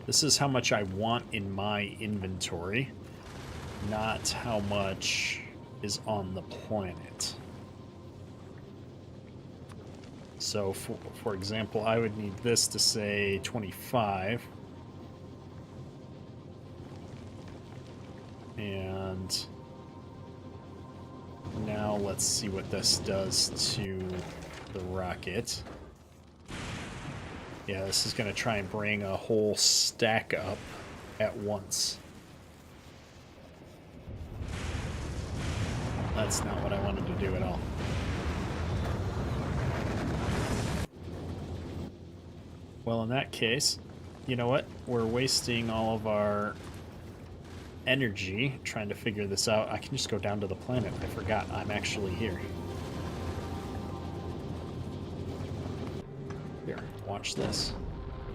This is how much I want in my inventory, not how much is on the planet. So, for example, I would need this to say 25. And now let's see what this does to the rocket. Yeah, this is going to try and bring a whole stack up at once. That's not what I wanted to do at all. Well, in that case, you know what? We're wasting all of our energy trying to figure this out. I can just go down to the planet. I forgot I'm actually here. Here, watch this.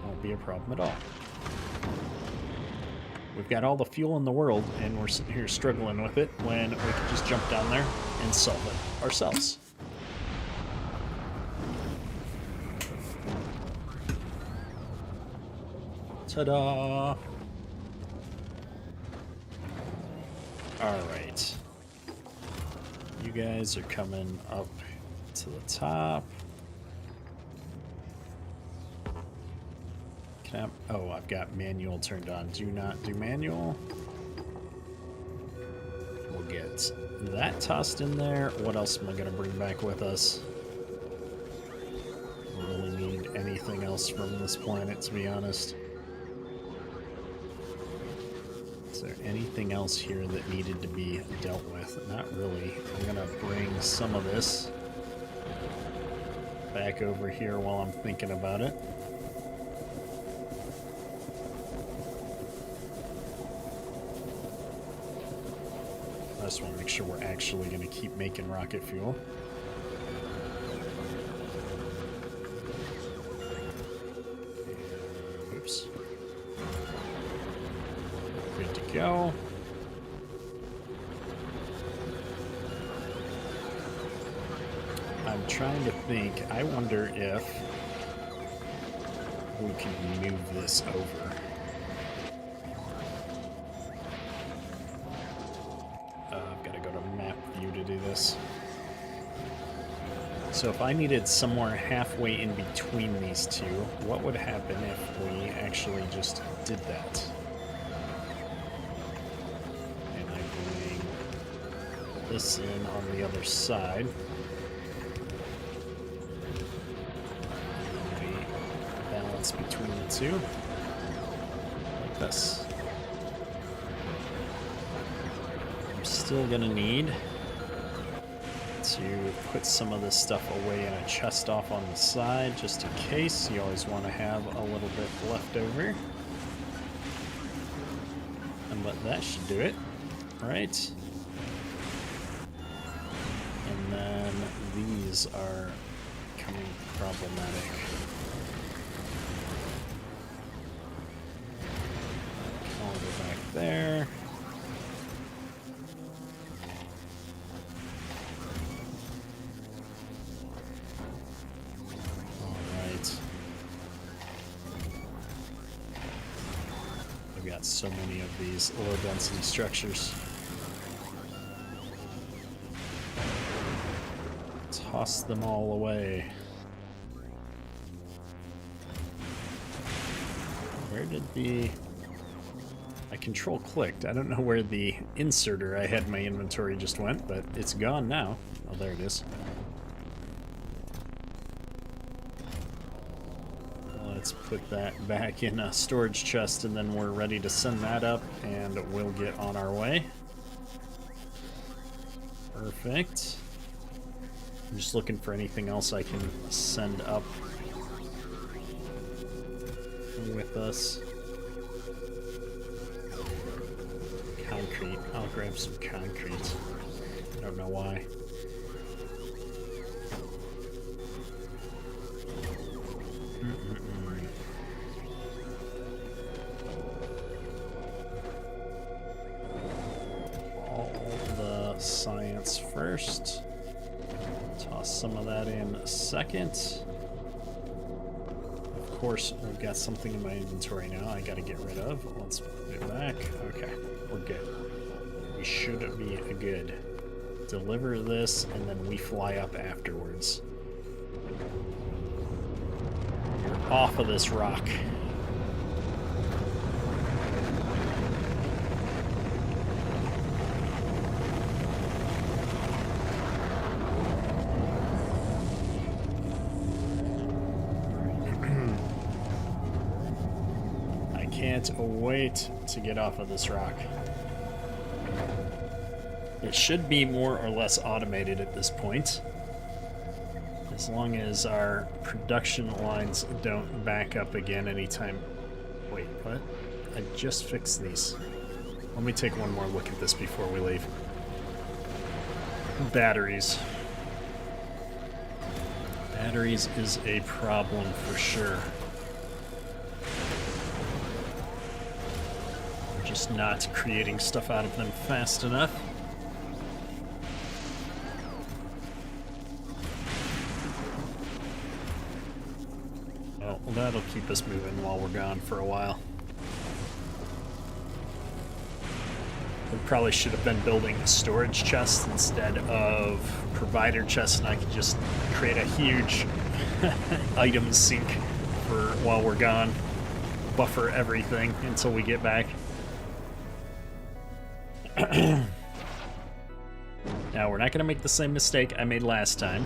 Won't be a problem at all. We've got all the fuel in the world, and we're sitting here struggling with it when we could just jump down there and solve it ourselves. Ta-da! Alright. You guys are coming up to the top. Oh, I've got manual turned on. Do not do manual. We'll get that tossed in there. What else am I going to bring back with us? I don't really need anything else from this planet, to be honest. Is there anything else here that needed to be dealt with? Not really. I'm going to bring some of this back over here while I'm thinking about it. I just want to make sure we're actually going to keep making rocket fuel. Oops. Good to go. I'm trying to think. I wonder if we can move this over. Do this. So if I needed somewhere halfway in between these two, what would happen if we actually just did that? And I bring this in on the other side. And we balance between the two, like this. I'm still gonna need to put some of this stuff away in a chest off on the side, just in case. You always want to have a little bit left over. But that should do it. Right. And then these are becoming problematic. there. Got so many of these low density structures. Toss them all away. Where did I control clicked. I don't know where the inserter I had in my inventory just went, but it's gone now. Oh, there it is. Let's put that back in a storage chest, and then we're ready to send that up, and we'll get on our way. Perfect. I'm just looking for anything else I can send up with us. Concrete. I'll grab some concrete. I don't know why. Science first. Toss some of that in second. Of course, we've got something in my inventory now I gotta get rid of. Let's put it back. Okay, we're good. We should be good. Deliver this, and then we fly up afterwards. You're off of this rock. Can't wait to get off of this rock. It should be more or less automated at this point, as long as our production lines don't back up again anytime. Wait, what? I just fixed these. Let me take one more look at this before we leave. Batteries. Batteries is a problem for sure. Just not creating stuff out of them fast enough. Oh, well, that'll keep us moving while we're gone for a while. We probably should have been building storage chests instead of provider chests, and I could just create a huge item sink for while we're gone. Buffer everything until we get back. Now, we're not going to make the same mistake I made last time.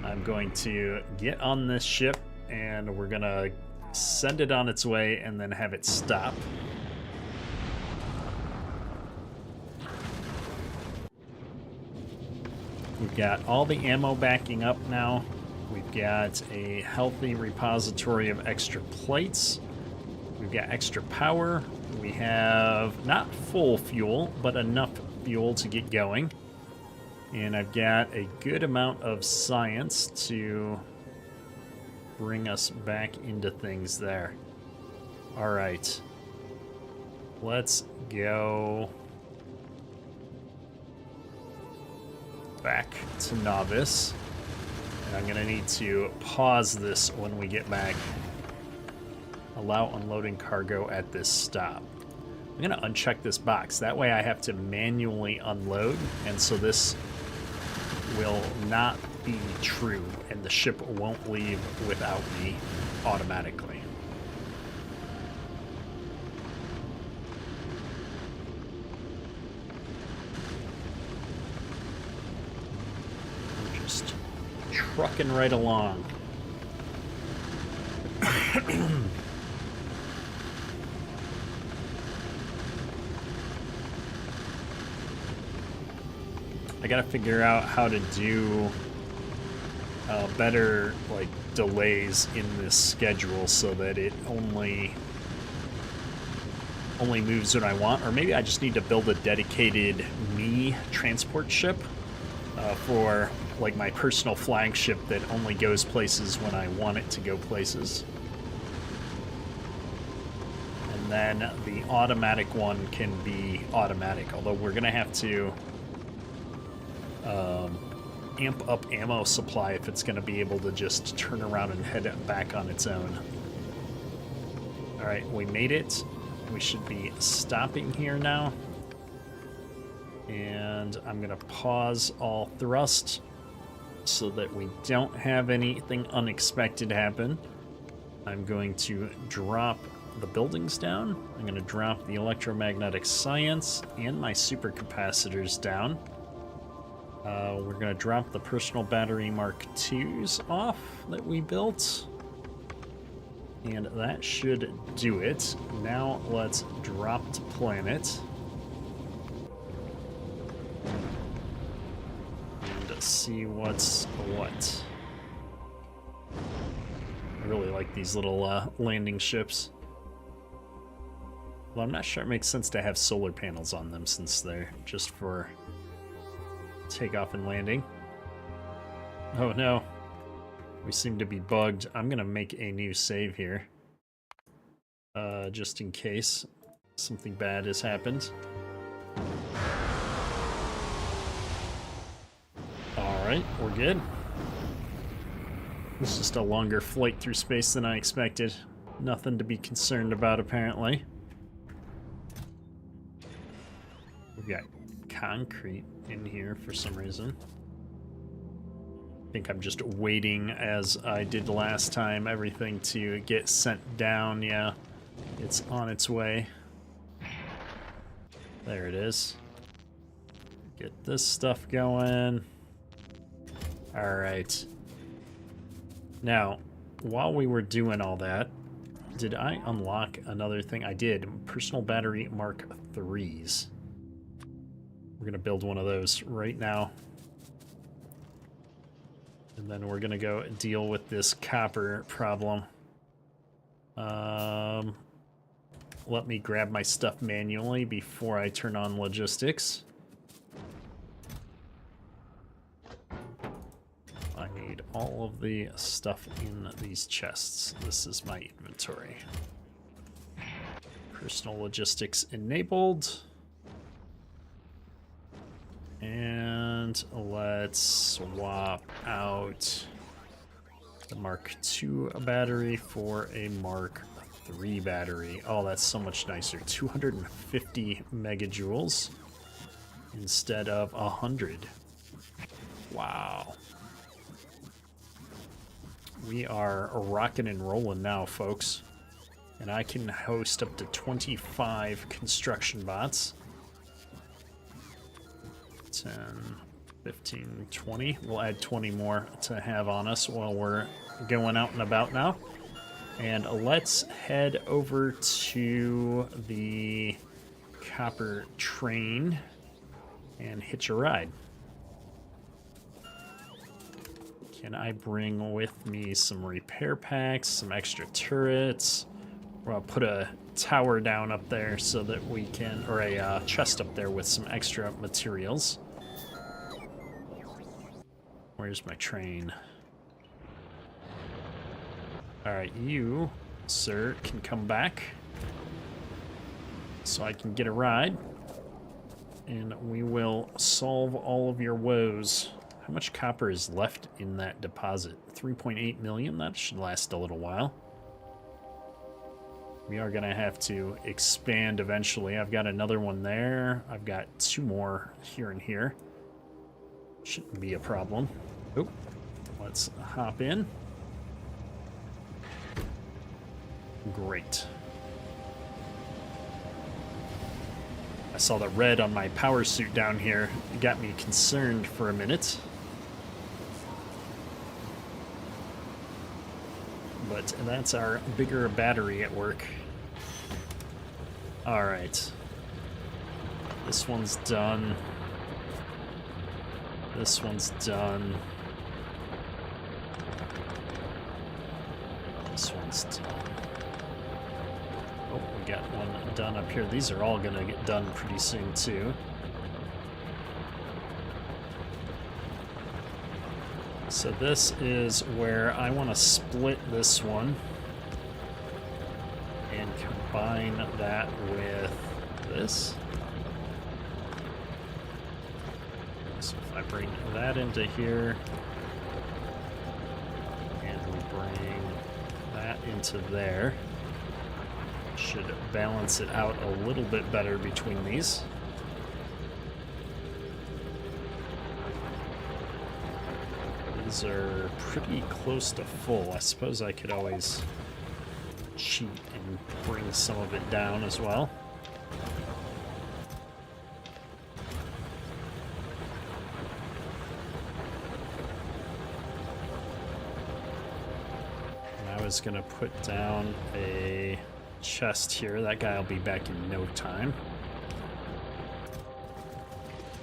I'm going to get on this ship, and we're going to send it on its way and then have it stop. We've got all the ammo backing up now. We've got a healthy repository of extra plates. We've got extra power. We have not full fuel, but enough fuel to get going. And I've got a good amount of science to bring us back into things there. All right. Let's go back to Novice. And I'm going to need to pause this when we get back. Allow unloading cargo at this stop. I'm going to uncheck this box. That way I have to manually unload, and so this will not be true, and the ship won't leave without me automatically. We're just trucking right along. I gotta figure out how to do better like delays in this schedule so that it only moves when I want, or maybe I just need to build a dedicated me transport ship for like my personal flagship that only goes places when I want it to go places. And And then the automatic one can be automatic, although we're going to have to amp up ammo supply if it's going to be able to just turn around and head back on its own. All right, we made it. We should be stopping here now. And I'm going to pause all thrust so that we don't have anything unexpected happen. I'm going to drop the buildings down. I'm going to drop the electromagnetic science and my supercapacitors down. We're going to drop the personal battery Mark IIs off that we built. And that should do it. Now let's drop to planet. And see what's what. I really like these little landing ships. Well, I'm not sure it makes sense to have solar panels on them since they're just for takeoff and landing. Oh no. We seem to be bugged. I'm gonna make a new save here. Just in case something bad has happened. Alright, we're good. It's just a longer flight through space than I expected. Nothing to be concerned about, apparently. We've got concrete in here for some reason. I think I'm just waiting, as I did last time, everything to get sent down. Yeah, it's on its way. There it is. Get this stuff going. Alright. Now, while we were doing all that, did I unlock another thing? I did. Personal battery Mark IIIs. We're gonna build one of those right now. And then we're gonna go deal with this copper problem. Let me grab my stuff manually before I turn on logistics. I need all of the stuff in these chests. This is my inventory. Personal logistics enabled. And let's swap out the Mark II battery for a Mark III battery. Oh, that's so much nicer. 250 megajoules instead of 100. Wow. We are rocking and rolling now, folks. And I can host up to 25 construction bots. 10, 15, 20. We'll add 20 more to have on us while we're going out and about now. And let's head over to the copper train and hitch a ride. Can I bring with me some repair packs, some extra turrets? I'll put a tower down up there so that we can, or a chest up there with some extra materials. Where's my train? Alright, you, sir, can come back so I can get a ride. And we will solve all of your woes. How much copper is left in that deposit? 3.8 million? That should last a little while. We are going to have to expand eventually. I've got another one there. I've got 2 more here and here. Shouldn't be a problem. Oh, let's hop in. Great. I saw the red on my power suit down here. It got me concerned for a minute. But that's our bigger battery at work. Alright. This one's done. This one's done. This one's done. Oh, we got one done up here. These are all gonna get done pretty soon too. So this is where I want to split this one and combine that with this. So if I bring that into here, and we bring that into there, should balance it out a little bit better between these. These are pretty close to full. I suppose I could always cheat and bring some of it down as well. And I was gonna put down a chest here. That guy will be back in no time.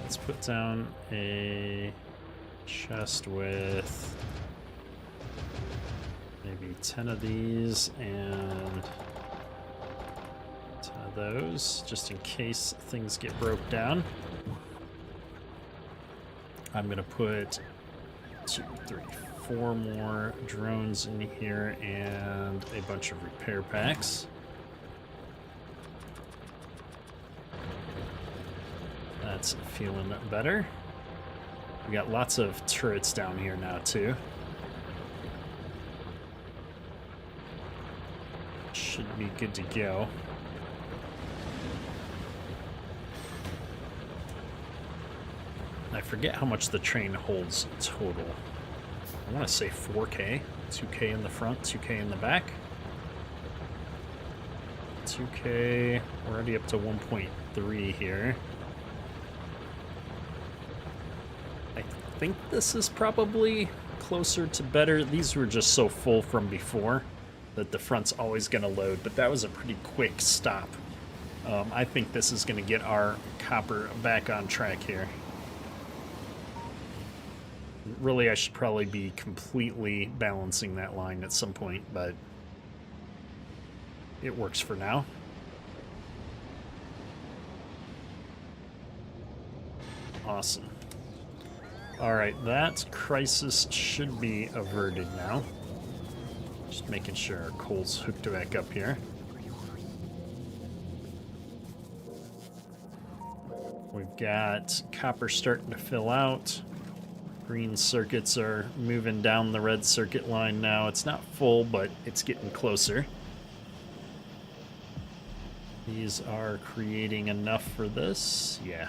Let's put down a chest with maybe 10 of these and 10 of those, just in case things get broke down. I'm gonna put 2, 3, 4 more drones in here and a bunch of repair packs. That's feeling better. We got lots of turrets down here now too. Should be good to go. I forget how much the train holds total. I want to say 4K. 2K in the front, 2K in the back. 2K, we're already up to 1.3 here. I think this is probably closer to better. These were just so full from before that the front's always going to load, but that was a pretty quick stop. I think this is going to get our copper back on track here. Really, I should probably be completely balancing that line at some point, but it works for now. Awesome. All right, that crisis should be averted now. Just making sure our coal's hooked back up here. We've got copper starting to fill out. Green circuits are moving down the red circuit line now. It's not full, but it's getting closer. These are creating enough for this. Yeah,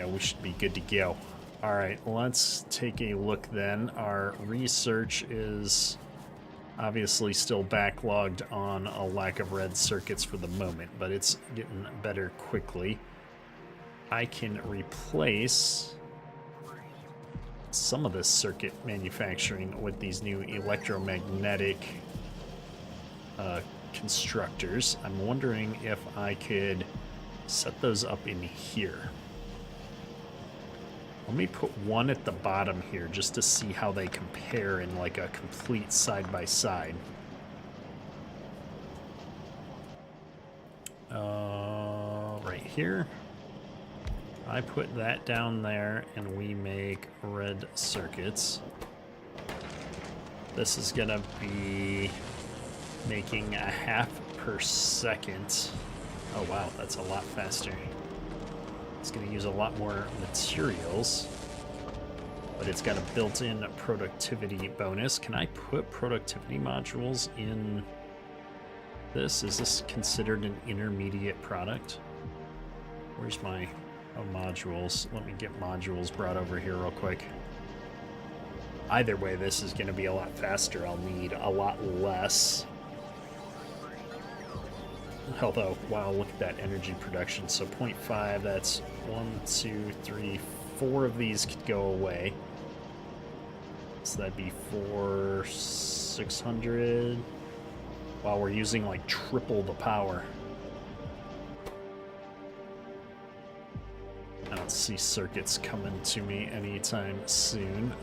we should be good to go. All right, let's take a look then. Our research is obviously still backlogged on a lack of red circuits for the moment, but it's getting better quickly. I can replace some of this circuit manufacturing with these new electromagnetic constructors. I'm wondering if I could set those up in here. Let me put one at the bottom here just to see how they compare in like a complete side-by-side. Right here. I put that down there and we make red circuits. This is gonna be making 1/2 per second. Oh wow, that's a lot faster. It's going to use a lot more materials, but it's got a built-in productivity bonus. Can I put productivity modules in this? Is this considered an intermediate product? Where's my modules? Let me get modules brought over here real quick. Either way, this is going to be a lot faster. I'll need a lot less. Although, wow, look at that energy production. So 0.5, that's 1, 2, 3, 4 of these could go away. So that'd be 4, 600. Wow, we're using like triple the power. I don't see circuits coming to me anytime soon.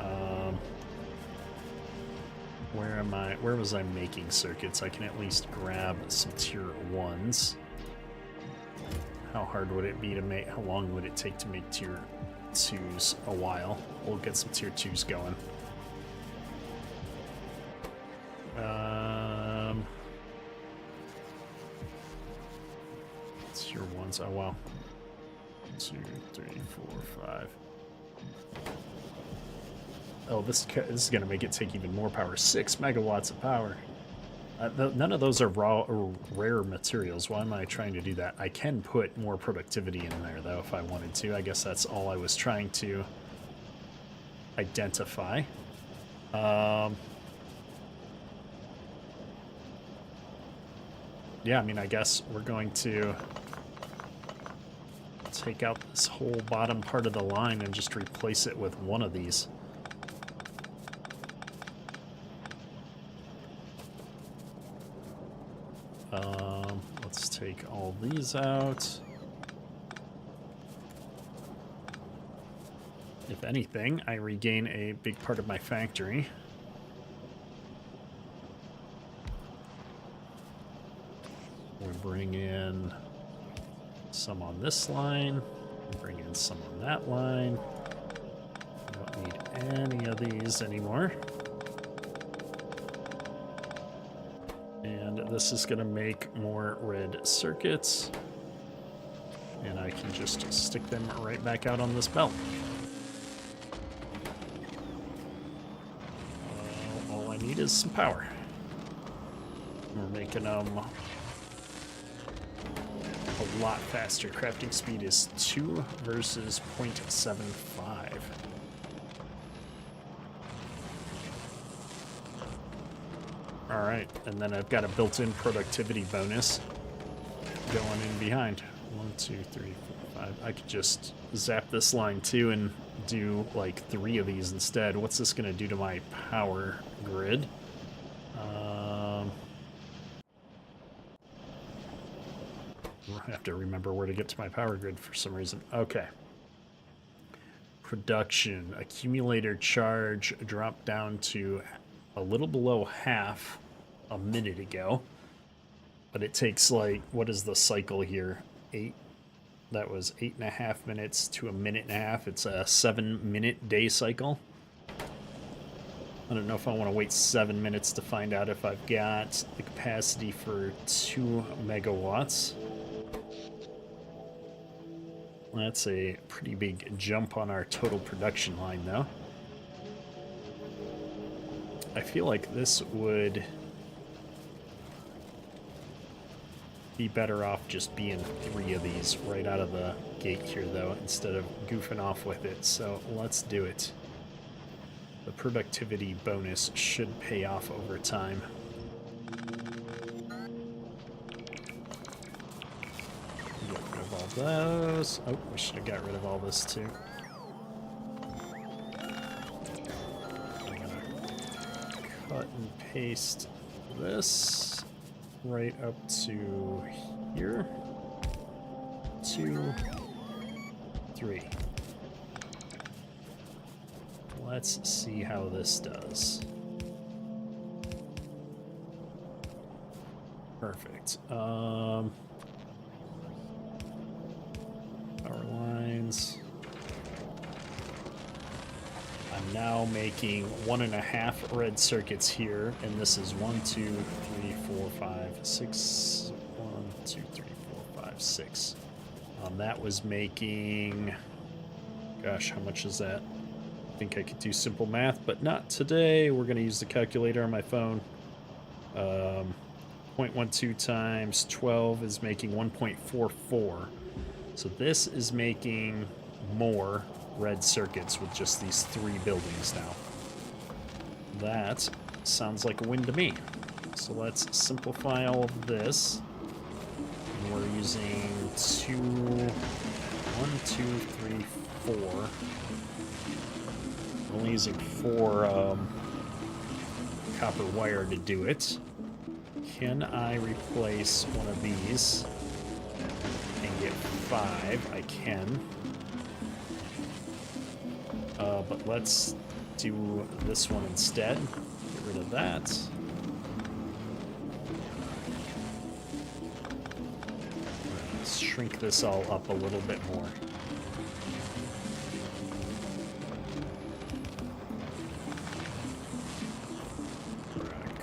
Where was I making circuits? I can at least grab some tier 1s. How hard would it be to make? How long would it take to make tier 2s? A while. We'll get some tier 2s going. ones. Oh, wow. 2, 3, 4, 5. Oh, this is going to make it take even more power. 6 megawatts of power. None of those are raw or rare materials. Why am I trying to do that? I can put more productivity in there, though, if I wanted to. I guess that's all I was trying to identify. Yeah, I mean, I guess we're going to take out this whole bottom part of the line and just replace it with one of these. Let's take all these out. If anything, I regain a big part of my factory. We'll bring in some on this line. Bring in some on that line. Don't need any of these anymore. And this is going to make more red circuits. And I can just stick them right back out on this belt. All I need is some power. We're making them a lot faster. Crafting speed is 2 versus 0.75. All right, and then I've got a built-in productivity bonus going in behind. 1, 2, 3, 4, 5. I could just zap this line too and do like 3 of these instead. What's this going to do to my power grid? I have to remember where to get to my power grid for some reason. Okay. Production. Accumulator charge dropped down to a little below half a minute ago. But it takes like, what is the cycle here? 8. That was 8.5 minutes to a minute and a half. It's a 7-minute day cycle. I don't know if I want to wait 7 minutes to find out if I've got the capacity for 2 megawatts. That's a pretty big jump on our total production line, though. I feel like this would be better off just being 3 of these right out of the gate here, though, instead of goofing off with it. So let's do it. The productivity bonus should pay off over time. Get rid of all those. Oh, we should have got rid of all this too. I'm gonna cut and paste this right up to here. 2, 3. Let's see how this does. Perfect. Power lines. I'm now making 1.5 red circuits here, and this is 1, 2, 3, 4, 5, 6. 1, 2, 3, 4, 5, 6. That was making, gosh, how much is that? I think I could do simple math, but not today. We're going to use the calculator on my phone. 0.12 times 12 is making 1.44. So this is making more red circuits with just these 3 buildings now. That sounds like a win to me. So let's simplify all of this. And we're using 1, 2, 3, 4. Only using 4 copper wire to do it. Can I replace one of these and get 5? I can. But let's do this one instead. Get rid of that. Let's shrink this all up a little bit more.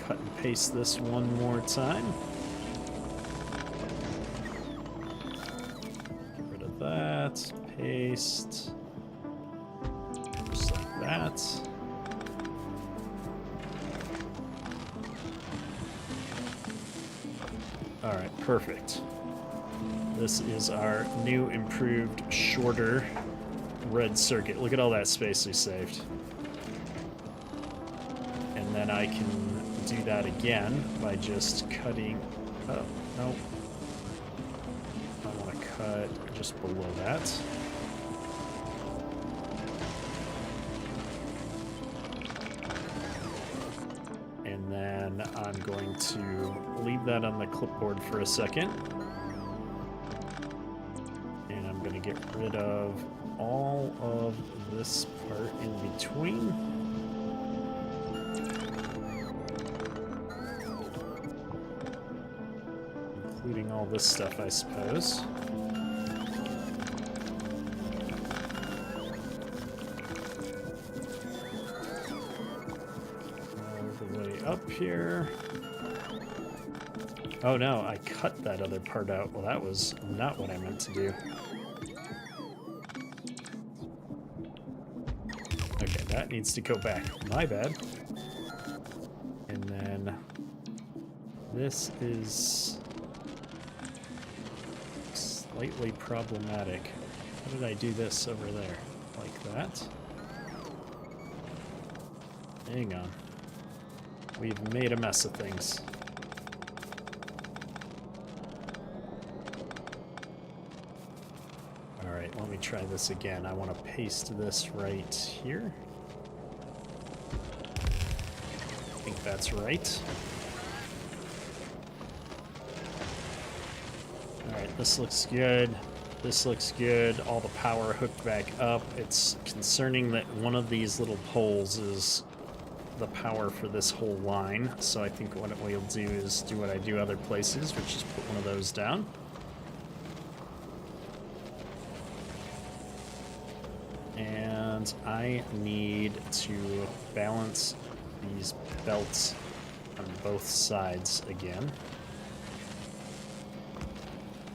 Cut and paste this one more time. paste. Just like that. Alright, perfect. This is our new, improved, shorter red circuit. Look at all that space we saved. And then I can do that again by just cutting... Oh, no. I want to cut just below that. And then I'm going to leave that on the clipboard for a second. And I'm going to get rid of all of this part in between. Including all this stuff, I suppose. All the way up here. Oh no, I cut that other part out. Well, that was not what I meant to do. Okay, that needs to go back. My bad. And then this is slightly problematic. How did I do this over there? Like that? Hang on. We've made a mess of things. Alright, let me try this again. I want to paste this right here. I think that's right. Alright, this looks good. This looks good. All the power hooked back up. It's concerning that one of these little poles is the power for this whole line. So I think what we'll do is do what I do other places, which is put one of those down. And I need to balance these belts on both sides again.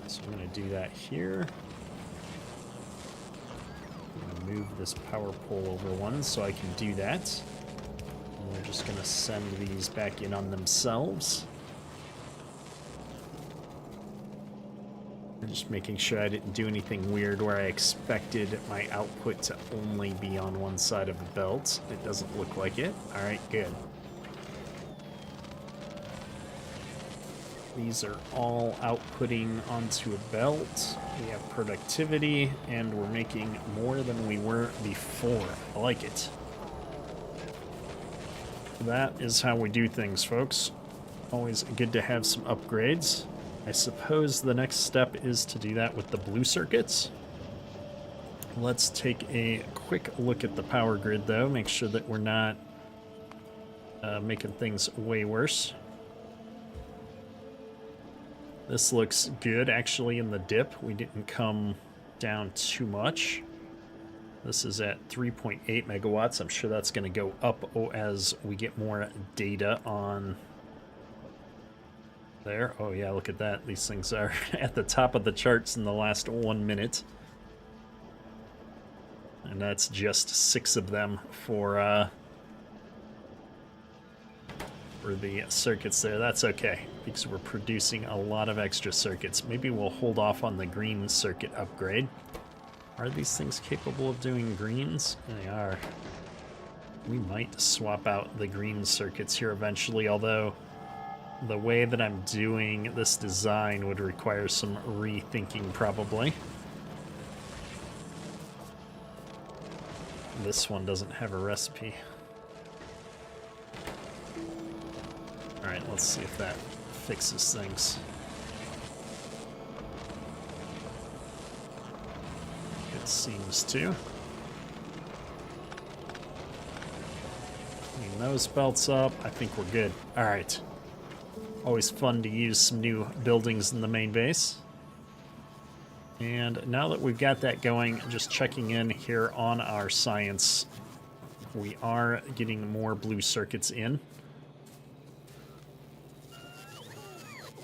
So I'm going to do that here. I'm going to move this power pole over one so I can do that. And we're just going to send these back in on themselves. And just making sure I didn't do anything weird where I expected my output to only be on one side of the belt. It doesn't look like it. Alright, good. These are all outputting onto a belt. We have productivity, and we're making more than we were before. I like it. That is how we do things, folks. Always good to have some upgrades. I suppose the next step is to do that with the blue circuits. Let's take a quick look at the power grid, though. Make sure that we're not making things way worse. This looks good, actually, in the dip. We didn't come down too much. This is at 3.8 megawatts. I'm sure that's going to go up as we get more data on there. Oh yeah, look at that. These things are at the top of the charts in the last 1 minute. And that's just 6 of them for the circuits there. That's okay, because we're producing a lot of extra circuits. Maybe we'll hold off on the green circuit upgrade. Are these things capable of doing greens? They are. We might swap out the green circuits here eventually, although the way that I'm doing this design would require some rethinking, probably. This one doesn't have a recipe. Alright, let's see if that fixes things. It seems to. Clean those belts up. I think we're good. Alright. Always fun to use some new buildings in the main base. And now that we've got that going, just checking in here on our science, we are getting more blue circuits in.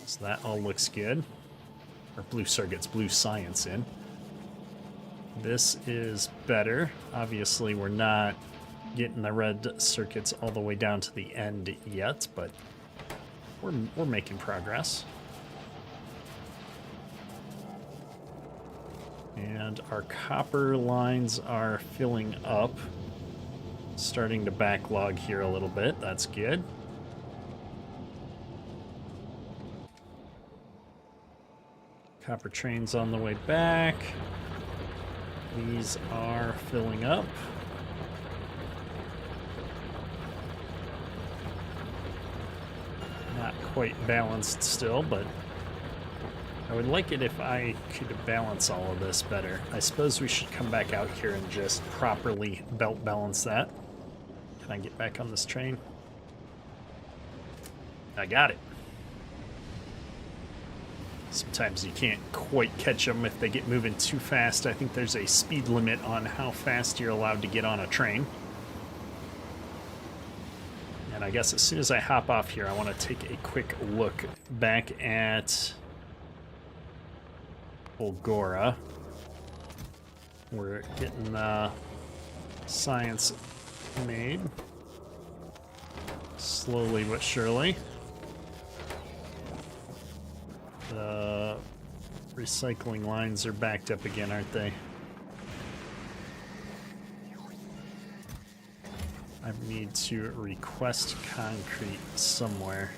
So that all looks good. Or blue circuits, blue science in. This is better. Obviously, we're not getting the red circuits all the way down to the end yet, but we're making progress. And our copper lines are filling up. Starting to backlog here a little bit. That's good. Copper trains on the way back. These are filling up. Not quite balanced still, but I would like it if I could balance all of this better. I suppose we should come back out here and just properly belt balance that. Can I get back on this train? I got it. Sometimes you can't quite catch them if they get moving too fast. I think there's a speed limit on how fast you're allowed to get on a train. And I guess as soon as I hop off here, I want to take a quick look back at Fulgora. We're getting science made. Slowly but surely. The recycling lines are backed up again, aren't they? I need to request concrete somewhere.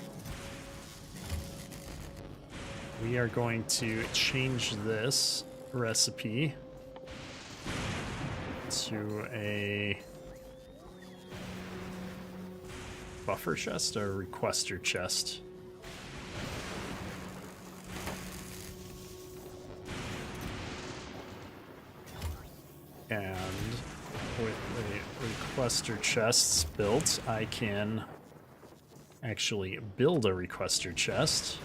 We are going to change this recipe to a buffer chest or requester chest. And with the requester chests built, I can actually build a requester chest.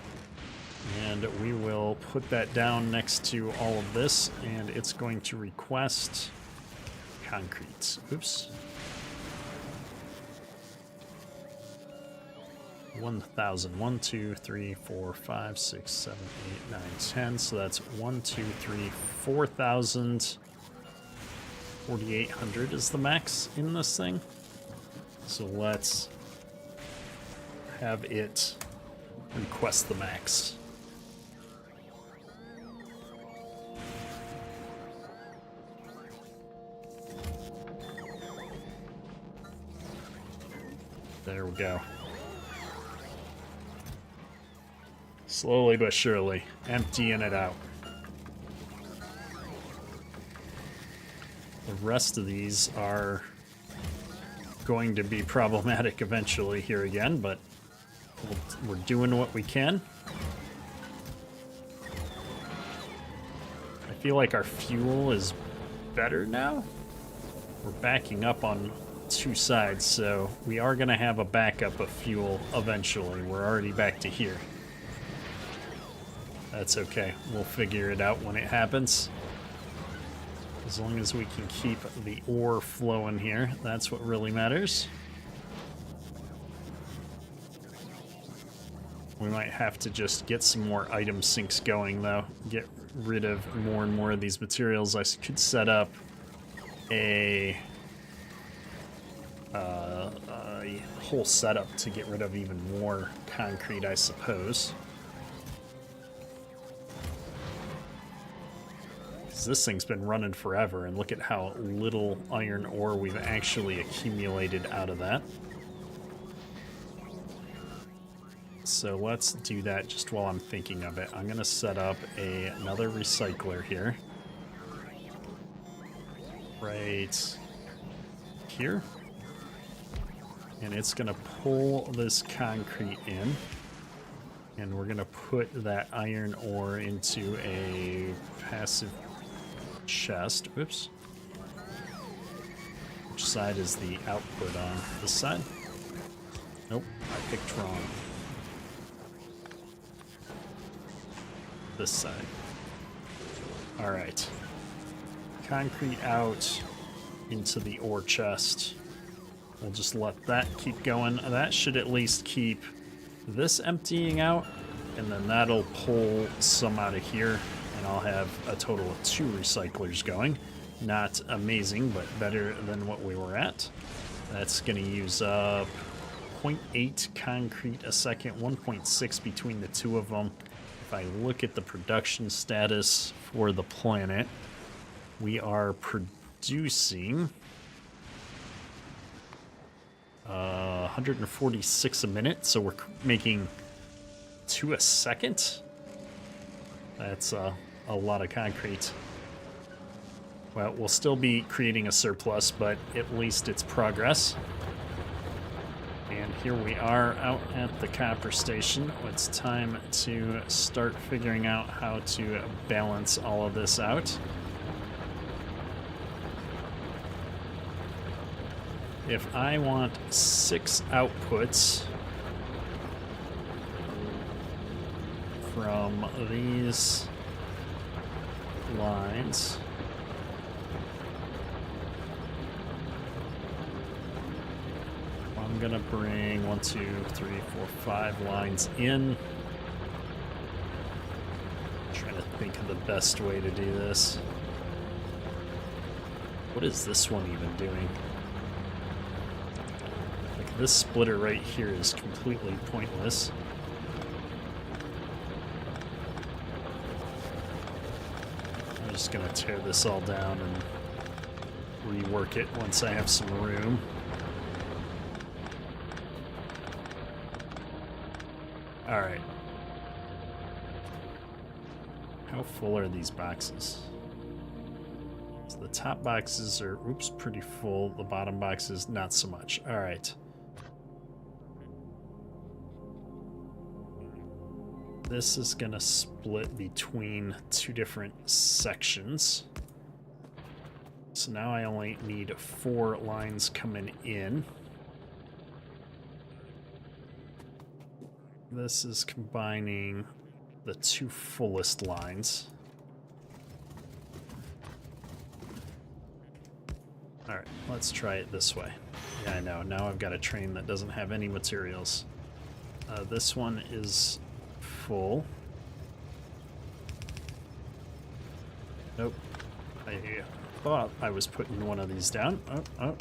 And we will put that down next to all of this, and it's going to request concrete. Oops. 1,000. 1, 2, 3, 4, 5, 6, 7, 8, 9, 10. So that's 1, 2, 3, 4,000. 4,800 is the max in this thing. So let's have it request the max. There we go. Slowly but surely, emptying it out. The rest of these are going to be problematic eventually here again, but we're doing what we can. I feel like our fuel is better now. We're backing up on two sides, so we are going to have a backup of fuel eventually. We're already back to here. That's okay. We'll figure it out when it happens. As long as we can keep the ore flowing here, that's what really matters. We might have to just get some more item sinks going, though. Get rid of more and more of these materials. I could set up a whole setup to get rid of even more concrete, I suppose. This thing's been running forever, and look at how little iron ore we've actually accumulated out of that. So let's do that just while I'm thinking of it. I'm going to set up another recycler here. Right here. And it's going to pull this concrete in. And we're going to put that iron ore into a passive chest. Oops. Which side is the output on? This side? Nope, I picked wrong. This side. Alright. Concrete out into the ore chest. We'll just let that keep going. That should at least keep this emptying out, and then that'll pull some out of here. And I'll have a total of 2 recyclers going. Not amazing, but better than what we were at. That's going to use up 0.8 concrete a second, 1.6 between the two of them. If I look at the production status for the planet, we are producing 146 a minute, so we're making 2 a second. That's a lot of concrete. Well, we'll still be creating a surplus, but at least it's progress. And here we are out at the copper station. It's time to start figuring out how to balance all of this out. If I want 6 outputs from these lines, I'm gonna bring 1, 2, 3, 4, 5 lines in. I'm trying to think of the best way to do this. What is this one even doing? Like, this splitter right here is completely pointless. I'm just gonna tear this all down and rework it once I have some room. All right. How full are these boxes? So the top boxes are, oops, pretty full. The bottom boxes, not so much. All right. This is gonna split between 2 different sections. So now I only need 4 lines coming in. This is combining the 2 fullest lines. All right, let's try it this way. Yeah, I know. Now I've got a train that doesn't have any materials. This one is full. Nope. I thought I was putting one of these down. Oh.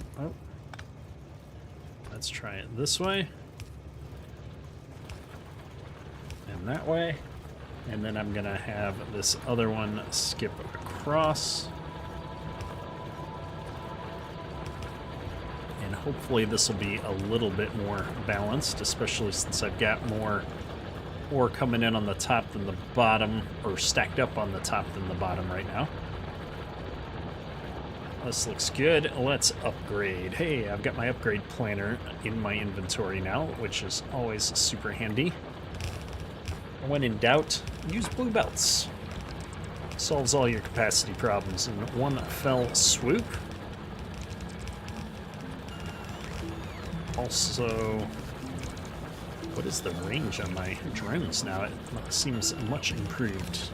Let's try it this way. And that way. And then I'm gonna have this other one skip across. And hopefully this will be a little bit more balanced, especially since I've got more ore coming in on the top than the bottom, or stacked up on the top than the bottom right now. This looks good. Let's upgrade. Hey, I've got my upgrade planner in my inventory now, which is always super handy. When in doubt, use blue belts. Solves all your capacity problems in one fell swoop. Also, what is the range on my drones now? It seems much improved.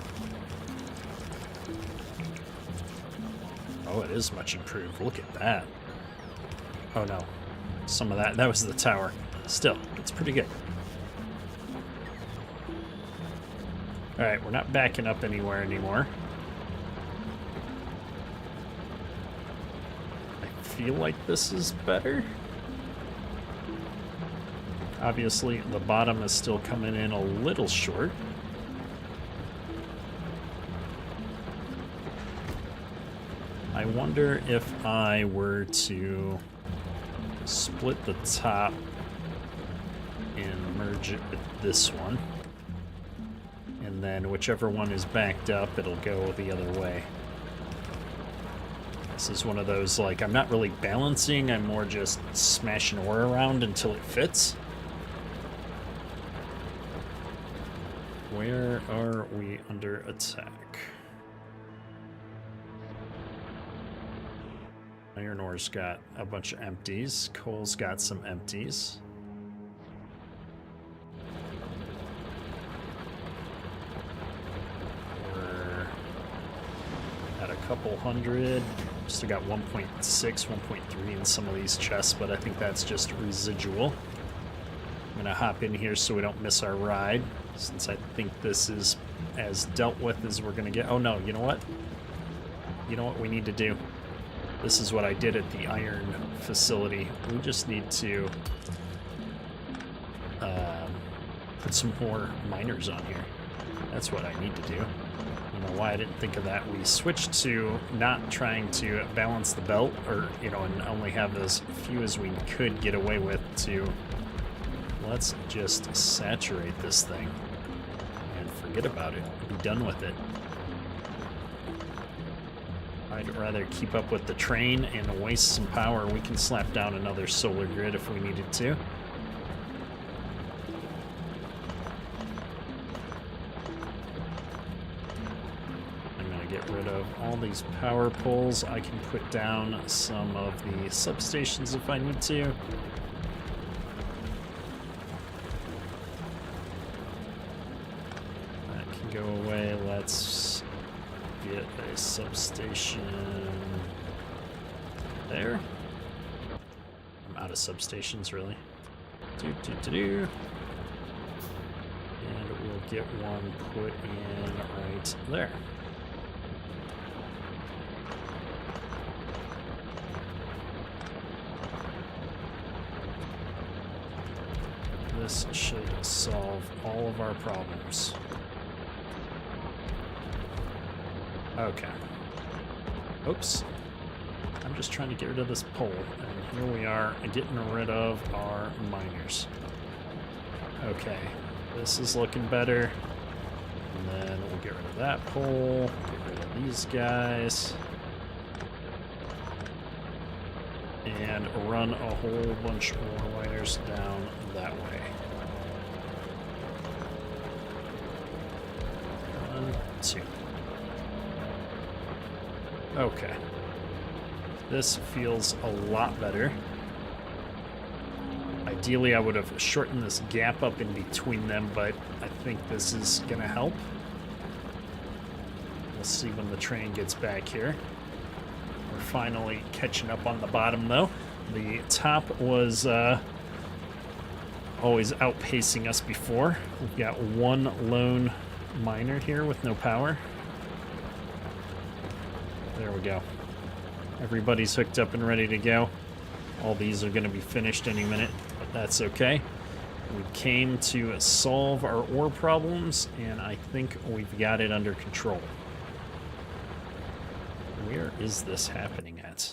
Oh, it is much improved. Look at that. Oh no. Some of that was the tower. Still, it's pretty good. Alright, we're not backing up anywhere anymore. I feel like this is better. Obviously, the bottom is still coming in a little short. I wonder if I were to split the top and merge it with this one. And then whichever one is backed up, it'll go the other way. This is one of those, like, I'm not really balancing, I'm more just smashing ore around until it fits. Where are we under attack? Iron ore's got a bunch of empties. Coal's got some empties. We're at a couple hundred. Still got 1.6, 1.3 in some of these chests, but I think that's just residual. I'm gonna hop in here so we don't miss our ride, since I think this is as dealt with as we're gonna get. Oh no, you know what? You know what we need to do? This is what I did at the iron facility. We just need to put some more miners on here. That's what I need to do. I don't know why I didn't think of that. We switched to not trying to balance the belt, or, you know, and only have as few as we could get away with, to let's just saturate this thing and forget about it. Be done with it. I'd rather keep up with the train and waste some power. We can slap down another solar grid if we needed to. Get rid of all these power poles. I can put down some of the substations if I need to. That can go away. Let's get a substation there. I'm out of substations, really. And we'll get one put in right there. This should solve all of our problems. Okay. Oops. I'm just trying to get rid of this pole, and here we are getting rid of our miners. Okay, this is looking better. And then we'll get rid of that pole, get rid of these guys, and run a whole bunch more miners down that way. 1, 2. Okay. This feels a lot better. Ideally, I would have shortened this gap up in between them, but I think this is going to help. We'll see when the train gets back here. We're finally catching up on the bottom, though. The top was always outpacing us before. We've got one lone miner here with no power. There we go. Everybody's hooked up and ready to go. All these are going to be finished any minute, but that's okay. We came to solve our ore problems, and I think we've got it under control. Where is this happening at?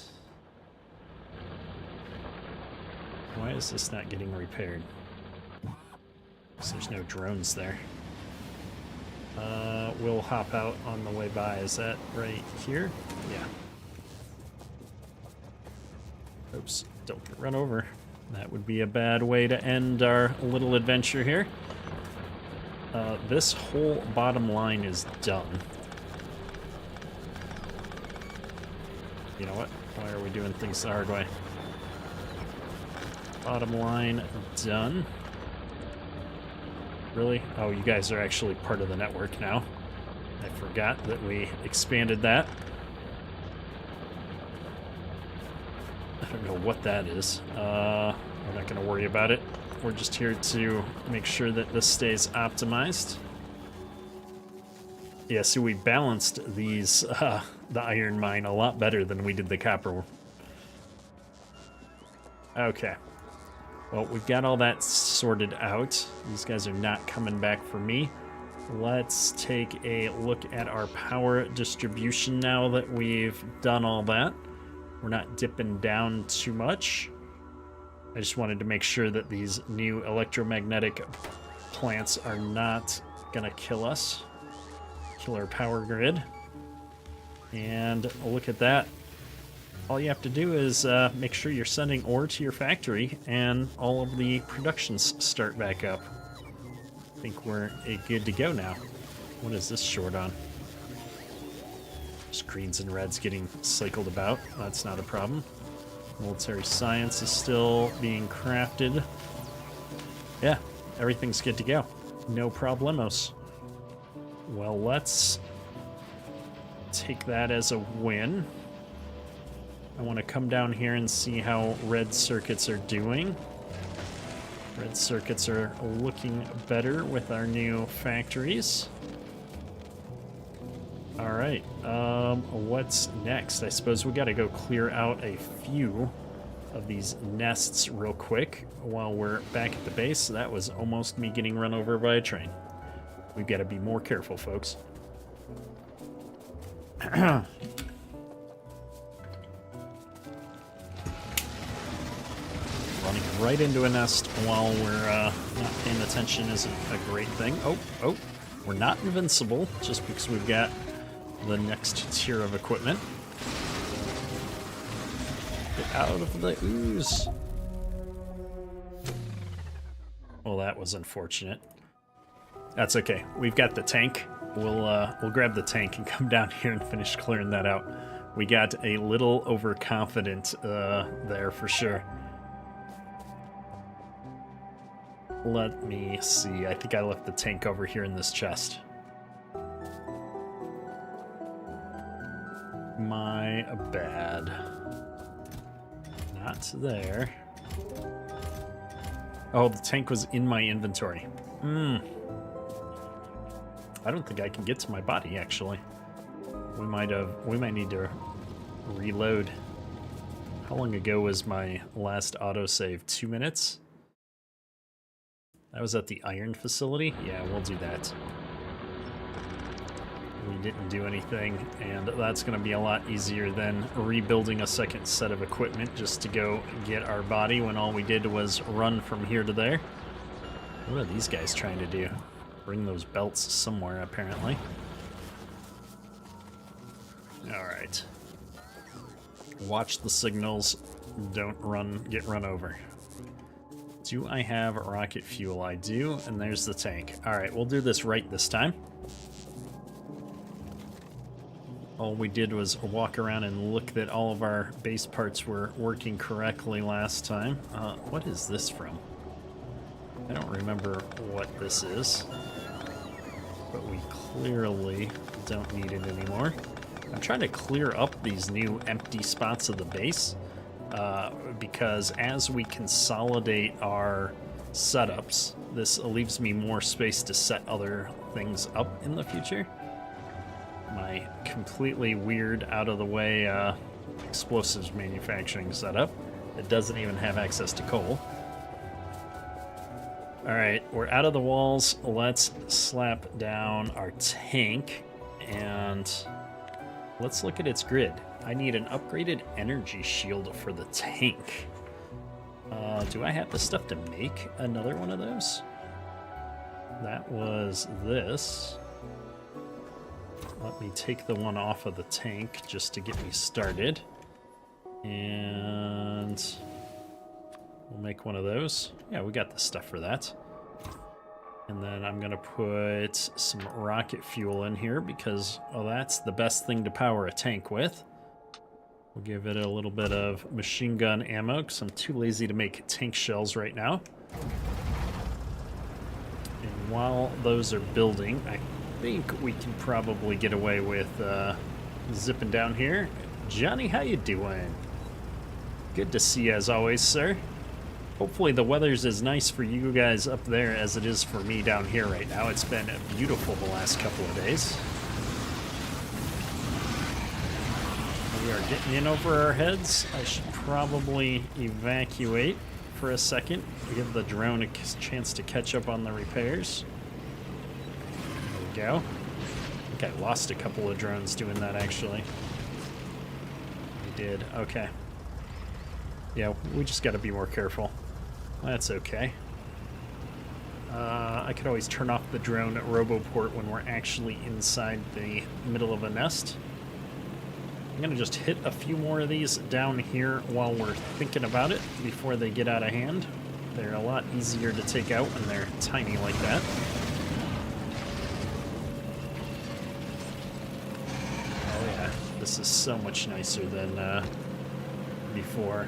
Why is this not getting repaired? Because there's no drones there. We'll hop out on the way by. Is that right here? Yeah. Oops, don't get run over. That would be a bad way to end our little adventure here. This whole bottom line is done. You know what? Why are we doing things the hard way? Bottom line done. Really? Oh, you guys are actually part of the network now. I forgot that we expanded that. I don't know what that is. We're not going to worry about it. We're just here to make sure that this stays optimized. Yeah, see, we balanced these, the iron mine a lot better than we did the copper. Okay. Well, we've got all that sorted out. These guys are not coming back for me. Let's take a look at our power distribution now that we've done all that. We're not dipping down too much. I just wanted to make sure that these new electromagnetic plants are not gonna kill us. Kill our power grid. And look at that. All you have to do is make sure you're sending ore to your factory and all of the productions start back up. I think we're good to go now. What is this short on? Just greens and reds getting cycled about. That's not a problem. Military science is still being crafted. Yeah, everything's good to go. No problemos. Well, let's take that as a win. I want to come down here and see how red circuits are doing. Red circuits are looking better with our new factories. All right. What's next? I suppose we got to go clear out a few of these nests real quick while we're back at the base. That was almost me getting run over by a train. We've got to be more careful, folks. Running right into a nest while we're not paying attention isn't a great thing. Oh, we're not invincible just because we've got the next tier of equipment. Get out of the ooze. Well, that was unfortunate. That's okay. We've got the tank. We'll grab the tank and come down here and finish clearing that out. We got a little overconfident there for sure. Let me see. I think I left the tank over here in this chest. My bad. Not there. Oh, the tank was in my inventory. I don't think I can get to my body, actually. We might need to reload. How long ago was my last autosave? 2 minutes? That was at the iron facility? Yeah, we'll do that. We didn't do anything, and that's going to be a lot easier than rebuilding a second set of equipment just to go get our body when all we did was run from here to there. What are these guys trying to do? Bring those belts somewhere, apparently. Alright. Watch the signals. Don't get run over. Do I have rocket fuel? I do, and there's the tank. Alright, we'll do this right this time. All we did was walk around and look that all of our base parts were working correctly last time. What is this from? I don't remember what this is, but we clearly don't need it anymore. I'm trying to clear up these new empty spots of the base because as we consolidate our setups, this leaves me more space to set other things up in the future. My completely weird, out-of-the-way explosives manufacturing setup. It doesn't even have access to coal. Alright, we're out of the walls. Let's slap down our tank, and let's look at its grid. I need an upgraded energy shield for the tank. Do I have the stuff to make another one of those? That was this. Let me take the one off of the tank just to get me started. And we'll make one of those. Yeah, we got the stuff for that. And then I'm gonna put some rocket fuel in here because, well, that's the best thing to power a tank with. We'll give it a little bit of machine gun ammo because I'm too lazy to make tank shells right now. And while those are building, I think we can probably get away with zipping down here. Johnny, how you doing? Good to see you as always, sir. Hopefully the weather's as nice for you guys up there as it is for me down here right now. It's been beautiful the last couple of days. We are getting in over our heads. I should probably evacuate for a second. Give the drone a chance to catch up on the repairs. There we go. I think I lost a couple of drones doing that, actually. We did. Okay. Yeah, we just got to be more careful. That's okay. I could always turn off the drone roboport when we're actually inside the middle of a nest. I'm going to just hit a few more of these down here while we're thinking about it before they get out of hand. They're a lot easier to take out when they're tiny like that. Oh yeah, this is so much nicer than before.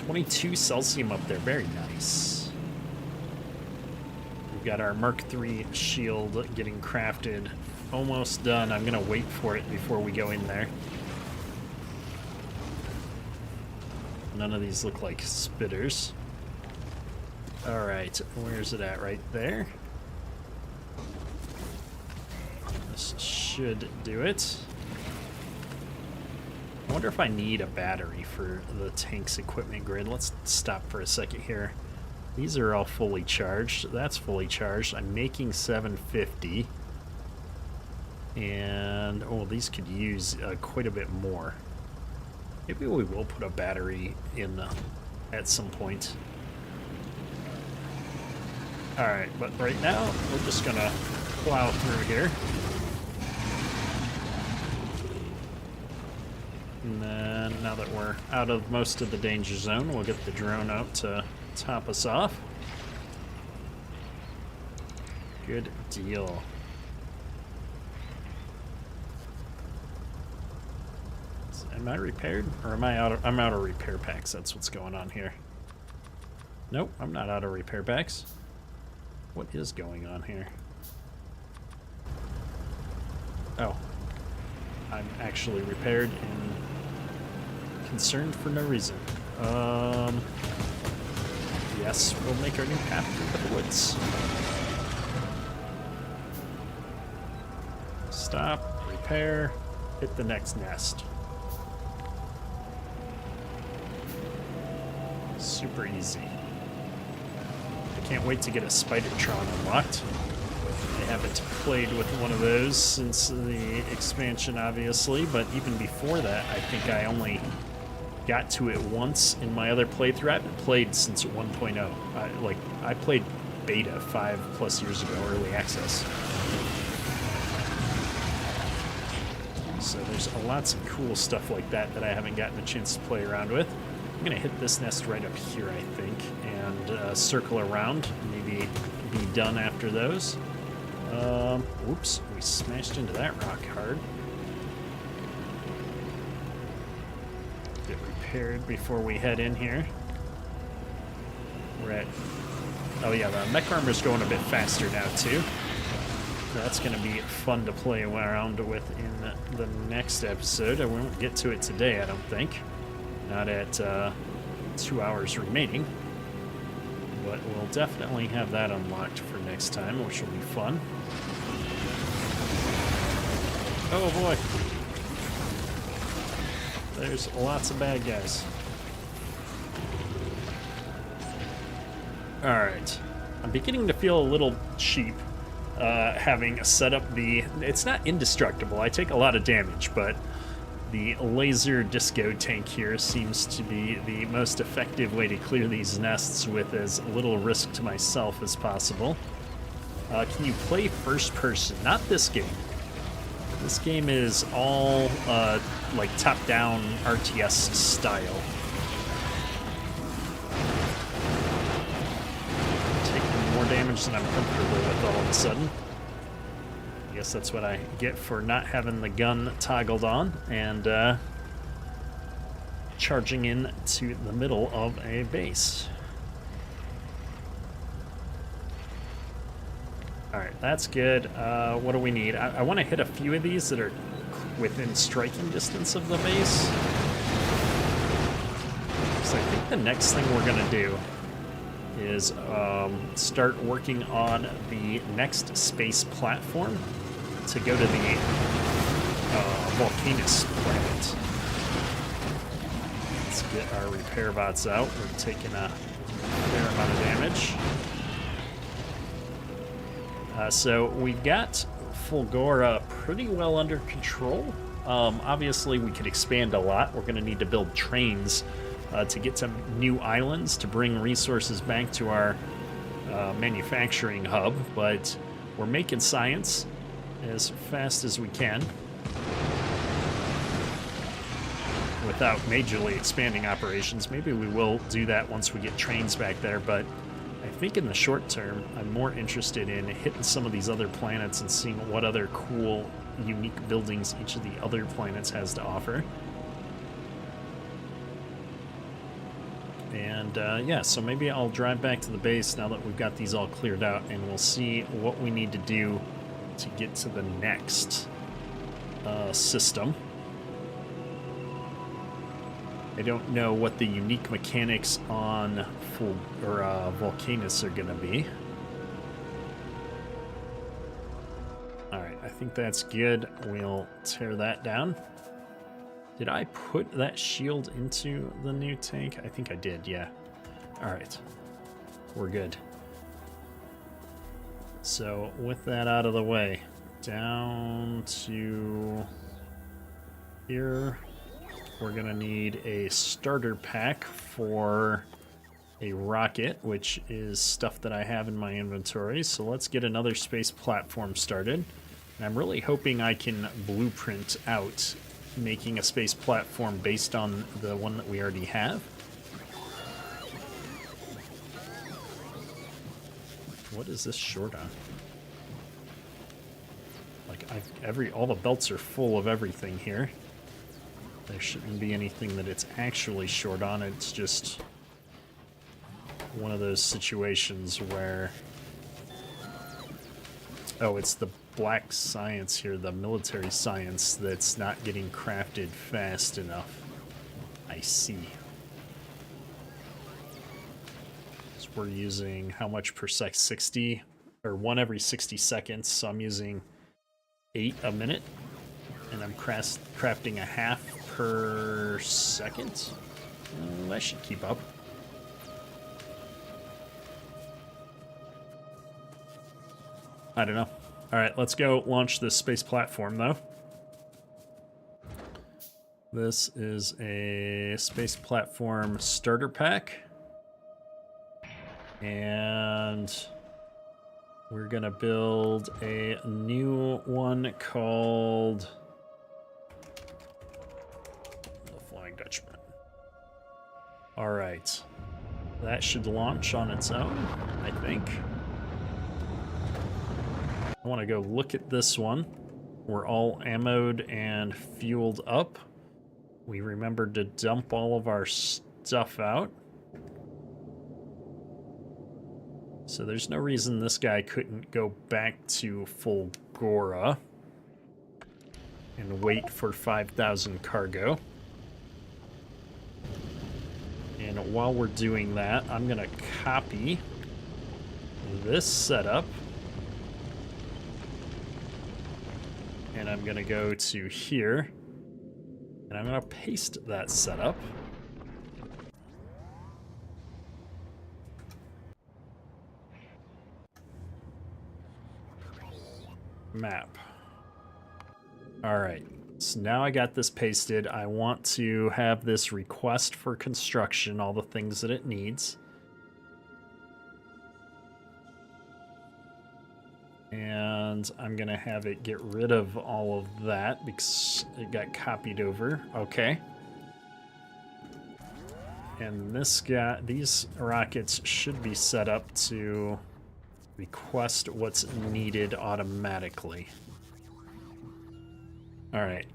22 Celsium up there, very nice. We've got our Mark III shield getting crafted. Almost done. I'm gonna wait for it before we go in there. None of these look like spitters. Alright, where's it at? Right there? This should do it. I wonder if I need a battery for the tank's equipment grid. Let's stop for a second here. These are all fully charged. That's fully charged. I'm making 750. And, oh, these could use quite a bit more. Maybe we will put a battery in at some point. Alright, but right now, we're just gonna plow through here. And then, now that we're out of most of the danger zone, we'll get the drone out to top us off. Good deal. Am I repaired? Or am I out of... I'm out of repair packs. That's what's going on here. Nope, I'm not out of repair packs. What is going on here? Oh. I'm actually repaired and concerned for no reason. Yes, we'll make our new path through the woods. Stop, repair, hit the next nest. Super easy. I can't wait to get a Spidertron unlocked. I haven't played with one of those since the expansion, obviously, but even before that, I think I only got to it once in my other playthrough. I haven't played since 1.0. I played beta 5+ years ago, early access. So there's lots of cool stuff like that that I haven't gotten a chance to play around with. I'm gonna hit this nest right up here, I think, and circle around, maybe be done after those. Whoops, we smashed into that rock hard. Get repaired before we head in here. We're at... Oh yeah, the mech armor's going a bit faster now, too. That's going to be fun to play around with in the next episode. I won't get to it today, I don't think. Not at 2 hours remaining. But we'll definitely have that unlocked for next time, which will be fun. Oh boy. There's lots of bad guys. Alright. I'm beginning to feel a little cheap. Having set up the... It's not indestructible, I take a lot of damage, but the laser disco tank here seems to be the most effective way to clear these nests with as little risk to myself as possible. Can you play first person? Not this game. This game is all like top-down RTS style. More damage than I'm comfortable with all of a sudden. I guess that's what I get for not having the gun toggled on and charging in to the middle of a base. Alright, that's good. What do we need? I want to hit a few of these that are within striking distance of the base. So I think the next thing we're going to do is start working on the next space platform to go to the Volcanus planet. Let's get our repair bots out. We're taking a fair amount of damage. So we've got Fulgora pretty well under control. Obviously, we could expand a lot. We're going to need to build trains to get some new islands to bring resources back to our manufacturing hub, but we're making science as fast as we can without majorly expanding operations. Maybe we will do that once we get trains back there, but I think in the short term, I'm more interested in hitting some of these other planets and seeing what other cool, unique buildings each of the other planets has to offer. And yeah, so maybe I'll drive back to the base now that we've got these all cleared out, and we'll see what we need to do to get to the next system. I don't know what the unique mechanics on Volcanus are going to be. Alright, I think that's good. We'll tear that down. Did I put that shield into the new tank? I think I did, yeah. Alright. We're good. So, with that out of the way, down to here, we're gonna need a starter pack for a rocket, which is stuff that I have in my inventory. So let's get another space platform started. And I'm really hoping I can blueprint out making a space platform based on the one that we already have. What is this short on? Like all the belts are full of everything here. There shouldn't be anything that it's actually short on. It's just one of those situations where, oh, it's the black science here, the military science, that's not getting crafted fast enough. I see. So we're using how much per sec? 60, or 1 every 60 seconds, so I'm using 8 a minute, and I'm crafting a half per second. That should keep up. I don't know. Alright, let's go launch this space platform, though. This is a space platform starter pack. And we're gonna build a new one called the Flying Dutchman. Alright. That should launch on its own, I think. I want to go look at this one. We're all ammoed and fueled up. We remembered to dump all of our stuff out. So there's no reason this guy couldn't go back to Fulgora and wait for 5,000 cargo. And while we're doing that, I'm going to copy this setup. And I'm going to go to here, and I'm going to paste that setup. Map. All right, so now I got this pasted. I want to have this request for construction, all the things that it needs. And I'm gonna have it get rid of all of that because it got copied over. Okay. And these rockets should be set up to request what's needed automatically. All right.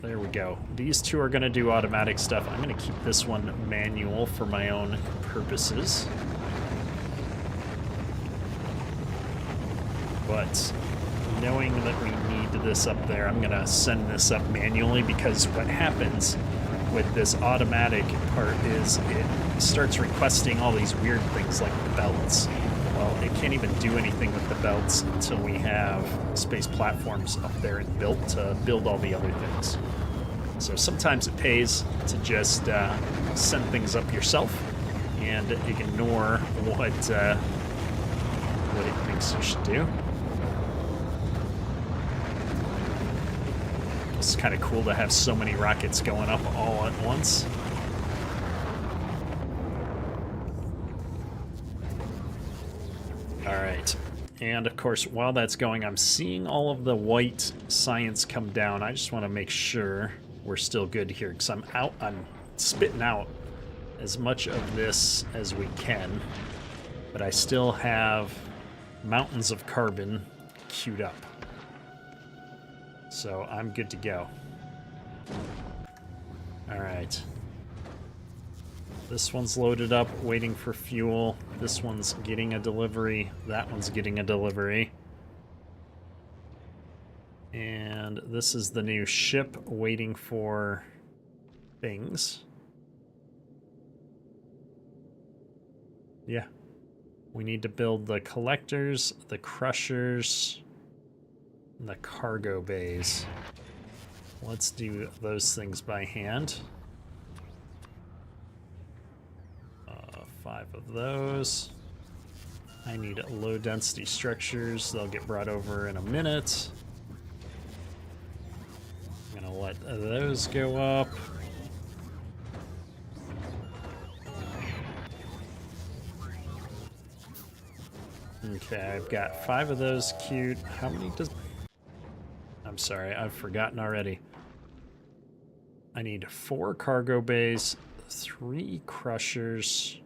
There we go. These two are gonna do automatic stuff. I'm gonna keep this one manual for my own purposes. But knowing that we need this up there, I'm gonna send this up manually, because what happens with this automatic part is it starts requesting all these weird things like the belts. Well, it can't even do anything with the belts until we have space platforms up there and built to build all the other things. So sometimes it pays to just send things up yourself and ignore what it thinks you should do. It's kind of cool to have so many rockets going up all at once. All right, and of course, while that's going, I'm seeing all of the white science come down. I just want to make sure we're still good here, because I'm spitting out as much of this as we can, but I still have mountains of carbon queued up. So I'm good to go. All right. This one's loaded up, waiting for fuel. This one's getting a delivery. That one's getting a delivery. And this is the new ship waiting for things. Yeah. We need to build the collectors, the crushers. the cargo bays. Let's do those things by hand. 5 of those. I need low density structures. They'll get brought over in a minute. I'm gonna let those go up. Okay, I've got 5 of those cute. How many does... I'm sorry, I've forgotten already. I need 4 cargo bays, 3 crushers,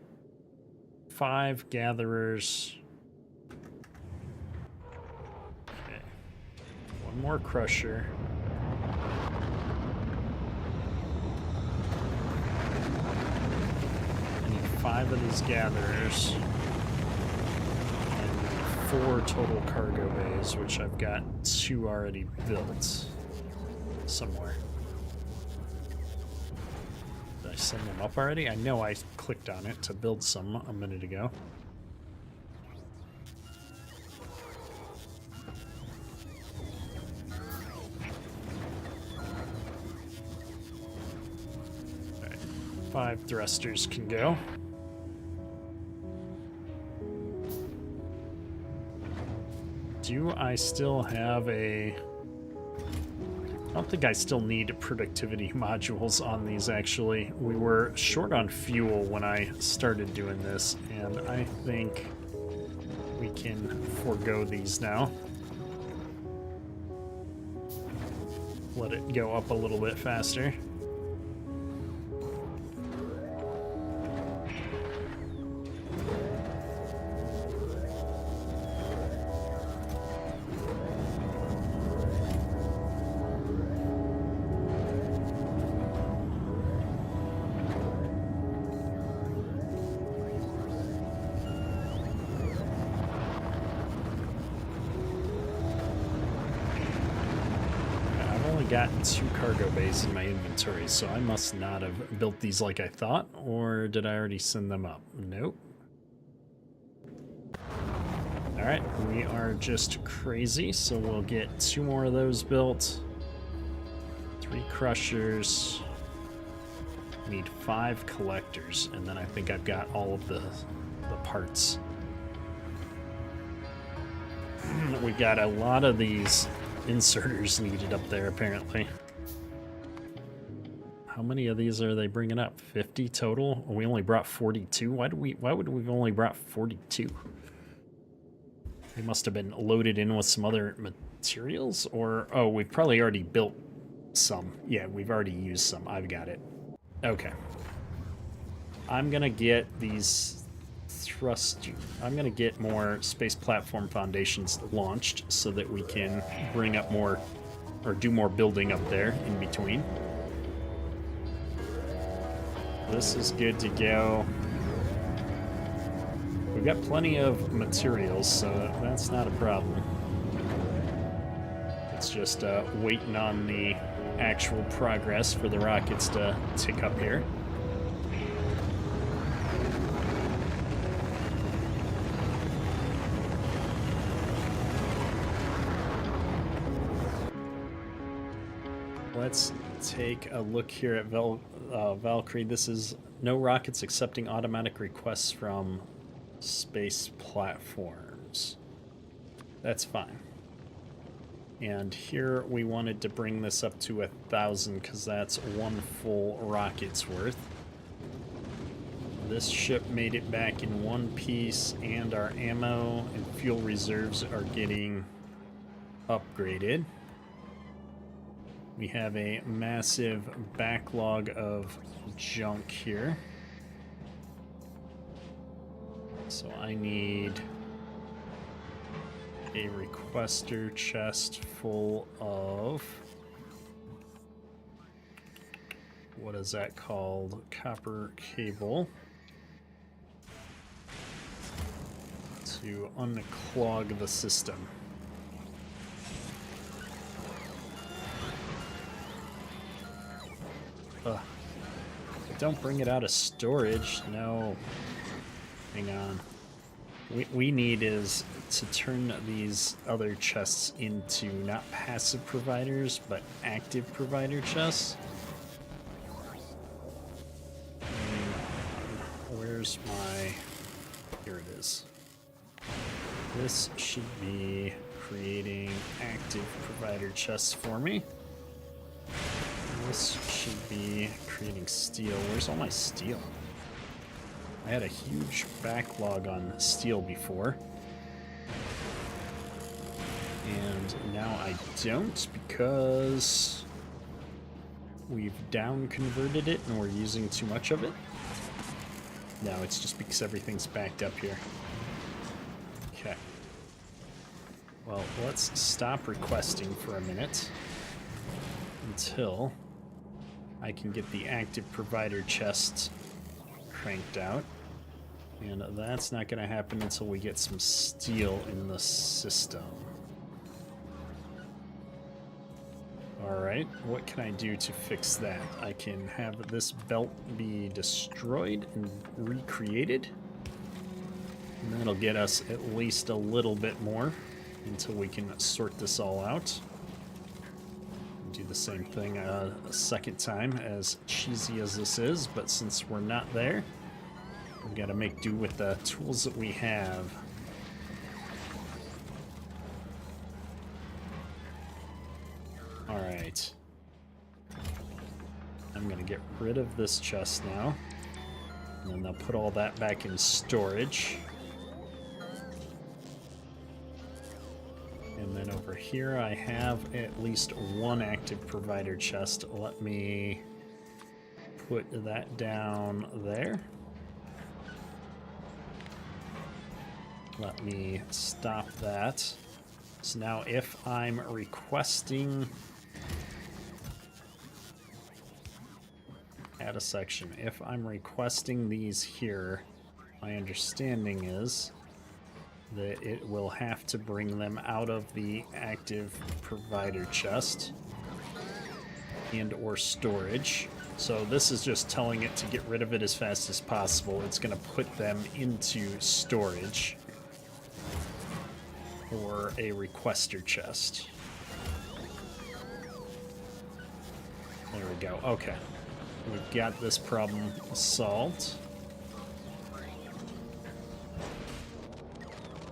5 gatherers. Okay. 1 more crusher. I need 5 of these gatherers. 4 total cargo bays, which I've got 2 already built somewhere. Did I send them up already? I know I clicked on it to build some a minute ago. All right, 5 thrusters can go. Do I still have a... I don't think I still need productivity modules on these, actually. We were short on fuel when I started doing this, and I think we can forego these now. Let it go up a little bit faster. Got 2 cargo bays in my inventory, so I must not have built these like I thought, or did I already send them up? Nope. Alright, we are just crazy, so we'll get 2 more of those built. 3 crushers. Need 5 collectors, and then I think I've got all of the parts. We've got a lot of these inserters needed up there, apparently. How many of these are they bringing up? 50 total? We only brought 42. Why would we have only brought 42? They must have been loaded in with some other materials, or oh, we've probably already built some. Yeah, we've already used some. I've got it. Okay. I'm gonna get these I'm gonna get more space platform foundations launched so that we can bring up more, or do more building up there in between. This is good to go. We've got plenty of materials, so that's not a problem. It's just waiting on the actual progress for the rockets to tick up here. Let's take a look here at Valkyrie. This is no rockets accepting automatic requests from space platforms. That's fine. And here we wanted to bring this up to 1,000 because that's 1 full rocket's worth. This ship made it back in 1 piece, and our ammo and fuel reserves are getting upgraded. We have a massive backlog of junk here. So I need a requester chest full of... what is that called? Copper cable. To unclog the system. Don't bring it out of storage. No. Hang on. we need is to turn these other chests into not passive providers, but active provider chests. Where's my... Here it is. This should be creating active provider chests for me. This should be creating steel. Where's all my steel? I had a huge backlog on steel before. And now I don't because we've down converted it and we're using too much of it. No, it's just because everything's backed up here. Okay. Well, let's stop requesting for a minute until I can get the active provider chest cranked out. And that's not going to happen until we get some steel in the system. Alright, what can I do to fix that? I can have this belt be destroyed and recreated. And that'll get us at least a little bit more until we can sort this all out. Do the same thing a second time, as cheesy as this is, but since we're not there, we've got to make do with the tools that we have. Alright. I'm going to get rid of this chest now. And then I'll put all that back in storage. And then over here I have at least one active provider chest. Let me put that down there. Let me stop that. So now if I'm requesting... Add a section. If I'm requesting these here, my understanding is that it will have to bring them out of the active provider chest and or storage. So this is just telling it to get rid of it as fast as possible. It's going to put them into storage or a requester chest. There we go. Okay. We've got this problem solved.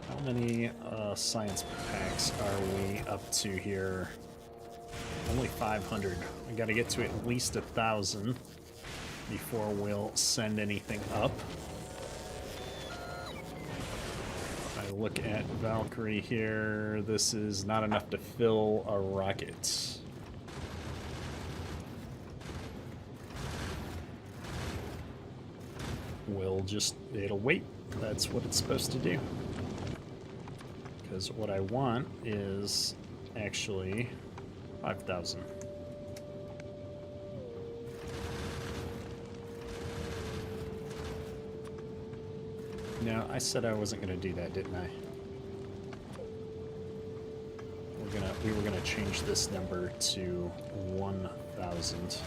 How many science packs are we up to here? Only 500. We got to get to at least 1,000 before we'll send anything up. If I look at Valkyrie here, this is not enough to fill a rocket. It'll wait. That's what it's supposed to do. Because what I want is actually 5,000. No, I said I wasn't going to do that, didn't I? We were gonna change this number to 1,000.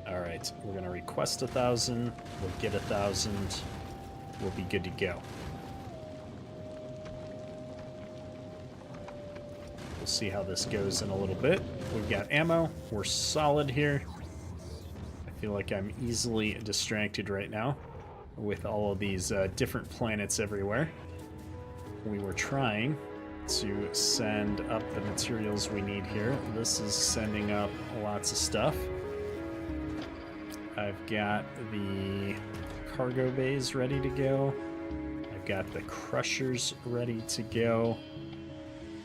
Alright, we're going to request 1,000, we'll get 1,000, we'll be good to go. We'll see how this goes in a little bit. We've got ammo, we're solid here. I feel like I'm easily distracted right now with all of these different planets everywhere. We were trying to send up the materials we need here. This is sending up lots of stuff. I've got the cargo bays ready to go. I've got the crushers ready to go.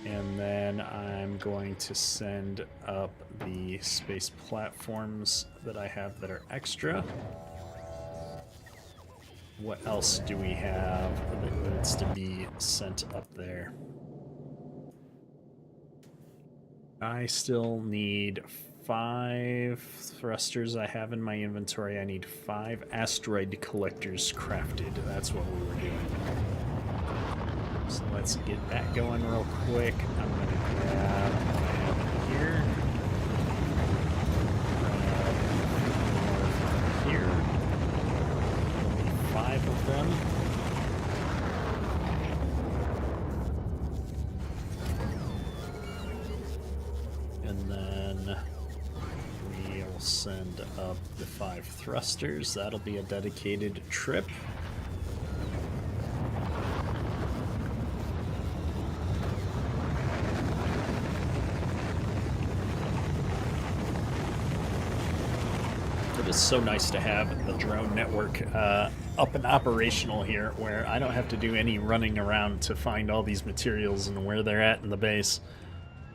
And then I'm going to send up the space platforms that I have that are extra. What else do we have that needs to be sent up there? I still need 5 thrusters I have in my inventory. I need 5 asteroid collectors crafted. That's what we were doing. So let's get that going real quick. I'm going to grab what I have here. Grab more here. We'll need 5 of them. And then we'll send up the 5 thrusters. That'll be a dedicated trip. It is so nice to have the drone network up and operational here, where I don't have to do any running around to find all these materials and where they're at in the base.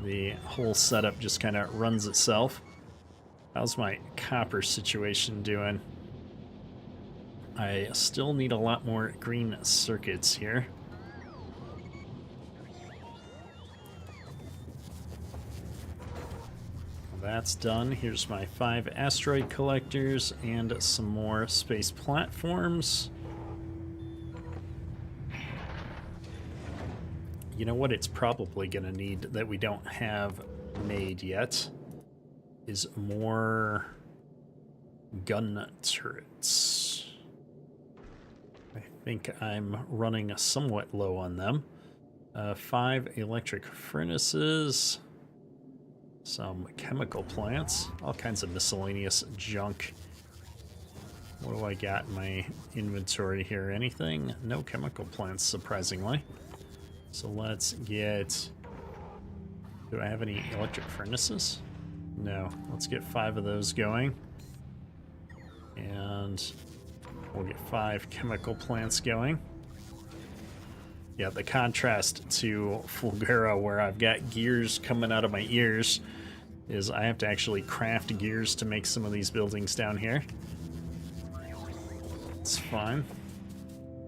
The whole setup just kind of runs itself. How's my copper situation doing? I still need a lot more green circuits here. That's done. Here's my 5 asteroid collectors and some more space platforms. You know what it's probably going to need that we don't have made yet is more gun turrets. I think I'm running somewhat low on them. 5 electric furnaces. Some chemical plants, all kinds of miscellaneous junk. What do I got in my inventory here? Anything? No chemical plants, surprisingly. So let's get... Do I have any electric furnaces? No. Let's get 5 of those going. And we'll get 5 chemical plants going. Yeah, the contrast to Fulgora, where I've got gears coming out of my ears, is I have to actually craft gears to make some of these buildings down here. It's fine.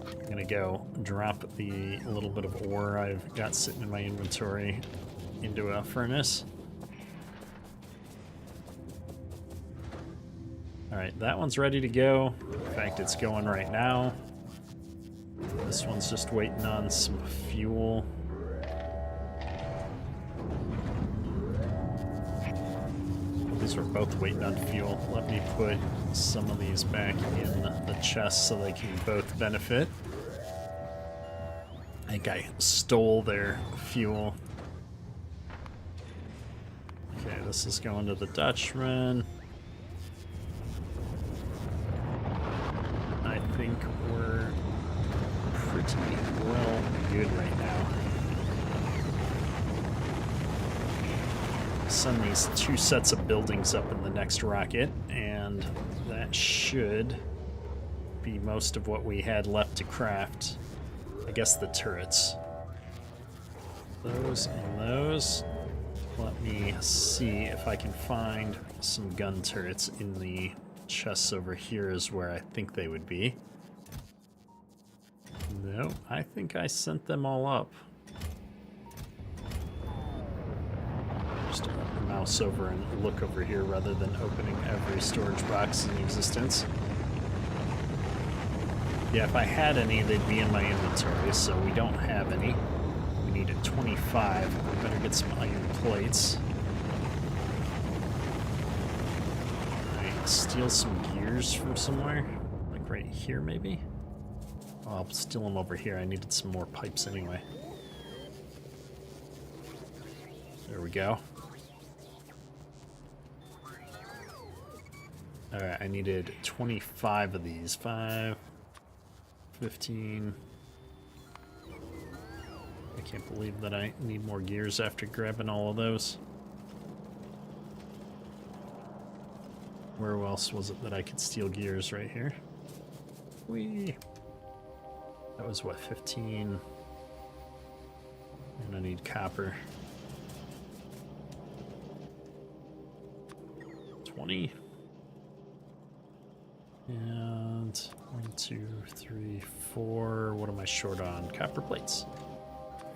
I'm gonna go drop the little bit of ore I've got sitting in my inventory into a furnace. Alright, that one's ready to go. In fact, it's going right now. This one's just waiting on some fuel. These are both waiting on fuel. Let me put some of these back in the chest so they can both benefit. I think I stole their fuel. Okay, this is going to the Dutchman. I think we're pretty well good right now. Send these 2 sets of buildings up in the next rocket, and that should be most of what we had left to craft. I guess the turrets. Those and those. Let me see if I can find some gun turrets in the chests over here is where I think they would be. No, I think I sent them all up. Just mouse over and look over here rather than opening every storage box in existence. Yeah, if I had any, they'd be in my inventory, so we don't have any. We needed 25. We better get some iron plates. I steal some gears from somewhere, like right here maybe? Oh, I'll steal them over here. I needed some more pipes anyway. There we go. Alright, I needed 25 of these. 5, 15. I can't believe that I need more gears after grabbing all of those. Where else was it that I could steal gears? Right here? Whee! That was what, 15? And I need copper. 20. And 1, 2, 3, 4. What am I short on? Copper plates.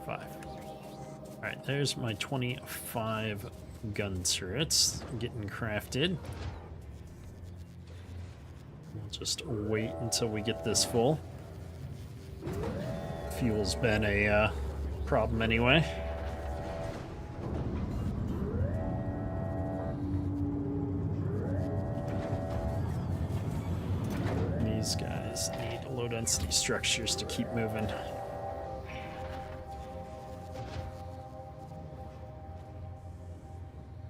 5. Alright, there's my 25 gun turrets getting crafted. We'll just wait until we get this full. Fuel's been a problem anyway. These guys need to load on density structures to keep moving.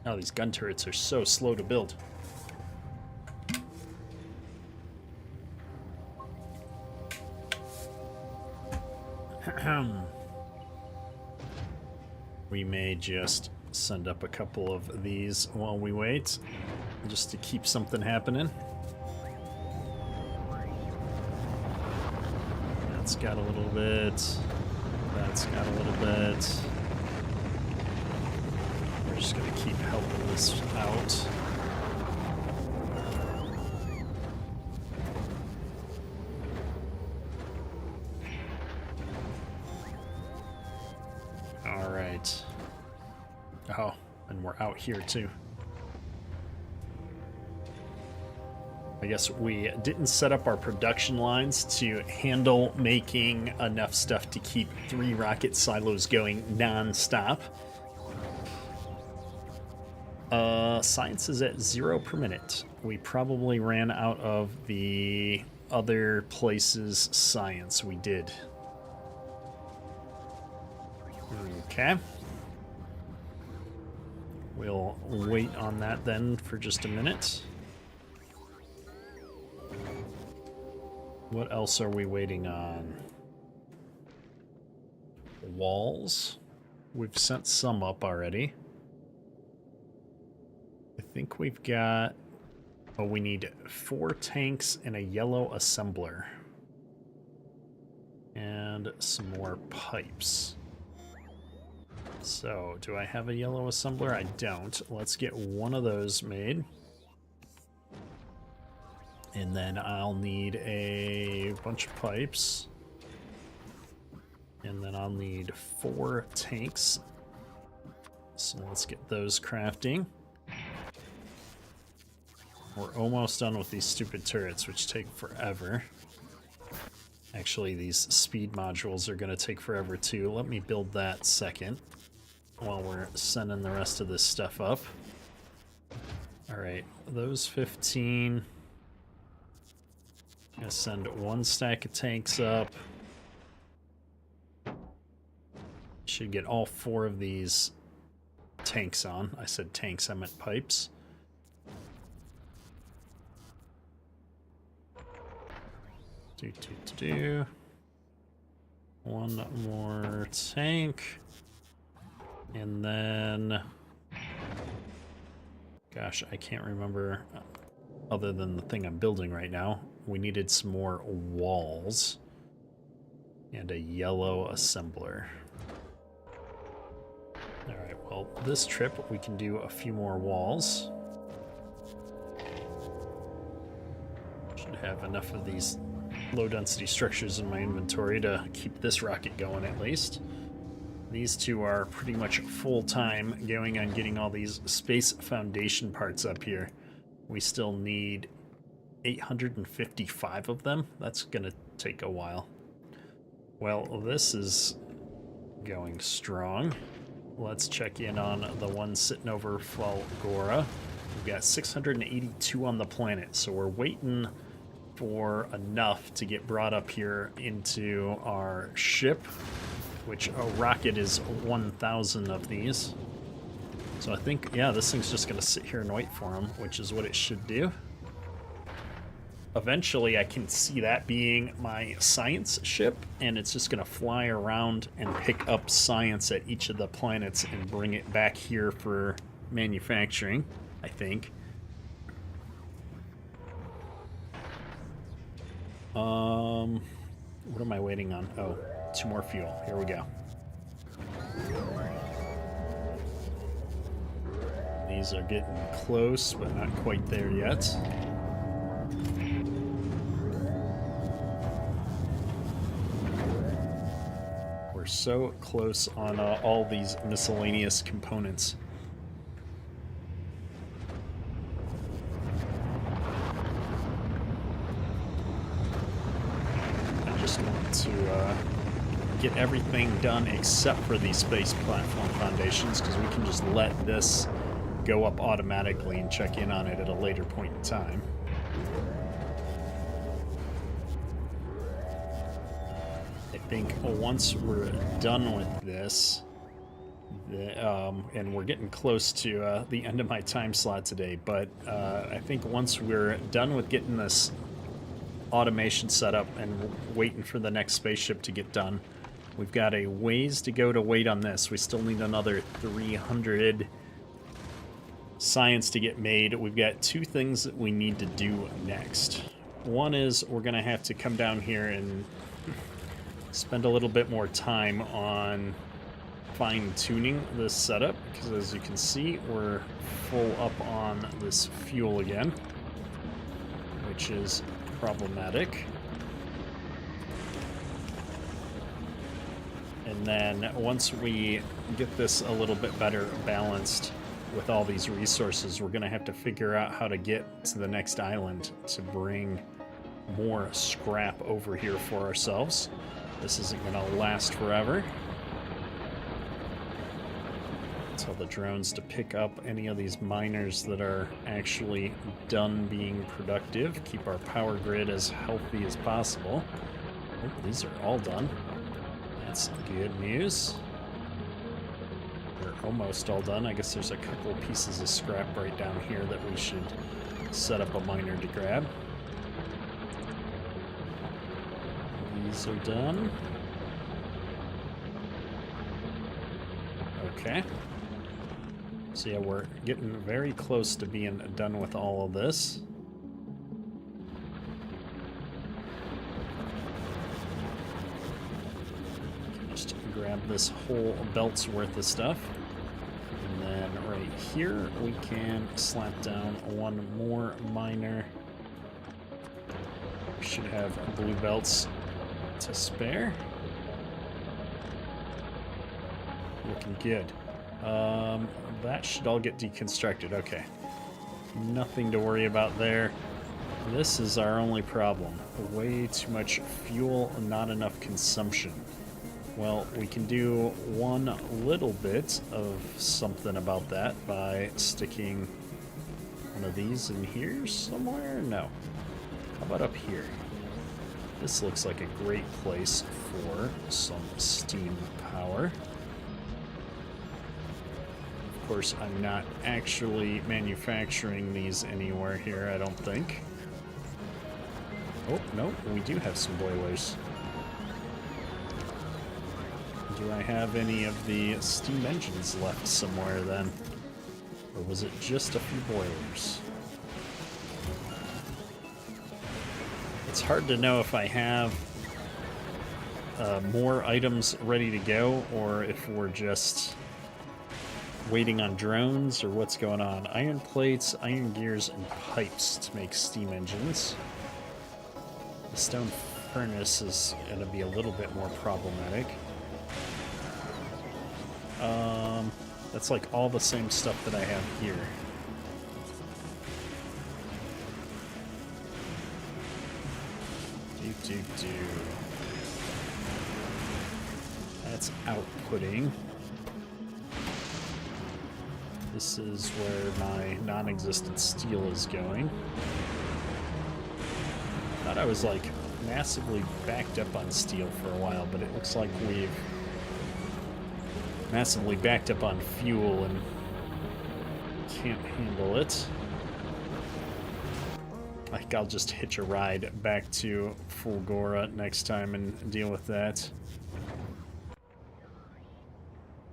Oh, these gun turrets are so slow to build. We may just send up a couple of these while we wait, just to keep something happening. That's got a little bit. That's got a little bit. We're just gonna keep helping this out. All right. Oh, and we're out here too. I guess we didn't set up our production lines to handle making enough stuff to keep 3 rocket silos going non-stop. Science is at 0 per minute. We probably ran out of the other places' science. We did. Okay. We'll wait on that then for just a minute. What else are we waiting on? Walls. We've sent some up already. I think we've got... Oh, we need 4 tanks and a yellow assembler. And some more pipes. So, do I have a yellow assembler? I don't. Let's get one of those made. And then I'll need a bunch of pipes. And then I'll need 4 tanks. So let's get those crafting. We're almost done with these stupid turrets, which take forever. Actually, these speed modules are going to take forever too. Let me build that second while we're sending the rest of this stuff up. Alright, those 15... I'm gonna send 1 stack of tanks up. Should get all 4 of these tanks on. I said tanks, I meant pipes. One more tank. And then... Gosh, I can't remember, other than the thing I'm building right now. We needed some more walls and a yellow assembler. Alright, well, this trip we can do a few more walls. Should have enough of these low-density structures in my inventory to keep this rocket going at least. These 2 are pretty much full-time going on getting all these space foundation parts up here. We still need 855 of them. That's gonna take a while. Well, this is going strong. Let's check in on the one sitting over Fulgora. We've got 682 on the planet, so we're waiting for enough to get brought up here into our ship, which a rocket is 1,000 of these. So I think, yeah, this thing's just gonna sit here and wait for him, which is what it should do. Eventually I can see that being my science ship, and it's just gonna fly around and pick up science at each of the planets and bring it back here for manufacturing, I think. What am I waiting on? Oh, 2 more fuel. Here we go. These are getting close, but not quite there yet. We're so close on all these miscellaneous components. I just want to get everything done except for these space platform foundations, because we can just let this go up automatically and check in on it at a later point in time. think once we're done with this, and we're getting close to the end of my time slot today, but I think once we're done with getting this automation set up and waiting for the next spaceship to get done, we've got a ways to go to wait on this. We still need another 300 science to get made. We've got two things that we need to do next. One is we're going to have to come down here and spend a little bit more time on fine-tuning this setup, because as you can see, we're full up on this fuel again, which is problematic. And then once we get this a little bit better balanced with all these resources, we're going to have to figure out how to get to the next island to bring more scrap over here for ourselves. This isn't going to last forever. Tell the drones to pick up any of these miners that are actually done being productive. Keep our power grid as healthy as possible. Oh, these are all done. That's good news. We're almost all done. I guess there's a couple pieces of scrap right down here that we should set up a miner to grab. These are done. Okay. So yeah, we're getting very close to being done with all of this. Just grab this whole belt's worth of stuff. And then right here, we can slap down one more miner. We should have blue belts to spare. Looking good. That should all get deconstructed. Okay. Nothing to worry about there. This is our only problem. Way too much fuel, not enough consumption. Well, we can do one little bit of something about that by sticking one of these in here somewhere. No. How about up here? This looks like a great place for some steam power. Of course, I'm not actually manufacturing these anywhere here, I don't think. Oh, no, we do have some boilers. Do I have any of the steam engines left somewhere then? Or was it just a few boilers? It's hard to know if I have more items ready to go, or if we're just waiting on drones, or what's going on. Iron plates, iron gears, and pipes to make steam engines. The stone furnace is going to be a little bit more problematic. That's like all the same stuff that I have here. Do. That's outputting. This is where my non-existent steel is going. I thought I was like massively backed up on steel for a while, but it looks like we've massively backed up on fuel and can't handle it. I think I'll just hitch a ride back to Fulgora next time and deal with that.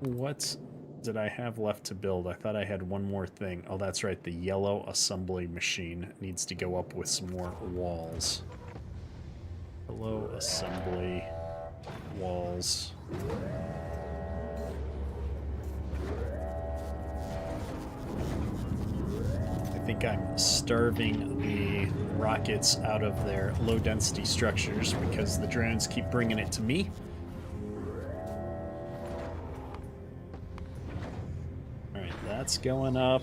What did I have left to build? I thought I had one more thing. Oh, that's right. The yellow assembly machine needs to go up with some more walls. Hello, assembly walls. I think I'm starving the rockets out of their low-density structures because the drones keep bringing it to me. Alright, that's going up.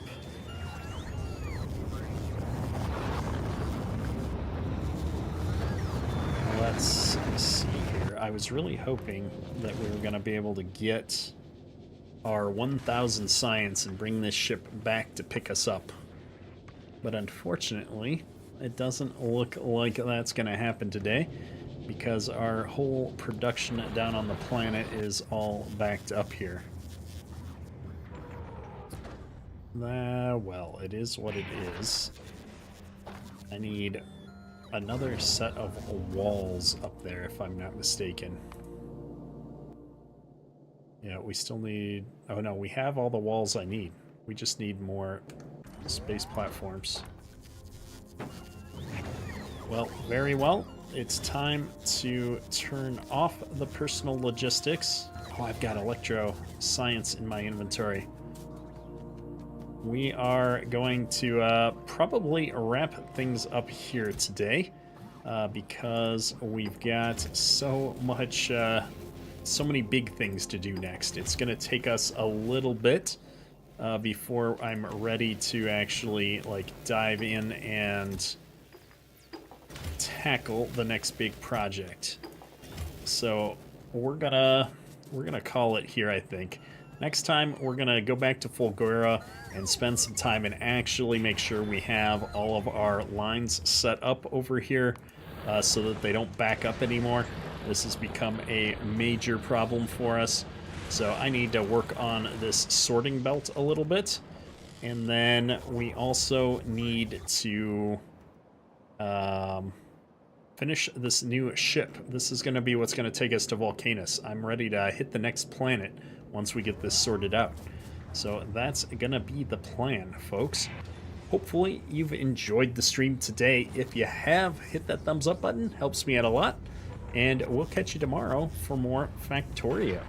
Let's see here. I was really hoping that we were going to be able to get our 1,000 science and bring this ship back to pick us up. But unfortunately, it doesn't look like that's going to happen today, because our whole production down on the planet is all backed up here. Well, it is what it is. I need another set of walls up there, if I'm not mistaken. Yeah, we still need... Oh no, we have all the walls I need. We just need more space platforms. Well, very well. It's time to turn off the personal logistics. Oh, I've got electro science in my inventory. We are going to probably wrap things up here today because we've got so much, so many big things to do next. It's going to take us a little bit before I'm ready to actually dive in and tackle the next big project. So we're gonna call it here, I think. Next time, we're going to go back to Fulgora and spend some time and actually make sure we have all of our lines set up over here so that they don't back up anymore. This has become a major problem for us. So I need to work on this sorting belt a little bit. And then we also need to finish this new ship. This is going to be what's going to take us to Volcanus. I'm ready to hit the next planet once we get this sorted out. So that's going to be the plan, folks. Hopefully you've enjoyed the stream today. If you have, hit that thumbs up button. Helps me out a lot. And we'll catch you tomorrow for more Factorio.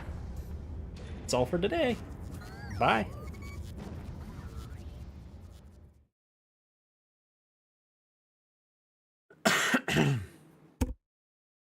That's all for today. Bye.